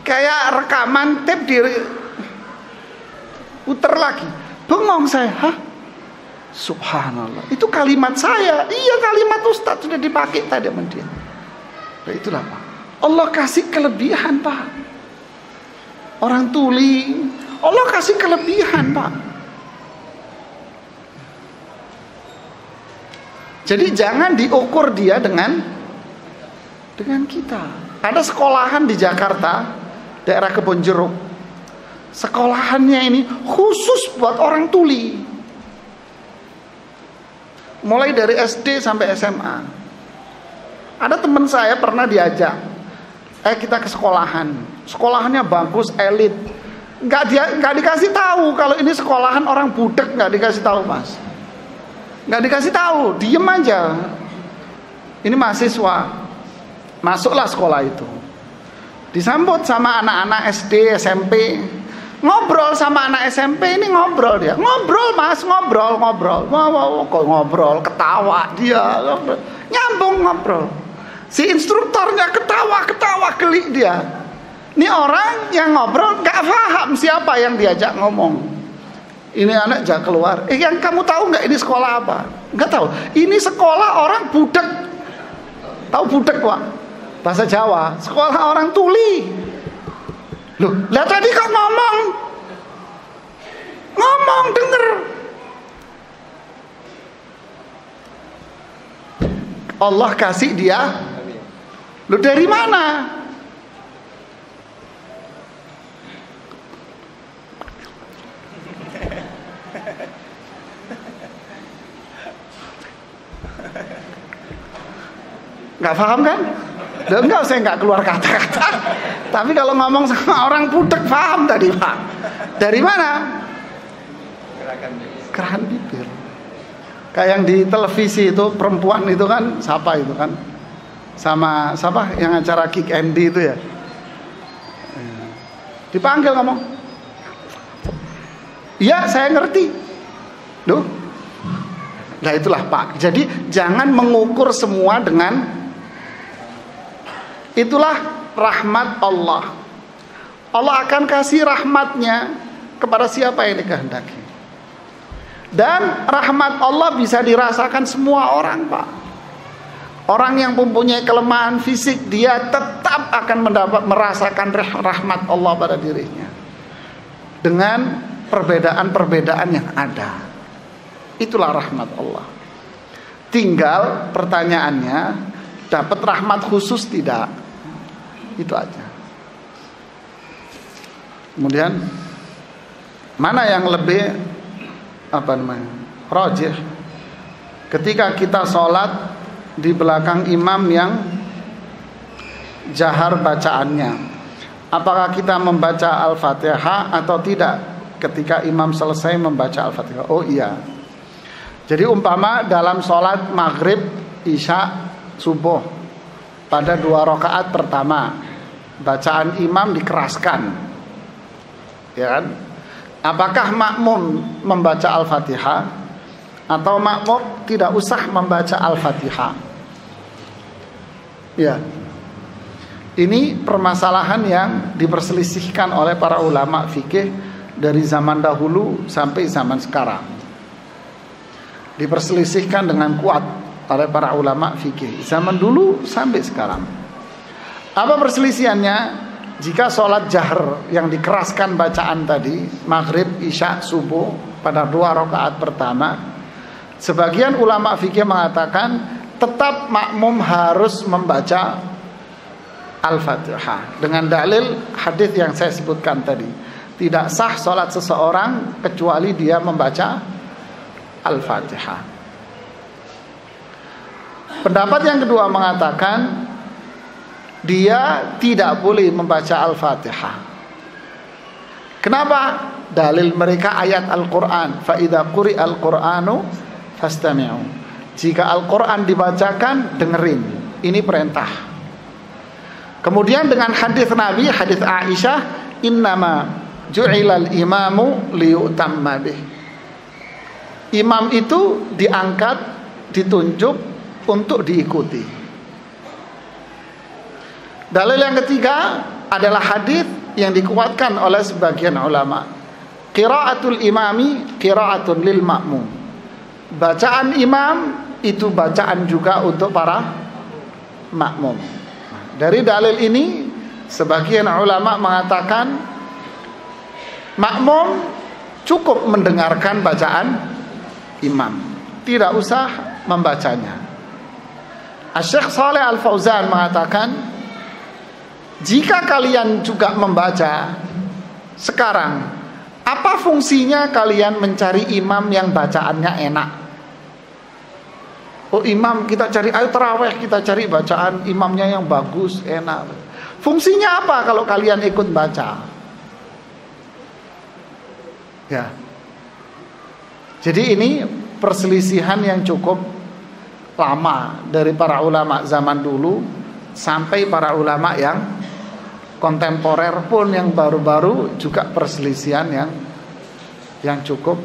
Kayak rekaman tape puter lagi. Bengong saya. Subhanallah. Itu kalimat saya. Iya, kalimat Ustadz sudah dipakai tadi sama dia. Nah, itulah Pak. Allah kasih kelebihan Pak. Orang tuli, Allah kasih kelebihan Pak. Jadi jangan diukur dia dengan kita. Ada sekolahan di Jakarta, daerah Kebonjeruk. Sekolahannya ini khusus buat orang tuli. Mulai dari SD sampai SMA. Ada teman saya pernah diajak, kita ke sekolahan. Sekolahannya bagus, elit. Nggak dikasih tahu kalau ini sekolahan orang budek, nggak dikasih tahu Mas. Nggak dikasih tahu, diem aja. Ini mahasiswa, masuklah sekolah itu. Disambut sama anak-anak SD, SMP. Ngobrol sama anak SMP ini ngobrol dia. Ngobrol Mas, ngobrol. Kok ngobrol, ketawa dia. Nyambung ngobrol. Si instruktornya ketawa geli dia. Ini orang yang ngobrol gak paham siapa yang diajak ngomong. Ini anak jak keluar. Yang kamu tahu nggak ini sekolah apa? Nggak tahu. Ini sekolah orang budek. Tahu budek Pak? Bahasa Jawa. Sekolah orang tuli. Loh, lihat tadi kok ngomong denger. Allah kasih dia. Loh, dari mana? Nggak paham kan? Enggak, saya nggak keluar kata-kata. Tapi kalau ngomong sama orang budek paham tadi Pak. Dari mana? Gerakan bibir. Kayak yang di televisi itu perempuan itu kan, siapa itu kan? Sama siapa yang acara Kick Andy itu ya? Dipanggil ngomong. Iya, saya ngerti. Loh. Nah itulah Pak. Jadi jangan mengukur semua dengan, itulah rahmat Allah. Allah akan kasih rahmatnya kepada siapa yang dikehendaki. Dan rahmat Allah bisa dirasakan semua orang Pak. Orang yang mempunyai kelemahan fisik, dia tetap akan merasakan rahmat Allah pada dirinya. Dengan perbedaan-perbedaan yang ada. Itulah rahmat Allah. Tinggal pertanyaannya, dapat rahmat khusus tidak? Itu aja. Kemudian mana yang lebih rajih? Ketika kita sholat di belakang imam yang jahar bacaannya, apakah kita membaca Al-Fatihah atau tidak ketika imam selesai membaca Al-Fatihah? Oh iya. Jadi umpama dalam sholat maghrib, isya, subuh, pada 2 rakaat pertama bacaan imam dikeraskan, ya kan? Apakah makmum membaca Al-Fatihah atau makmum tidak usah membaca Al-Fatihah? Ya, ini permasalahan yang diperselisihkan oleh para ulama fikih dari zaman dahulu sampai zaman sekarang. Diperselisihkan dengan kuat oleh para ulama fikih zaman dulu sampai sekarang. Apa perselisihannya? Jika sholat jahr yang dikeraskan bacaan tadi, maghrib, isya, subuh pada 2 rakaat pertama, sebagian ulama fikih mengatakan tetap makmum harus membaca Al-Fatihah dengan dalil hadis yang saya sebutkan tadi. Tidak sah sholat seseorang kecuali dia membaca Al-Fatihah. Pendapat yang kedua mengatakan dia tidak boleh membaca Al-Fatihah. Kenapa? Dalil mereka ayat Al-Quran. Fa idza quri'al Qur'anu fastami'u. Jika Al-Quran dibacakan, dengerin. Ini perintah. Kemudian dengan hadis Nabi, hadis Aisyah, innama ju'ilal imamu liyutamma bih. Imam itu diangkat, ditunjuk untuk diikuti. Dalil yang ketiga adalah hadis yang dikuatkan oleh sebagian ulama. Qiraatul imami qiraatun lil ma'mum. Bacaan imam itu bacaan juga untuk para makmum. Dari dalil ini sebagian ulama mengatakan makmum cukup mendengarkan bacaan imam, tidak usah membacanya. Asy-Syaikh Shalih Al-Fauzan mengatakan, jika kalian juga membaca sekarang, apa fungsinya kalian mencari imam yang bacaannya enak? Oh imam, kita cari, ayo tarawih kita cari bacaan imamnya yang bagus, enak. Fungsinya apa kalau kalian ikut baca? Ya. Jadi ini perselisihan yang cukup lama dari para ulama zaman dulu sampai para ulama yang kontemporer pun, yang baru-baru juga perselisihan yang cukup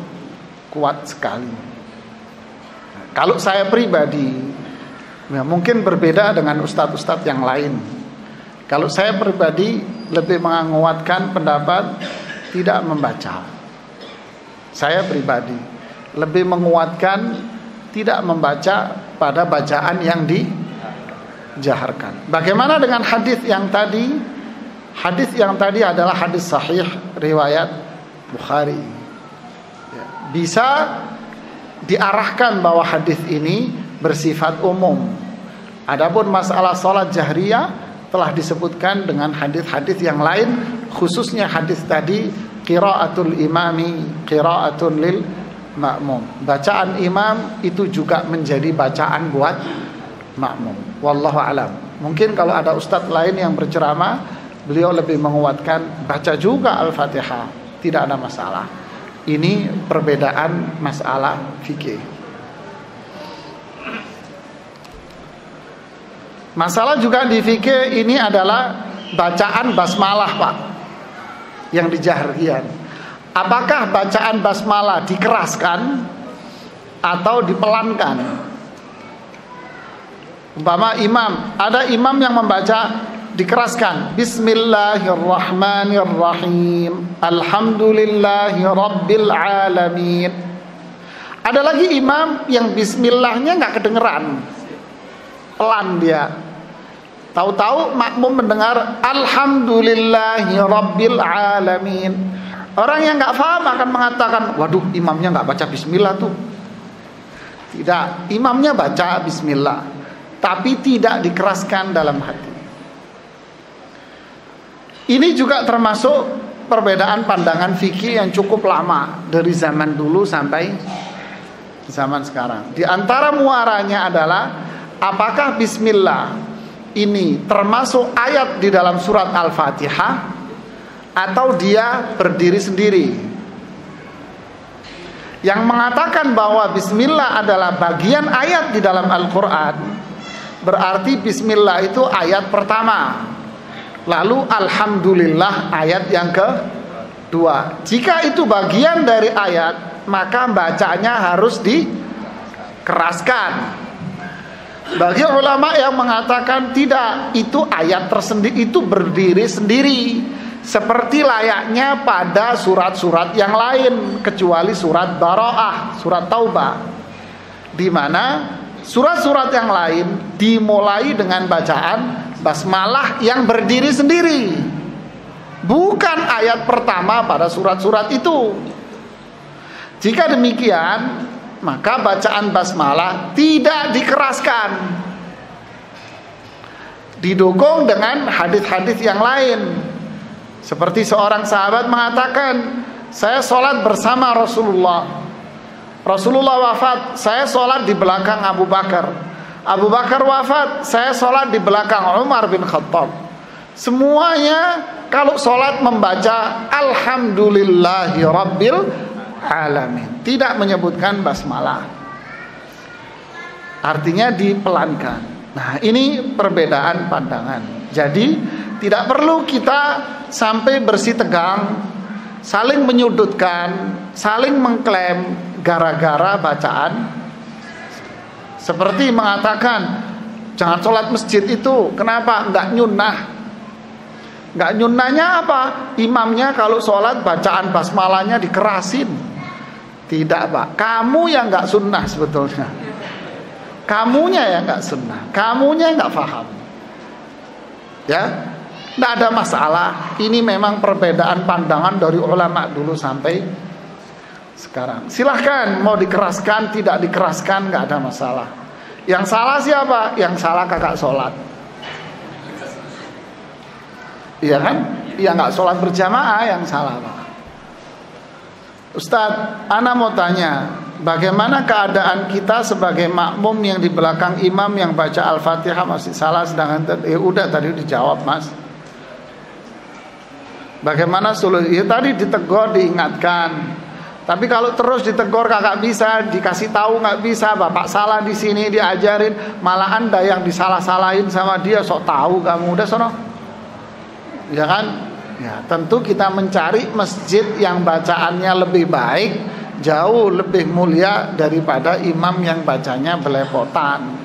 kuat sekali. Kalau saya pribadi, ya mungkin berbeda dengan ustadz-ustadz yang lain. Kalau saya pribadi lebih menguatkan pendapat tidak membaca. Saya pribadi lebih menguatkan tidak membaca pada bacaan yang dijaharkan. Bagaimana dengan hadis yang tadi? Hadis yang tadi adalah hadis sahih riwayat Bukhari. Ya, bisa diarahkan bahwa hadis ini bersifat umum. Adapun masalah salat jahriyah telah disebutkan dengan hadis-hadis yang lain, khususnya hadis tadi qiraatul imami qiraatun lil makmum. Bacaan imam itu juga menjadi bacaan buat makmum. Wallahu alam. Mungkin kalau ada ustadz lain yang berceramah, beliau lebih menguatkan baca juga Al-Fatihah, tidak ada masalah. Ini perbedaan masalah fikih. Masalah juga di fikih ini adalah bacaan basmalah, Pak, yang dijahriyah. Apakah bacaan basmalah dikeraskan atau dipelankan? Umpama imam, ada imam yang membaca dikeraskan, Bismillahirrahmanirrahim, Alhamdulillahi Rabbil Alamin. Ada lagi imam yang bismillahnya nggak kedengeran, pelan dia. Tahu-tahu makmum mendengar Alhamdulillahi Rabbil Alamin. Orang yang nggak paham akan mengatakan, waduh, imamnya nggak baca bismillah tuh. Tidak, imamnya baca bismillah, tapi tidak dikeraskan dalam hati. Ini juga termasuk perbedaan pandangan fikih yang cukup lama dari zaman dulu sampai zaman sekarang. Di antara muaranya adalah apakah bismillah ini termasuk ayat di dalam surat Al-Fatihah atau dia berdiri sendiri. Yang mengatakan bahwa bismillah adalah bagian ayat di dalam Al-Quran, berarti bismillah itu ayat pertama, lalu alhamdulillah ayat yang kedua. Jika itu bagian dari ayat, maka bacanya harus dikeraskan. Bagi ulama yang mengatakan tidak, itu ayat tersendiri, itu berdiri sendiri, seperti layaknya pada surat-surat yang lain, kecuali surat Bara'ah, surat Taubah, di mana surat-surat yang lain dimulai dengan bacaan basmalah yang berdiri sendiri, bukan ayat pertama pada surat-surat itu. Jika demikian, maka bacaan basmalah tidak dikeraskan, didukung dengan hadis-hadis yang lain. Seperti seorang sahabat mengatakan, saya sholat bersama Rasulullah. Rasulullah wafat, saya sholat di belakang Abu Bakar. Abu Bakar wafat, saya sholat di belakang Umar bin Khattab. Semuanya kalau sholat membaca Alhamdulillahi Rabbil Alamin, tidak menyebutkan basmalah, artinya dipelankan. Nah, ini perbedaan pandangan. Jadi tidak perlu kita sampai bersih tegang, saling menyudutkan, saling mengklaim gara-gara bacaan. Seperti mengatakan jangan sholat masjid itu, kenapa? Enggak nyunnah. Enggak nyunnahnya apa? Imamnya kalau sholat bacaan basmalahnya dikerasin. Tidak, Pak, kamu yang enggak sunnah sebetulnya. Kamunya yang enggak sunnah, kamunya yang enggak paham. Ya, tidak ada masalah. Ini memang perbedaan pandangan dari ulama dulu sampai sekarang. Silahkan mau dikeraskan, tidak dikeraskan, nggak ada masalah. Yang salah siapa? Yang salah kakak sholat. Iya kan? Iya, nggak sholat berjamaah yang salah, Pak. Ustadz, ana mau tanya, bagaimana keadaan kita sebagai makmum yang di belakang imam yang baca Al-Fatihah masih salah, sedangkan udah tadi dijawab, Mas. Bagaimana solusi? Ya tadi ditegur, diingatkan. Tapi kalau terus ditegur kakak bisa, dikasih tahu nggak bisa, bapak salah di sini diajarin, malah Anda yang disalah-salahin sama dia, sok tahu kamu, udah sono. Ya kan? Ya, tentu kita mencari masjid yang bacaannya lebih baik, jauh lebih mulia daripada imam yang bacanya belepotan.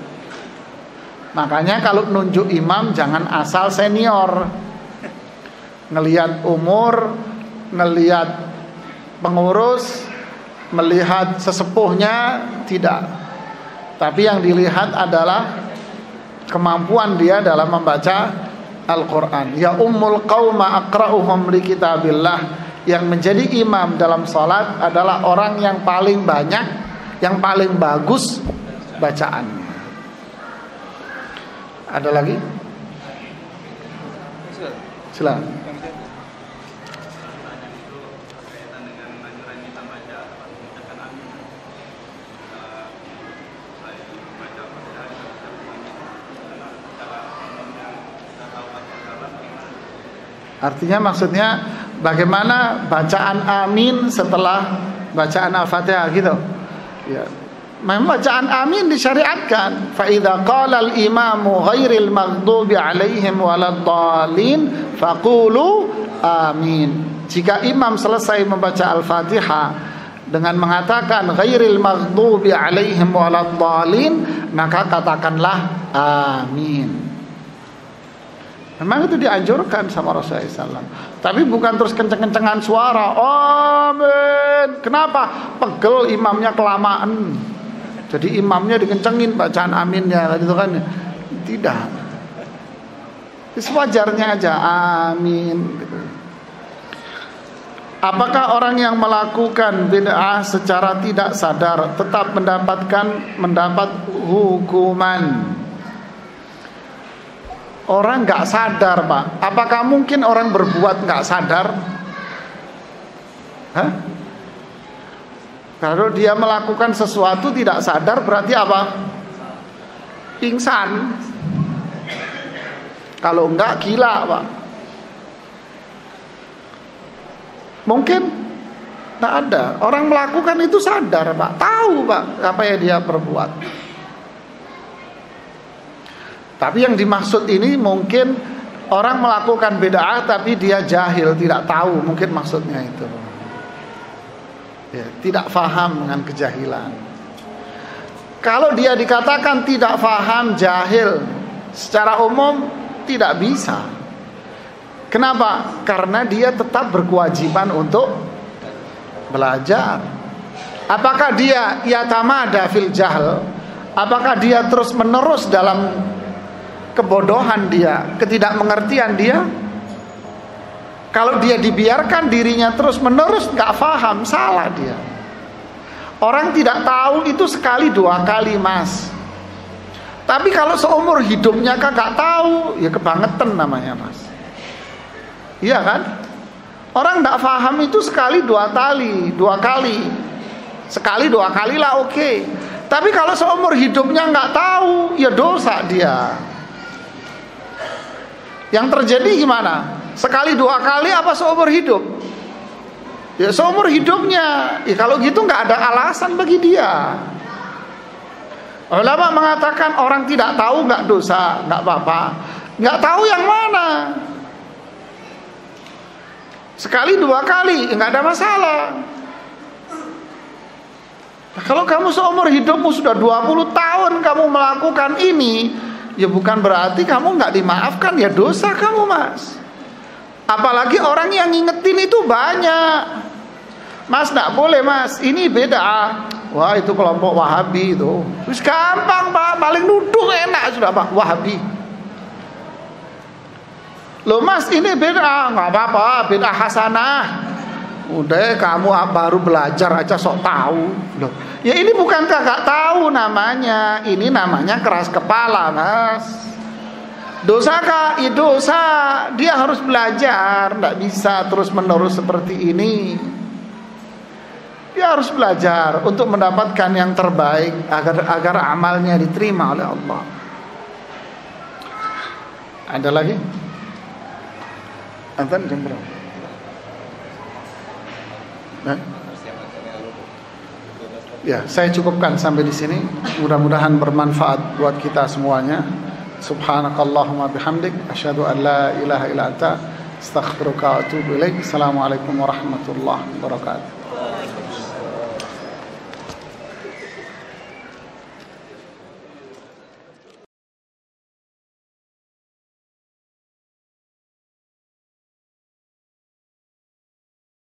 Makanya kalau nunjuk imam jangan asal senior. Ngelihat umur, ngelihat pengurus, melihat sesepuhnya, tidak. Tapi yang dilihat adalah kemampuan dia dalam membaca Al-Quran. Ya ummul qauma aqra'uhum li kitabillah. Yang menjadi imam dalam salat adalah orang yang paling banyak, yang paling bagus bacaannya. Ada lagi? Silakan. Artinya maksudnya bagaimana bacaan amin setelah bacaan Al-Fatihah gitu. Ya. Memang bacaan amin disyariatkan. Fa idza qala al-imamu ghairil maghdubi 'alaihim waladdallin faqulu amin. Jika imam selesai membaca Al-Fatihah dengan mengatakan ghairil maghdubi 'alaihim waladdallin, maka katakanlah amin. Memang itu dianjurkan sama Rasulullah SAW. Tapi bukan terus kenceng-kencengan suara. Amin. Kenapa? Pegel imamnya kelamaan. Jadi imamnya dikencengin bacaan aminnya, gitu kan? Tidak. Sewajarnya aja. Amin. Apakah orang yang melakukan bid'ah secara tidak sadar tetap mendapat hukuman? Orang nggak sadar, Pak. Apakah mungkin orang berbuat nggak sadar? Hah? Kalau dia melakukan sesuatu tidak sadar berarti apa? Pingsan. Kalau enggak gila, Pak. Mungkin nggak ada. Orang melakukan itu sadar, Pak. Tahu, Pak, apa yang dia perbuat. Tapi yang dimaksud ini mungkin orang melakukan bid'ah tapi dia jahil, tidak tahu, mungkin maksudnya itu. Ya, tidak faham dengan kejahilan. Kalau dia dikatakan tidak faham, jahil, secara umum tidak bisa. Kenapa? Karena dia tetap berkewajiban untuk belajar. Apakah dia yatamada fil jahl? Apakah dia terus menerus dalam kebodohan dia, ketidakmengertian dia? Kalau dia dibiarkan dirinya terus menerus nggak paham, salah dia. Orang tidak tahu itu sekali dua kali, Mas. Tapi kalau seumur hidupnya kagak tahu, ya kebangetan namanya, Mas. Iya kan? Orang nggak paham itu sekali dua kali. Sekali dua kali lah oke. Tapi kalau seumur hidupnya nggak tahu, ya dosa dia. Yang terjadi gimana? Sekali dua kali apa seumur hidup? Ya seumur hidupnya. Ya, kalau gitu nggak ada alasan bagi dia. Ulama mengatakan orang tidak tahu nggak dosa, nggak apa-apa. Nggak tahu yang mana. Sekali dua kali nggak ada masalah. Nah, kalau kamu seumur hidupmu sudah 20 tahun kamu melakukan ini, ya bukan berarti kamu nggak dimaafkan, ya dosa kamu, Mas. Apalagi orang yang ngingetin itu banyak. Mas nggak boleh, Mas, ini beda. Wah, itu kelompok Wahabi itu. Terus gampang, Pak, paling nuduh enak sudah, Pak, Wahabi. Loh mas, ini bid'ah. Nggak apa-apa, bid'ah hasanah. Udah kamu baru belajar aja sok tahu. Loh, ya ini bukan kagak tahu namanya. Ini namanya keras kepala, mas. Dosa kak, ya dosa. Dia harus belajar, nggak bisa terus menerus seperti ini. Dia harus belajar untuk mendapatkan yang terbaik agar amalnya diterima oleh Allah. Ada lagi? Azan jam berapa? Ya, saya cukupkan sampai di sini. Mudah-mudahan bermanfaat buat kita semuanya. Subhanakallahumma bihamdik, asyhadu an la ilaha illa anta, astaghfiruka wa atubu ilaik. Assalamualaikum warahmatullahi wabarakatuh.